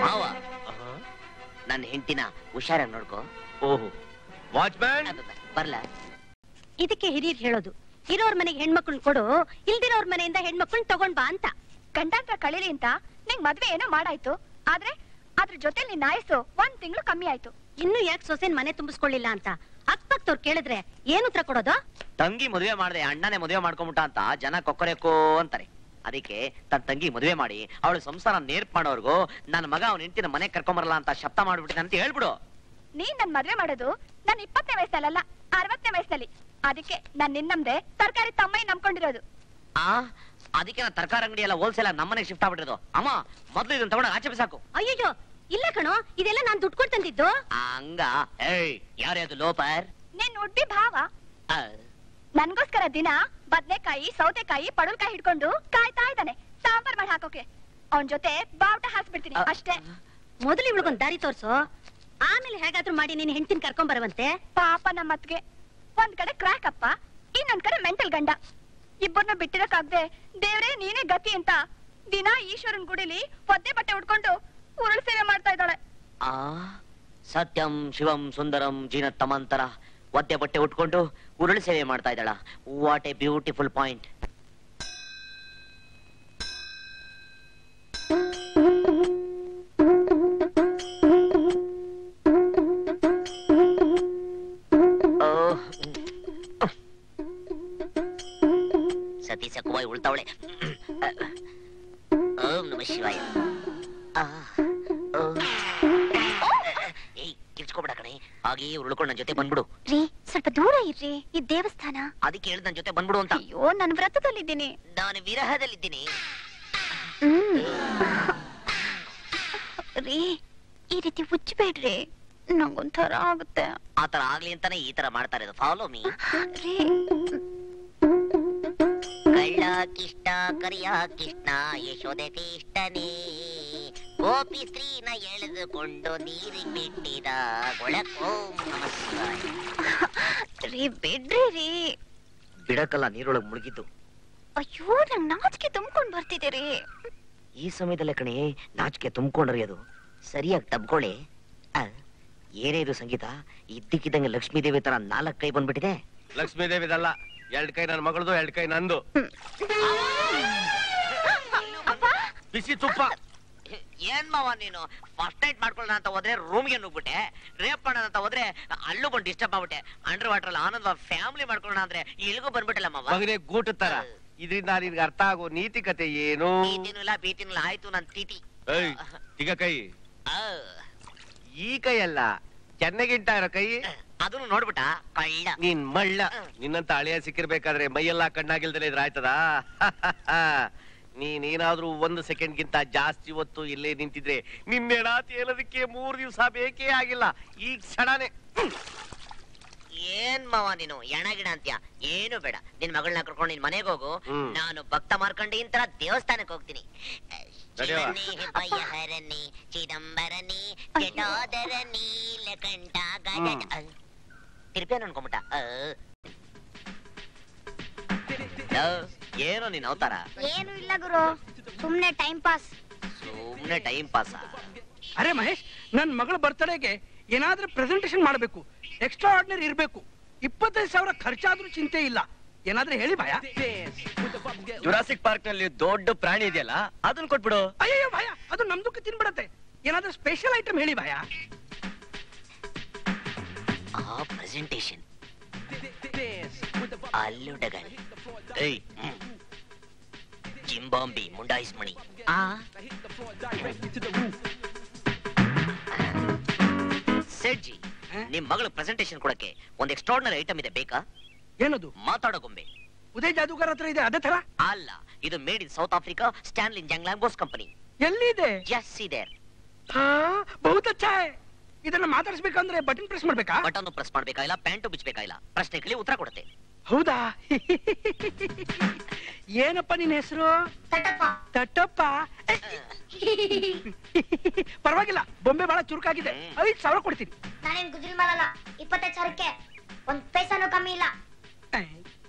ಮಾವ. ನನ್ನ ಹೆಂಡತಿನ ಹುಷಾರಾಗಿ ನೋಡ್ಕೋ.
ಓಹೋ ವಾಚ್ಮ್ಯಾನ್,
ಬರ್ಲ?
ಇದಕ್ಕೆ ಹಿರಿಯರ್ ಹೇಳೋದು, ಇರೋರ್ ಮನೆಗೆ ಹೆಣ್ಮಕ್ಳನ್ನ ಕೊಡು, ಇಲ್ದಿರೋರ್ ಮನೆಯಿಂದ ಹೆಣ್ಮಕ್ಳನ್ನ ತಗೊಂಡ್ ಬಾ ಅಂತ.
ಗಂಡಾಂತರ ಕಳೀಲಿ ಅಂತ ನಿಂಗ್ ಮದ್ವೆ ಏನೋ ಮಾಡಾಯ್ತು, ಆದ್ರೆ ಅದ್ರ ಜೊತೆ ನಿನ್ನ ಆಯಸ್ಸು 1 ತಿಂಗಳು ಕಮ್ಮಿ ಆಯ್ತು.
ಇನ್ನು ಯಾಕೆ ಸೊಸೆನ್ ಮನೆ ತುಂಬಿಸ್ಕೊಳ್ಳಿಲ್ಲ ಅಂತ ಅಕ್ಕಪಕ್ಕದವ್ರು ಕೇಳಿದ್ರೆ ಏನು ಉತ್ತರ ಕೊಡೋದು?
ತಂಗಿ ಮದುವೆ ಮಾಡ್ದೆ ಅಣ್ಣನೇ ಮದುವೆ ಮಾಡ್ಕೊಂಬಿಟ್ಟ ಅಂತ ಜನ ಕೊಕ್ಕರೆಕೋ ಅಂತಾರೆ. ಅದಕ್ಕೆ ತನ್ನ ತಂಗಿ ಮದುವೆ ಮಾಡಿ ಅವಳು ಸಂಸಾರ ನೇರ್ಪ್ ಮಾಡೋರ್ಗು ನನ್ನ ಮಗ ಅವನ ಹೆಂಡತಿನ ಮನೆ ಕರ್ಕೊಂಬರಲ್ಲ ಅಂತ ಶಬ್ದ ಮಾಡ್ಬಿಟ್ಟಿದೆ ಅಂತ ಹೇಳ್ಬಿಡು.
ನೀನ್ ನನ್ ಮದ್ವೆ ಮಾಡೋದು ನನ್ನ 20ನೇ ವಯಸ್ಸಲ್ಲ 60ನೇ ವಯಸ್ಸಲ್ಲಿ. ಅದಕ್ಕೆ ನಾನ್ ನಿನ್ನಮ್ದೆ ತರಕಾರಿ ತಮ್ಮೈ ನಂಬ್ಕೊಂಡಿರೋದು.
ಅದಕ್ಕೆ ನಾ ತರಕಾರಿ ಅಂಗಡಿ ಎಲ್ಲ ಹೋಲ್ಸೇಲ್ ನಮ್ಮನೆಗೆ ಶಿಫ್ಟ್ ಆಗ್ಬಿಟ್ಟಿರೋದು. ಅಮ್ಮ ಮೊದ್ಲು ಇದನ್ನ ತಗೊಂಡ ಆಚೆ ಬಿಸಾಕು.
ಅಯ್ಯೋ ಇಲ್ಲ ಕಣೋ, ಇದೆಲ್ಲ ನಾನ್ ದುಡ್ಡು ಕೊಟ್ಟು ತಂದಿದ್ದು.
ಹಂಗ ಯಾರ್ಯಾವ್ದು ಲೋಪರ್?
ನೀನ್ ಉಡ್ಬಿ ಭಾವ ನನ್ಗೋಸ್ಕರ ದಿನ ಬದ್ನೆಕಾಯಿ ಸೌತೆಕಾಯಿ ಪಡಲ್ಕಾಯಿ ಹಿಡ್ಕೊಂಡು ಕಾಯ್ತಾ ಇದ್ದಾನೆ ಸಾಂಬಾರ್ ಮಾಡಿ ಹಾಕೋಕೆ. ಅವನ್ ಜೊತೆ ಬಾವುಟ ಹಾಕ್ಸ್ಬಿಡ್ತೀನಿ ಅಷ್ಟೇ.
ಮೊದಲು ಇವಳಿಗೊಂದ್ ದಾರಿ ತೋರ್ಸು, ಆಮೇಲೆ ಹೇಗಾದ್ರೂ ಮಾಡಿ ನೀನ್ ಹೆಂಡತಿನ ಕರ್ಕೊಂಡ್ ಬರುವಂತೆ.
ಪಾಪ ನಮ್ಮತ್ಗೆ ಒಂದ್ ಕಡೆ ಕ್ರಾಕ್ ಅಪ್ಪ, ಇನ್ನೊಂದ್ ಕಡೆ ಮೆಂಟಲ್ ಗಂಡ. ಇಬ್ಬರನ್ನ ಬಿಟ್ಟಿರಕ್ಕಾಗ್ದೆ ದೇವ್ರೇ ನೀನೇ ಗತಿ ಅಂತ ದಿನ ಈಶ್ವರನ್ ಗುಡಿಲಿ ಒದ್ದೆ ಬಟ್ಟೆ ಉಟ್ಕೊಂಡು ಉರುಳು ಸೇವೆ ಮಾಡ್ತಾ ಇದ್ದಾಳೆ.
ಸತ್ಯಂ ಶಿವಂ ಸುಂದರಂ ಜೀನತ್ತಮಂತರ ಒದ್ದೆ ಬಟ್ಟೆ ಉಟ್ಕೊಂಡು ಉರುಳು ಸೇವೆ ಮಾಡ್ತಾ ಇದ್ದಾಳ. What a beautiful point. ಸತಿ ಸಕುವಾಯಿ ಉಳ್ತಾವಳೆ. ಓಂ ನಮಃ ಶಿವಾಯ. ಕಿರ್ಚ್ಕೊಬೇಡ ಕಣೆ, ಹಾಗೆ ಉಳ್ಕೊಂಡು ನನ್ನ ಜೊತೆ ಬಂದ್ಬಿಡು.
ರೀ ಸ್ವಲ್ಪ ದೂರ ಇರ್ರಿ, ಈ ದೇವಸ್ಥಾನ.
ಅದಕ್ಕೆ ಹೇಳಿದ್ ನನ್ನ ಜೊತೆ ಬಂದ್ಬಿಡು ಅಂತ.
ಅಯ್ಯೋ ನಾನು ವ್ರತದಲ್ಲಿದ್ದೀನಿ.
ನಾನು ವಿರಹದಲ್ಲಿದ್ದೀನಿ.
ರೀ ಈ ರೀತಿ ಹುಚ್ಚಬೇಡ್ರಿ, ನಂಗೊಂಥರ ಆಗುತ್ತೆ.
ಆತರ ಆಗ್ಲಿ ಅಂತಾನೆ ಈ ತರ ಮಾಡ್ತಾ ಇರೋದು. Follow me. ಕಳ್ಳ ಕಿಷ್ಟ ಕರಿಯ ಕೃಷ್ಣ ಯಶೋದೆ ಕೃಷ್ಣನೇ ಗೋಪಿ ಸ್ತ್ರೀನ ಎಳೆದುಕೊಂಡು ನೀರಿಗೆ ಬಿಟ್ಟಿದ ಓಂ ನಮಃ ಶಿವಾಯ.
ರೀ ಬಿಡ್ರಿ ರೀ.
ಬಿಡಕಲ್ಲ ನೀರೊಳಗ್ ಮುಳುಗಿದ್ದು.
ಅಯ್ಯೋ ನಂಗ್ ನಾಚಿಕೆ ತುಂಬ್ಕೊಂಡ್ ಬರ್ತಿದ್ದೀರಿ.
ಈ ಸಮಯದಲ್ಲೇ ಕಣೆ ನಾಚಿಕೆ ತುಂಬ್ಕೊಂಡ್ರಿ, ಅದು ಸರಿಯಾಗಿ ತಬ್ಕೊಳ್ಳಿ. ಏನೇ ಇದು ಸಂಗೀತ, ಇದ್ದಕ್ಕಿದ್ದಂಗೆ ಲಕ್ಷ್ಮೀ ದೇವಿ ತರ 4 ಕೈ ಬಂದ್ಬಿಟ್ಟಿದೆ.
ಲಕ್ಷ್ಮೀ ದೇವಿದಲ್ಲ, 2 ಕೈ ನನ್ನ ಮಗಳದು, 2 ಕೈ ನಂದು. ಬಿಸಿ ತುಪ್ಪ.
ಏನ್ ಮಾವ ನೀನು ಫಸ್ಟ್ ನೈಟ್ ಮಾಡ್ಕೊಳ್ಳೋಣ ಅಂತ ಹೋದ್ರೆ ರೂಮ್ಗೆ ನುಗ್ಬಿಟ್ಟೆ, ರೇಪ್ ಮಾಡೋಣ ಅಂತ ಹೋದ್ರೆ ಅಲ್ಲೂ ಬಂದು ಡಿಸ್ಟರ್ಬ್ ಆಗ್ಬಿಟ್ಟೆ. ಅಂಡರ್ ವಾಟರ್ ಅಲ್ಲಿ ಆನಂದ ಫ್ಯಾಮಿಲಿ ಮಾಡ್ಕೊಳ್ಳೋಣ ಅಂದ್ರೆ ಇಲ್ಲಿಗೂ ಬಂದ್ಬಿಟ್ಟಲ್ಲ ಮಾವ.
ಮಗನೇ ಗೂಟ ತರ. ಇದರಿಂದ ನಿನ್ಗೆ ಅರ್ಥ ಆಗೋ ನೀತಿ ಕತೆ ಏನು?
ನೀತಿನಿಲ್ಲ ಬೀತಿನಿಲ್ಲ, ಆಯ್ತು ನನ್ ತೀಟಿ.
ಈಗ ಕೈ ಈ ಕೈ ಅಲ್ಲ, ಚೆನ್ನಾಗಿಂಟ ಇರೋ ಕೈ.
ಅದನ್ನು ನೋಡ್ಬಿಟ್ಟ ಕಳ್ಳ.
ನೀನ್ ಮಳ್ಳ. ನಿನ್ನಂತ ಹಳೆಯ ಸಿಕ್ಕಿರ್ಬೇಕಾದ್ರೆ ಮೈಯೆಲ್ಲ ಕಣ್ಣಾಗಿಲ್ದಲೆ ಇದ್ರ ಆಯ್ತದ? ನೀನೇನಾದ್ರೂ 1 ಸೆಕೆಂಡ್ಗಿಂತ ಜಾಸ್ತಿ ಹೊತ್ತು ಇಲ್ಲೇ ನಿಂತಿದ್ರೆ ನಿನ್ನೆಡಾತಿ ಹೇಳೋದಕ್ಕೆ 3 ದಿವಸ ಬೇಕೇ ಆಗಿಲ್ಲ. ಈ ಕ್ಷಣನೇ.
ಏನ್ ಮಾವ ನೀನು ಎಣಗಿಡ ಅಂತ್ಯ? ಏನು ಬೇಡ, ನಿನ್ ಮಗಳನ್ನ ಕರ್ಕೊಂಡು ನಿನ್ ಮನೆಗೆ ಹೋಗು. ನಾನು ಭಕ್ತ ಮಾರ್ಕಂಡಿ ಇಂತರ ದೇವಸ್ಥಾನಕ್ಕೆ ಹೋಗ್ತೀನಿ. ಭಯಹರನಿ ಚಿದಂಬರನಿ ಜಟಾಧರ ನೀಲಕಂಠ ಗಜ ತಿರುಪೇನು ಅನ್ಕೊಂಬಿಟ್ಟ. ಏನೋ ನೀನ್ ಅವತಾರ?
ಏನು ಇಲ್ಲ ಗುರು, ಸುಮ್ನೆ ಟೈಮ್ ಪಾಸ್.
ಸುಮ್ನೆ ಟೈಮ್ ಪಾಸ್.
ಅರೆ ಮಹೇಶ್, ನನ್ ಮಗಳ ಬರ್ತಡೆಗೆ ಏನಾದ್ರೂ ಪ್ರೆಸೆಂಟೇಶನ್ ಮಾಡಬೇಕು, ಎಕ್ಸ್ಟ್ರಾ ಆರ್ಡಿನರಿ ಇರ್ಬೇಕು. 25,000 ಖರ್ಚಾದ್ರೂ ಚಿಂತೆ ಇಲ್ಲ. ಏನಾದ್ರೂ ಹೇಳಿ ಭಯ.
ಜುರಾಸಿಕ್ ಪಾರ್ಕ್ ನಲ್ಲಿ ದೊಡ್ಡ ಪ್ರಾಣಿ ಇದೆಯಲ್ಲ, ಅದನ್ನ ಕೊಟ್ಬಿಡು.
ಅಯ್ಯೋ ಭಯ, ಅದು ನಮ್ದಕ್ಕೆ ತಿನ್ಬಿಡತ್ತೆ. ಏನಾದ್ರೂ ಸ್ಪೆಷಲ್ ಐಟಮ್ ಹೇಳಿ ಭಯ.
ಪ್ರೆಸೆಂಟೇಶನ್ ಅಲ್ಲುಡಗನ್ ಜಿಂಬಾಂಬಿ ಮುಂಡಾಯಿಸ್ ಮಣಿ. ಸೆಡ್ಜಿ, ನಿಮ್ ಮಗಳು ಪ್ರೆಸೆಂಟೇಶನ್ ಕೊಡಕ್ಕೆ ಒಂದು ಎಕ್ಸ್ಟ್ರಾರ್ಡಿನರಿ ಐಟಮ್ ಇದೆ, ಬೇಕಾ?
ಏನದು?
ಮಾತಾಡೋ ಗೊಂಬೆ.
ಉದಯ್ ಜಾದೂಗರ್ ಹತ್ರ ಇದೆ ಅದೇ ತರ?
ಅಲ್ಲ, ಇದು ಮೇಡ್ ಇನ್ ಸೌತ್ ಆಫ್ರಿಕಾ, ಸ್ಟ್ಯಾನ್ಲಿನ್ ಜಂಗ್ಲಾಂಗೋಸ್ ಕಂಪನಿ.
ಎಲ್ಲಿದೆ?
Just see there.
ಬಹುತ್ ಅಚ್ಚಾ ಹೈ. ಇದನ್ನ ಮಾತಾಡಿಸ್ಬೇಕಂದ್ರೆ ಬಟನ್ ಪ್ರೆಸ್ ಮಾಡ್ಬೇಕಾ?
ಬಟನ್ ಪ್ರೆಸ್ ಮಾಡ್ಬೇಕಾಗಿಲ್ಲ, ಪ್ಯಾಂಟು ಬಿಚ್ಚಬೇಕಾಗಿಲ್ಲ. ಪ್ರಶ್ನೆ ಕೇಳಿ ಉತ್ತರ ಕೊಡುತ್ತೆ.
ಹೌದಾ? ಏನಪ್ಪ ನಿನ್ನ ಹೆಸರು? ತಟ್ಟಪ್ಪ. ಪರವಾಗಿಲ್ಲ, ಬೊಂಬೆ ಬಹಳ ಚುರುಕಾಗಿದೆ. 5,000 ಕೊಡ್ತೀನಿ.
ನಾನೇನ್ ಗುಜರಿ ಮಾಡಲ್ಲ. 25,000ಕ್ಕೆ 1 ಪೈಸಾನು ಕಮ್ಮಿ ಇಲ್ಲ.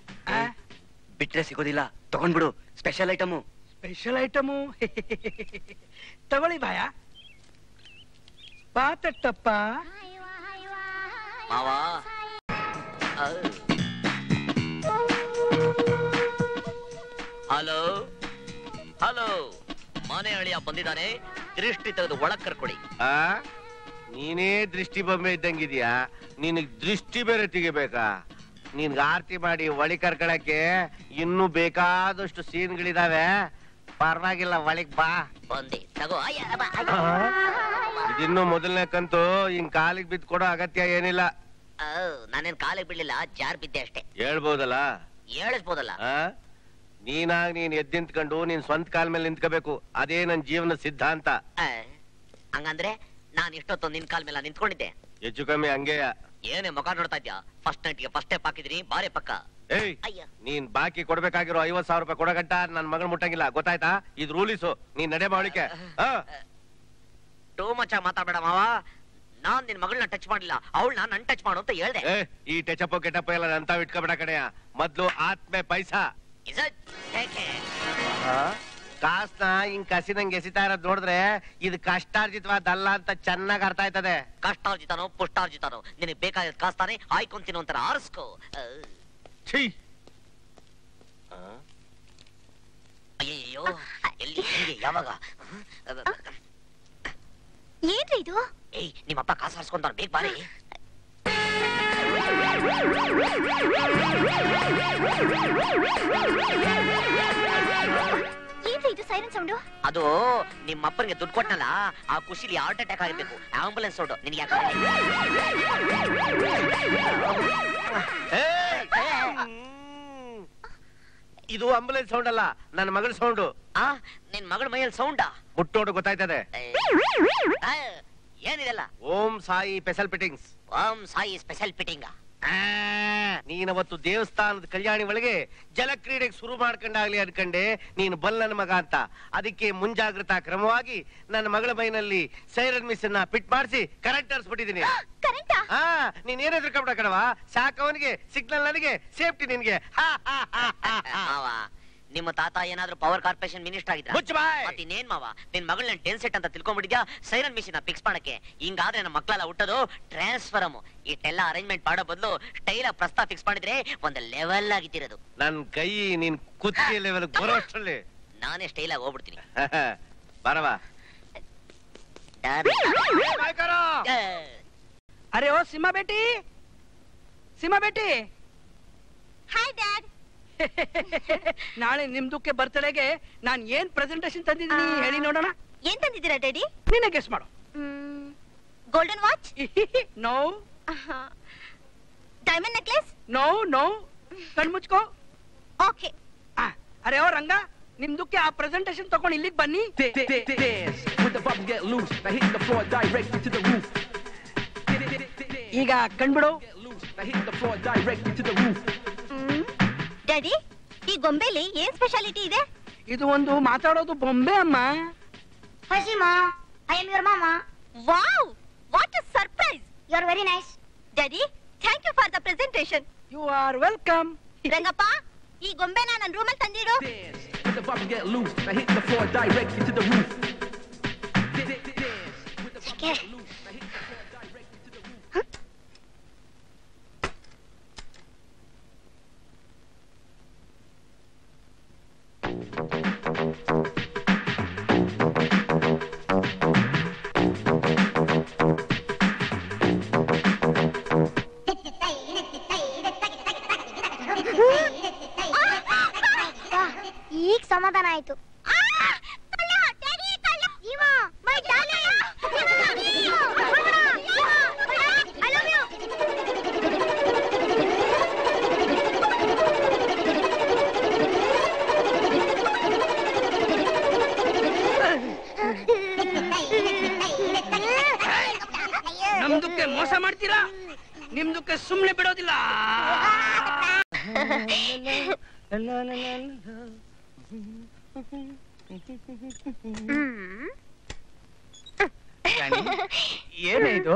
ಬಿಟ್ರೆ ಸಿಗೋದಿಲ್ಲ, ತಗೊಂಡ್ಬಿಡು. Special item.
ಸ್ಪೆಷಲ್ ಐಟಮು ತಗೊಳ್ಳಿ ಬಾಯ. ಬಾ ತಟ್ಟಪ್ಪ.
ಮಾವಾ ಹಲೋ ಹಲೋ, ಮನೆ ಅಳಿಯ ಬಂದಿದ್ದಾನೆ, ದೃಷ್ಟಿ ತೆಗೆದು ಒಳಗ್ ಕರ್ಕೊಡಿ.
ನೀನೇ ದೃಷ್ಟಿ ಬೊಮ್ಮೆ ಇದ್ದಂಗಿದ್ಯಾ, ನಿನಗ್ ದೃಷ್ಟಿ ಬೇರೆ ತೆಗಿಬೇಕಾ? ನಿನ್ಗ ಆರ್ತಿ ಮಾಡಿ ಒಳಿ ಕರ್ಕೊಳಕ್ಕೆ ಇನ್ನೂ ಬೇಕಾದಷ್ಟು ಸೀನ್ಗಳಿದಾವೆ. ಪರವಾಗಿಲ್ಲ, ಒಳಗ್ ಬಾ.
ಬಂದೆ ತಗೋ.
ಇದಿನ್ನು ಮೊದಲನೇ ಕಂತು, ಹಿಂಗ್ ಕಾಲಿಗೆ ಬಿದ್ದು ಕೊಡೋ ಅಗತ್ಯ ಏನಿಲ್ಲ.
ನಾನೇನ್ ಕಾಲಿಗೆ ಬಿಡ್ಲಿಲ್ಲ, ಜಾರ್ ಬಿದ್ದೆ ಅಷ್ಟೇ.
ಹೇಳ್ಬೋದಲ್ಲ,
ಹೇಳಿಸ್ಬೋದಲ್ಲ.
ನೀನಾಗ್ ನೀನ್ ಎದ್ದು ನಿಂತ್ಕೊಂಡು ನೀನ್ ಸ್ವಂತ ಕಾಲ ಮೇಲೆ ನಿಂತ್ಕೋಬೇಕು. ಅದೇ ನನ್ ಜೀವನ ಸಿದ್ಧಾಂತ.
ಹಂಗಂದ್ರೆ ನಾನ್ ಇಷ್ಟೊತ್ತು ನಿನ್ ಕಾಲ್ ಮೇಲೆ ನಿಂತ್ಕೊಂಡಿದ್ದೆ.
ಹೆಚ್ಚು ಕಮ್ಮಿ ಹಂಗೆಯ.
ಏನೇ ಮುಖ ನೋಡ್ತಾ ಇದ್ಯಾ? ಫಸ್ಟ್ ನೈಟ್ಗೆ ಫಸ್ಟ್ ಸ್ಟೆಪ್ ಹಾಕಿದ್ರಿ, ಬಾರೆ ಪಕ್ಕ.
ಏಯ್, ನೀನ್ ಬಾಕಿ ಕೊಡ್ಬೇಕಾಗಿರೋ 50,000 ರೂಪಾಯಿ ಕೊಡಗಟ್ಟ ನನ್ ಮಗನ್ ಮುಟ್ಟಂಗಿಲ್ಲ, ಗೊತ್ತಾಯ್ತಾ? ಇದು ರೂಲಿಸು, ನೀನ್ ನಡೆ ಬಾಳಿಕೆ.
ಟೂ ಮಚ ಮಾತಾಡ್ಬೇಡ ಮಾವ. ನಾನ್ ನಿನ್ ಮಗಳನ್ನ ಟಚ್ ಮಾಡಿಲ್ಲ, ಅವಳನ್ನ ನನ್ ಟಚ್ ಮಾಡು ಅಂತ ಹೇಳ್ದೆ.
ಈ ಟಚಪ್ ಗೆಟಪ್ ಎಲ್ಲ ನಂತಾವ್ ಇಟ್ಕೋಬೇಡ ಕಡೆಯ. ಮೊದ್ಲು ಆತ್ಮೆ ಪೈಸಾ. ಕಾಸ್ನ ಹಿಂಗ್ ಕಸಿದಂಗ್ ಎಸಿತಾ ಇರೋದ್ ನೋಡಿದ್ರೆ ಇದು ಕಷ್ಟಾರ್ಜಿತವಾದಲ್ಲ ಅಂತ ಚೆನ್ನಾಗ್ ಅರ್ಥ ಆಯ್ತದೆ.
ಕಷ್ಟಾರ್ಜಿತಾನೋ ಪುಷ್ಟಾರ್ಜಿತಾನೋ, ನಿನಗ್ ಬೇಕಾದ ಕಾಸ್ತಾನೆ ಆಯ್ಕೊಂತೀನೋ ಅಂತಾರ ಆರಿಸ್ಕೋ. ಅಯ್ಯಯ್ಯೋ, ಎಲ್ಲಿ ಹೆಂಗೆ ಯಾವಾಗ?
ಏನ್ರಿ ಇದು?
ಏಯ್, ನಿಮ್ಮಪ್ಪ ಕಾಸು ಹಾರಿಸ್ಕೊಂತಾರ, ಬೇಗ ಬಾರಿ.
ಏನ್ರಿ ಇದು ಸೈರನ್ ಸೌಂಡು?
ಅದು ನಿಮ್ಮಪ್ಪನಿಗೆ ದುಡ್ಡು ಕೊಟ್ಟನಲ್ಲ, ಆ ಖುಷಿಲಿ ಹಾರ್ಟ್ ಅಟ್ಯಾಕ್ ಆಗಿರ್ಬೇಕು. ಆಂಬುಲೆನ್ಸ್ ಸೌಂಡು ನಿನ್ಗೆ ಯಾಕೆ?
ಇದು ಆಂಬುಲೆನ್ಸ್ ಸೌಂಡ್ ಅಲ್ಲ, ನನ್ನ ಮಗಳ ಸೌಂಡು.
ನಿನ್ ಮಗಳ ಮೈಯಲ್ಲಿ ಸೌಂಡಾ?
ಮುಟ್ಟೋಡು ಗೊತ್ತಾಯ್ತದೆ.
ಏನಿದೆಲ್ಲ?
Om Sai special fittings.
Om Sai special fitting.
ನೀನವತ್ತು ದೇವಸ್ಥಾನದ ಕಲ್ಯಾಣಿ ಒಳಗೆ ಜಲಕ್ರೀಡೆಗೆ ಶುರು ಮಾಡ್ಕೊಂಡಾಗ್ಲಿ ಅನ್ಕಂಡೆ ನೀನು ಬಲ್ಲನ ಮಗ ಅಂತ. ಅದಕ್ಕೆ ಮುಂಜಾಗ್ರತಾ ಕ್ರಮವಾಗಿ ನನ್ನ ಮಗಳ ಮೈನಲ್ಲಿ ಸೈರನ್ ಮಿಷನ್ ಫಿಟ್ ಮಾಡಿಸಿ ಕರೆಂಟ್ ಹರಿಸ್ಬಿಟ್ಟಿದೀನಿ. ನೀನ್ ಏನ್ ಹೆದರ್ಕೊಂಡ ಕಣವಾ? ಸಾಕ್ ಅವನಿಗೆ, ಸಿಗ್ನಲ್ ನನಗೆ, ಸೇಫ್ಟಿ ನಿನ್ಗೆ.
ನಿಮ್ಮ ತಾತ ಏನಾದ್ರೂ ಪವರ್ ಕಾರ್ಪೊರೇಷನ್ ಮಿನಿಸ್ಟರ್ ಆಗಿದ್ರ? ಇನ್ನೇನ್ ಮಾವ, ನಿನ್ ಮಗಳನ್ನ ಟೆನ್ ಸೆಟ್ ಅಂತ ತಿಳ್ಕೊಂಡ್ಬಿಟ್ಟಿದ್ಯಾ ಸೈರನ್ ಮಿಷನ್ ಫಿಕ್ಸ್ ಮಾಡಕ್ಕೆ. ಹಿಂಗಾದ್ರೆ ನಮ್ಮ ಮಕ್ಕಳೆಲ್ಲ ಹುಟ್ಟೋದು ಟ್ರಾನ್ಸ್ಫರಮ್. ಇಷ್ಟೆಲ್ಲ ಅರೇಂಜ್ಮೆಂಟ್ ಮಾಡೋ ಬದಲು ಸ್ಟೈಲ್ ಪ್ರಸ್ತಾವ ಫಿಕ್ಸ್ ಮಾಡಿದ್ರೆ ಒಂದು ಲೆವೆಲ್ ಆಗಿತ್ತಿರೋದು.
ನನ್ ಕೈ ನೀನ್ ಕುತ್ತಿಗೆ ಲೆವೆಲ್ ಬರೋ ಅಷ್ಟರಲ್ಲಿ
ನಾನೇ ಸ್ಟೈಲ್ ಆಗಿ ಹೋಗ್ಬಿಡ್ತೀನಿ.
ಬರವಾ.
ಅರೆ ಓ ಸಿಮಾ ಬೇಟಿ, ಸಿಮಾ ಬೇಟಿ.
Hi dad.
ನಾಳೆ ನಿಮ್ದಕ್ಕೆ ಬರ್ತಡೆಗೆ ನಾನ್ ಏನ್ ಪ್ರೆಸೆಂಟೇಶನ್ ತಂದಿದ್ದೀನಿ ಹೇಳಿ ನೋಡೋಣ.
ಏನ್ ತಂದಿದ್ದೀರಾ ಡ್ಯಾಡಿ?
ನೀನೇ ಗೆಸ್ ಮಾಡು.
Golden watch?
No.
Diamond necklace?
No no. ಕಣ್ಮುಚ್ಕೋ.
ಓಕೆ.
ಅರೆ ಓ ರಂಗ, ನಿಮ್ದಕ್ಕೆ ಆ ಪ್ರೆಸೆಂಟೇಶನ್ ತಗೊಂಡು ಇಲ್ಲಿಗೆ ಬನ್ನಿ. ಈಗ ಕಣ್ಬಿಡು.
ಡ್ಯಾಡಿ, ಈ ಗೊಂಬೆಲಿ ಏನ್ ಸ್ಪೆಷಾಲಿಟಿ ಇದೆ?
ಇದು ಒಂದು ಮಾತಾಡೋದು ಬೊಂಬೆ ಅಮ್ಮ.
ಹಸಿಮಾ, I am your mama. Wow, what a surprise. You are very nice. Daddy, thank you for the presentation.
You are welcome.
Rangappa, ಈ ಗೊಂಬೆನ ನನ್ನ ರೂಮಲ್ಲಿ ತಂದಿಡು. ಈಗ ಸಮಾಧಾನ ಆಯ್ತು.
ನಮ್ದಕ್ಕೆ ಮೋಸ ಮಾಡ್ತೀರಾ? ನಿಮ್ದಕ್ಕೆ ಸುಮ್ನೆ ಬಿಡೋದಿಲ್ಲ.
ಏನೇ ಇದು?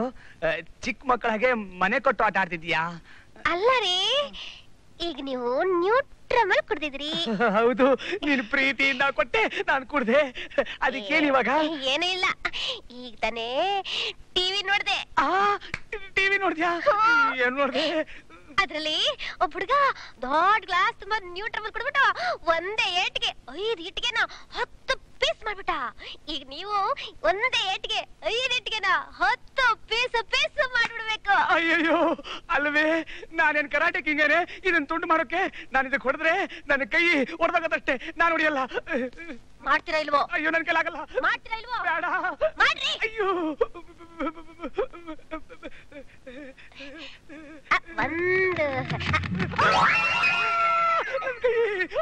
ಚಿಕ್ಕ ಮಕ್ಕಳಿಗೆ ಮನೆ ಕೊಟ್ಟು ಆಟ ಆಡ್ತಿದ್ಯಾ?
ಅಲ್ಲ ರೀ, ಈಗ ನೀವು ನ್ಯೂಟ್ರಮಲ್ ಕುಡ್ದಿದ್ರಿ.
ಹೌದು, ನೀನ್ ಪ್ರೀತಿಯಿಂದ ಕೊಟ್ಟೆ, ನಾನು ಕುಡ್ದೆ. ಅದಕ್ಕೇನ್ ಇವಾಗ?
ಏನೂ ಇಲ್ಲ, ಈಗ ತಾನೇ ಟಿವಿ ನೋಡ್ದೆ.
ಟಿವಿ ನೋಡ್ದ್ಯಾ? ಏನ್ ನೋಡ್ದೆ?
ಅದ್ರಲ್ಲಿ ಒಬ್ಬ ಹುಡುಗ ದೊಡ್ಡ ಗ್ಲಾಸ್ ತುಂಬಾ ನ್ಯೂಟ್ರಮಲ್ ಕುಡ್ಬಿಟ್ಟು ಒಂದೇ ಏಟ್ಗೆ
5 ಇಟ್ಟಿಗೆನ 10 ಪೀಸ್ ಮಾಡ್ಬಿಟ್ಟ. ಈಗ ನೀವು ಒಂದೇ ಏಟಿಗೆ 5 ಇಟ್ಟಿಗೆನ 10 ಪೀಸ್ ಮಾಡ್ಬಿಡ್ಬೇಕು.
ಅಯ್ಯಯ್ಯೋ ಅಲ್ವೇ, ನಾನೇನ್ ಕರಾಟೆ ಕಿಂಗೇನೆ ಇದನ್ನ ತುಂಡು ಮಾಡೋಕೆ? ನಾನು ಇದಕ್ಕೆ ಹೊಡೆದ್ರೆ ನನ್ನ ಕೈ ಹೊಡೆದಾಗದಷ್ಟೇ, ನಾನು ಹೊಡಿಯಲ್ಲ.
ಮಾಡ್ತೀರಾ ಇಲ್ವೋ?
ಅಯ್ಯೋ ನನ್ ಕೈಲಾಗಲ್ಲ.
ಮಾಡ್ತೀರಾ ಇಲ್ವೋ?
ಬೇಡ.
ಮಾಡ್ರಿ.
ಅಯ್ಯೋ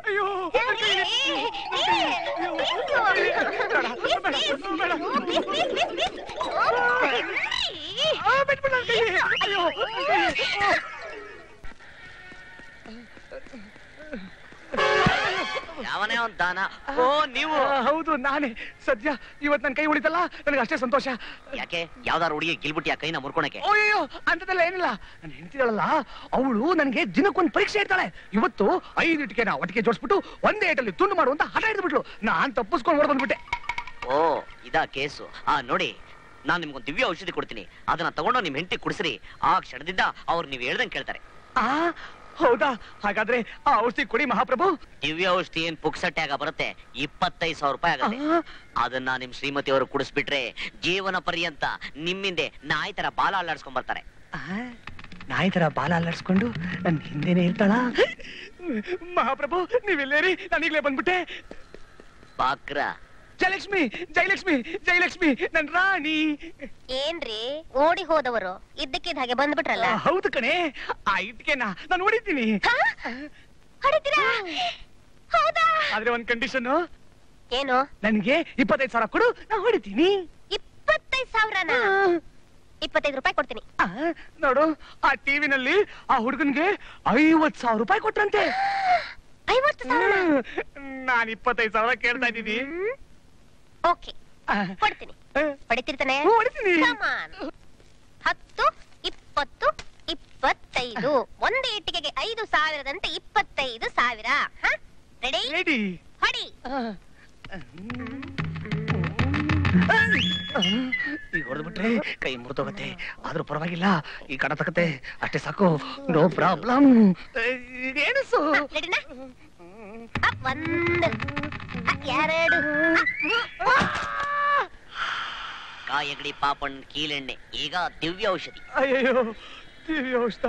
ಅಯ್ಯೋ
ಯಾವನೇ ಒಂದ್ ದಾನ. ಓ ನೀವು?
ಹೌದು ನಾನೇ. ಸದ್ಯ ಇವತ್ ನನ್ ಕೈ ಉಳಿತಲ್ಲ, ನನಗೆ ಅಷ್ಟೇ ಸಂತೋಷ.
ಯಾಕೆ ಯಾವ್ದಾರು ಹುಡುಗಿ ಗಿಲ್ಬಿಟ್ಟಿ ಆ ಕೈನ ಮುರ್ಕೊಳಕ್ಕೆ?
ಅಯ್ಯೋ ಅಂತದೆಲ್ಲ ಏನಿಲ್ಲ. ನಾನು ಹೇಳ್ತಿದ್ದಾಳಲ್ಲ, ಅವಳು ನನಗೆ ದಿನಕ್ಕೊಂದು ಪರೀಕ್ಷೆ ಇರ್ತಾಳೆ. ಇವತ್ತು 5 ಇಟ್ಟಿಗೆನ ಒಟ್ಟಿಗೆ ಜೋಡಿಸ್ಬಿಟ್ಟು ಒಂದೇ ಏಟಲ್ಲಿ ತುಂಡು ಮಾಡುವಂತ ಹಠ ಹಿಡಿದ್ಬಿಟ್ಲು. ನಾನ್ ತಪ್ಪಿಸ್ಕೊಂಡು ಹೊರ ಬಂದ್ಬಿಟ್ಟೆ.
ಓ ಇದಾ ಕೇಸು? ನೋಡಿ, ನಾನ್ ನಿಮ್ಗೊಂದು ದಿವ್ಯ ಔಷಧಿ ಕೊಡ್ತೀನಿ, ಅದನ್ನ ತಗೊಂಡು ನಿಮ್ ಹೆಂಡತಿ ಕುಡಿಸ್ರಿ. ಆ ಕ್ಷಣದಿಂದ ಅವ್ರು ನೀವ್ ಹೇಳ್ದಂಗ್ ಕೇಳ್ತಾರೆ.
ಹೌದಾ? ಹಾಗಾದ್ರೆ ಆ ಔಷಧಿ ಕೊಡಿ ಮಹಾಪ್ರಭು.
ದಿವ್ಯ ಔಷಧಿ ಏನ್ ಪುಕ್ಸಟ್ಟೆ ಆಗ ಬರುತ್ತೆ, 25,000 ರೂಪಾಯಿ ಆಗತ್ತೆ. ಅದನ್ನ ನಿಮ್ ಶ್ರೀಮತಿ ಅವರು ಕುಡಿಸ್ಬಿಟ್ರೆ ಜೀವನ ಪರ್ಯಂತ ನಿಮ್ಮಿಂದೆ ನಾಯಿ ತರ ಬಾಲ ಅಲ್ಲಾಡ್ಸ್ಕೊಂಡ್ ಬರ್ತಾರೆ.
ನಾಯಿ ತರ ಬಾಲ ಅಲ್ಲಾಡ್ಸ್ಕೊಂಡು ನನ್ ಹಿಂದೆನೆ ಇರ್ತಾಳ? ಮಹಾಪ್ರಭು ನೀವಿಲ್ಲೇರಿ, ನಾನೀಗ್ಲೇ ಬಂದ್ಬಿಟ್ಟೆ.
ಬಾಕ್ರ
ಜಯಲಕ್ಷ್ಮಿ, ಜಯಲಕ್ಷ್ಮಿ, ಜಯಲಕ್ಷ್ಮಿ ನನ್ ರಾಣಿ.
ಏನ್ರಿ ಓಡಿ ಹೋದವರು ಇದ್ದಕ್ಕಿದ್ದ ಹಾಗೆ ಬಂದ್ಬಿಟ್ರಲ್ಲ?
ಹೌದು ಕಣೆ, ಆ ಇಟ್ಕೆನ ನಾನು ಹೊಡಿತೀನಿ. ಆದ್ರೆ ಒಂದ್ ಕಂಡೀಷನ್.
ಏನು?
ನನ್ಗೆ 25,000 ಕೊಡು, ನಾನು ಹೊಡಿತೀನಿ.
25,000? 25 ರೂಪಾಯಿ ಕೊಡ್ತೀನಿ.
ನೋಡು, ಆ ಟಿವಿನಲ್ಲಿ ಆ ಹುಡುಗನ್ಗೆ 50,000 ರೂಪಾಯಿ ಕೊಟ್ರಂತೆ.
50,000?
ನಾನು 25,000 ಕೇಳ್ತಾ ಇದ್ದೀನಿ.
ಓಕೆ, ಕೊಡ್ತೀನಿ. ಹೊಡಿತಿರ್ತಾನೆ?
ಹೊಡಿತೀನಿ.
10, 20, 25. ಒಂದೇ ಇಟ್ಟಿಗೆಗೆ 5,000ದಂತೆ 25,000. ರೆಡಿ?
ರೆಡಿ.
ಹೊಡಿ.
ಈಗ ಹೊಡೆದ್ಬಿಟ್ರೆ ಕೈ ಮುರಿದೋಗತ್ತೆ, ಆದ್ರೂ ಪರವಾಗಿಲ್ಲ, ಈ ಕಡ ತಗತ್ತೆ ಅಷ್ಟೇ ಸಾಕು. No problem. ಎಣಸು.
ರೆಡಿನಾ? 1, 2.
ಕಾಯಗಡಿ ಪಾಪಣ್ ಕೀಲೆಣ್ಣೆ, ಈಗ ದಿವ್ಯ ಔಷಧಿ.
ಅಯ್ಯೋ ದಿವ್ಯ ಔಷಧ,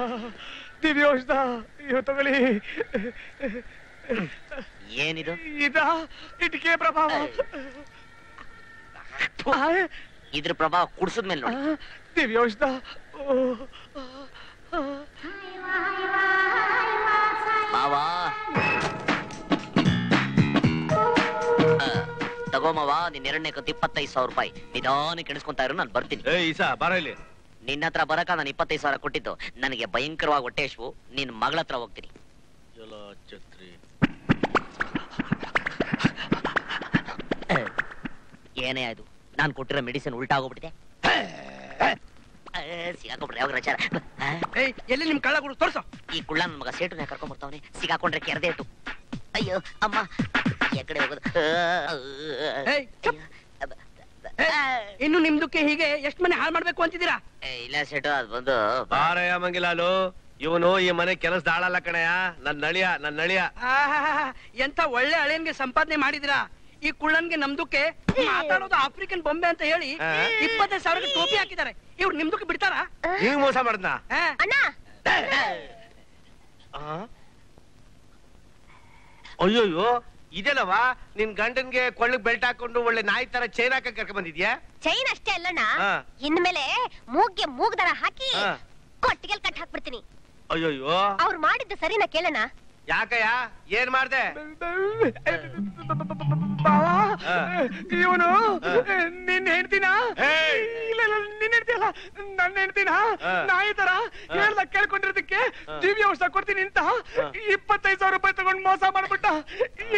ದಿವ್ಯ ಔಷಧ. ಅಯ್ಯೋ ತಗೊಳ್ಳಿ.
ಏನಿದು?
ಇದ ಇಟ್ಕೆ ಪ್ರಭಾವ.
ಇದ್ರ ಪ್ರಭಾವ ಕುಡ್ಸದ್ಮೇಲೆ ನೋಡಿ.
ದಿವ್ಯ ಔಷಧ.
ಮಾವಾ ತಗೋಮವ, ನಿನ್ 2ನೇ ಕಂತು 25,000 ರೂಪಾಯಿ. ನಿಧಾನಕ್ಕೆ ಎಣಿಸ್ಕೊಂತಾ ಇರು, ನಾನು ಬರ್ತೀನಿ. ನಿನ್ನ ಹತ್ರ ಬರಕ ನಾನು 25,000 ಕೊಟ್ಟಿದ್ದು. ನನಗೆ ಭಯಂಕರವಾಗಿ ಹೊಟ್ಟೆ ಹಸಿವು. ನಿನ್ ಮಗಳ ಹತ್ರ ಹೋಗ್ತೀನಿ. ಏನೇ ಅದು, ನಾನ್ ಕೊಟ್ಟಿರೋ ಮೆಡಿಸಿನ್ ಉಲ್ಟಾ ಆಗೋಗ್ಬಿಟ್ಟಿದೆ. ಸಿಗಾಕೊಂಡ್ರೆ ಯಾವಾಗ ರಚಾರ?
ಎಲ್ಲಿ ನಿಮ್ ಕಳ್ಳ ಗುಡು ತೋರ್ಸೋ.
ಈ ಕುಳ್ಳ ನನ್ನ ಮಗ ಸೇಟುನ ಕರ್ಕೊಂಡ್ ಬರ್ತಾವನೆ. ಸಿಗಾಕೊಂಡ್ರೆ ಕೆರದೆ ಇಟ್ಟು. ಅಯ್ಯೋ ಅಮ್ಮ, ಎಕಡೆ ಹೋಗೋದು?
ಇನ್ನು ನಿಮ್ದಕ್ಕೆ ಹೀಗೆ ಎಷ್ಟ್ ಮನೆ ಹಾಳು ಮಾಡ್ಬೇಕು ಅಂತಿದ್ದೀರಾ?
ಇಲ್ಲ ಸೇಟು, ಅದು ಬಂದು
ಬಾರಯ್ಯ ಮಂಗಿಲಾಲು, ಇವನು ಈ ಮನೆ ಕೆಲಸದ ಆಳಲ್ಲ ಕಣಯ್ಯ, ನನ್ನ ನಳಿಯ.
ಎಂತ ಒಳ್ಳೆ ಹಳೆಯನ್ಗೆ ಸಂಪಾದನೆ ಮಾಡಿದಿರಾ. ಈ ಕುಳ್ಳನ್ಗೆ ನಮ್ದಕ್ಕೆ ಮಾತಾಡೋದು ಆಫ್ರಿಕನ್ ಬೊಂಬೆ ಅಂತ ಹೇಳಿ 25,000ಕ್ಕೆ ಟೋಪಿ ಹಾಕಿದ್ದಾರೆ. ಇವ್ರು ನಿಮ್ದಕ್ಕೆ ಬಿಡ್ತಾರಾ?
ಹಿಂಗ್ ಮೋಸ ಮಾಡದ್ನ? ಅಯ್ಯೋಯ್ಯೋ, ಇದೆಲ್ಲವಾ ನಿನ್ ಗಂಡನ್ಗೆ ಕೊಳ್ಳಕ್ ಬೆಲ್ಟ್ ಹಾಕೊಂಡು ಒಳ್ಳೆ ನಾಯಿ ತರ ಚೈನ್ ಹಾಕ ಕರ್ಕೊಂಡ್ ಬಂದಿದ್ಯಾ?
ಚೈನ್ ಅಷ್ಟೇ ಅಲ್ಲಣ್ಣ, ಇನ್ಮೇಲೆ ಮೂಗ್ಗೆ ಮೂಗ್ದಾರ ಹಾಕಿ ಕೊಟ್ಟಿಗೆಲ್ ಕಟ್ ಹಾಕ್ಬಿಡ್ತೀನಿ.
ಅಯ್ಯೋಯ್ಯೋ,
ಅವ್ರು ಮಾಡಿದ್ದು ಸರಿನಾ ಕೇಳಣ?
ಯಾಕಯ್ಯ, ಏನ್ ಮಾಡ್ದೆ?
ಇವನು ನಿನ್ನ ಹೆಂಡ್ತಿನ? ಇಲ್ಲ ನಿನ್ನ ಹೆಂಡ್ತಿ ಅಲ್ಲ, ನನ್ನ ಹೆಂಡ್ತಿನ ನಾಯಿ ತರ ಹೇಳ್ದ ಕೇಳ್ಕೊಂಡಿರೋದಕ್ಕೆ ದಿವ್ಯ ಔಷಧ ಕೊಡ್ತೀನಿ ಅಂತ 25,000 ರೂಪಾಯಿ ತಗೊಂಡು ಮೋಸ ಮಾಡ್ಬಿಟ್ಟ.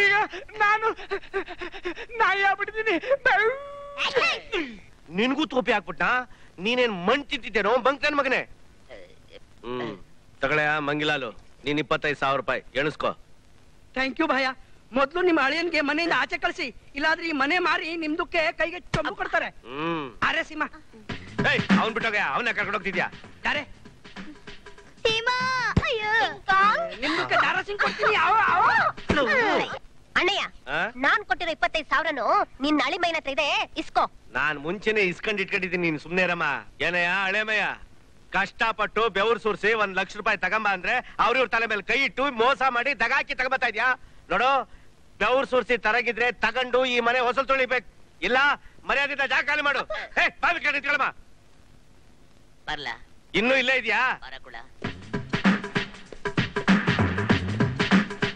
ಈಗ ನಾನು ನಾಯಿ ಆಗ್ಬಿಟ್ಟಿದ್ದೀನಿ.
ನಿನ್ಗೂ ಟೋಪಿ ಹಾಕ್ಬಿಟ್ಟ? ನೀನೇನ್ ಮಣ್ ತಿಂತಿದ್ದೇನೋ ಬಂಕ್ ನನ್ ಮಗನೇ? ತಗೊಳಯ್ಯ ಮಂಗಿಲಾಲು, ನೀನ್ 25,000 ರೂಪಾಯಿ ಎಣಿಸ್ಕೋ.
ಥ್ಯಾಂಕ್ ಯು ಭಯ. ಮೊದ್ಲು ನಿಮ್ಮ ಅಳಿಯನ್ಗೆ ಮನೆಯಿಂದ ಆಚೆ ಕಳಿಸಿ, ಇಲ್ಲಾದ್ರೆ ಈ ಮನೆ ಮಾರಿ ನಿಮ್ದಕ್ಕೆ ಕೈಗೆ ಚೊಂಬು ಕೊಡ್ತಾರೆ. ಅರೆ ಸೀಮಾ,
ಅವ್ನ್ ಬಿಟ್ಟೋಗ, ಅವನ್ನ ಕರ್ಕೊಂಡು ಹೋಗ್ತಿದ್ಯಾ?
ಯಾರೇ
ಅಯ್ಯೋ
ನಿಮ್ದಕ್ಕೆ ದಾರ ಸಿಂಗ್ ಕೊಡ್ತೀನಿ.
ಅಣ್ಣಯ್ಯ, ಉಳ್ದಿರೋ 25,000 ನಿನ್ ಅಳಿ ಮೈನ ಹತ್ರ ಇದೆ, ಇಸ್ಕೋ.
ನಾನ್ ಮುಂಚೆನೆ ಇಸ್ಕೊಂಡಿಟ್ಕೊಂಡಿದ್ದೀನಿ, ನೀನ್ ಸುಮ್ನೆ ರಮ್ಮ. ಏನಯ್ಯ ಹಳೆಮಯ್ಯ, ಕಷ್ಟಪಟ್ಟು ಬೆವರು ಸುರ್ಸಿ 1 ಲಕ್ಷ ರೂಪಾಯಿ ತಗೊಂಬ ಅಂದ್ರೆ ಅವ್ರ ತಲೆ ಮೇಲೆ ಕೈ ಇಟ್ಟು ಮೋಸ ಮಾಡಿ ದಗಾಕಿ ತಗೊಂಬತ್ತಾ ಇದ್ಯಾ? ನೋಡು, ಬೆವರು ಸುರ್ಸಿ ತರಗಿದ್ರೆ ತಗೊಂಡು ಈ ಮನೆ ಹೊಸಲು ತೊಳಿಬೇಕು, ಇಲ್ಲ ಮರ್ಯಾದಿಂದ ಜಾಗ ಖಾಲಿ ಮಾಡು. ಬಾವಿ ಕಡೆ ನಿಂತ್ಕೊಳಮ್ಮ.
ಬರ್ಲಾ?
ಇನ್ನೂ ಇಲ್ಲೇ ಇದೆಯಾ?
ಬರ ಕುಳ.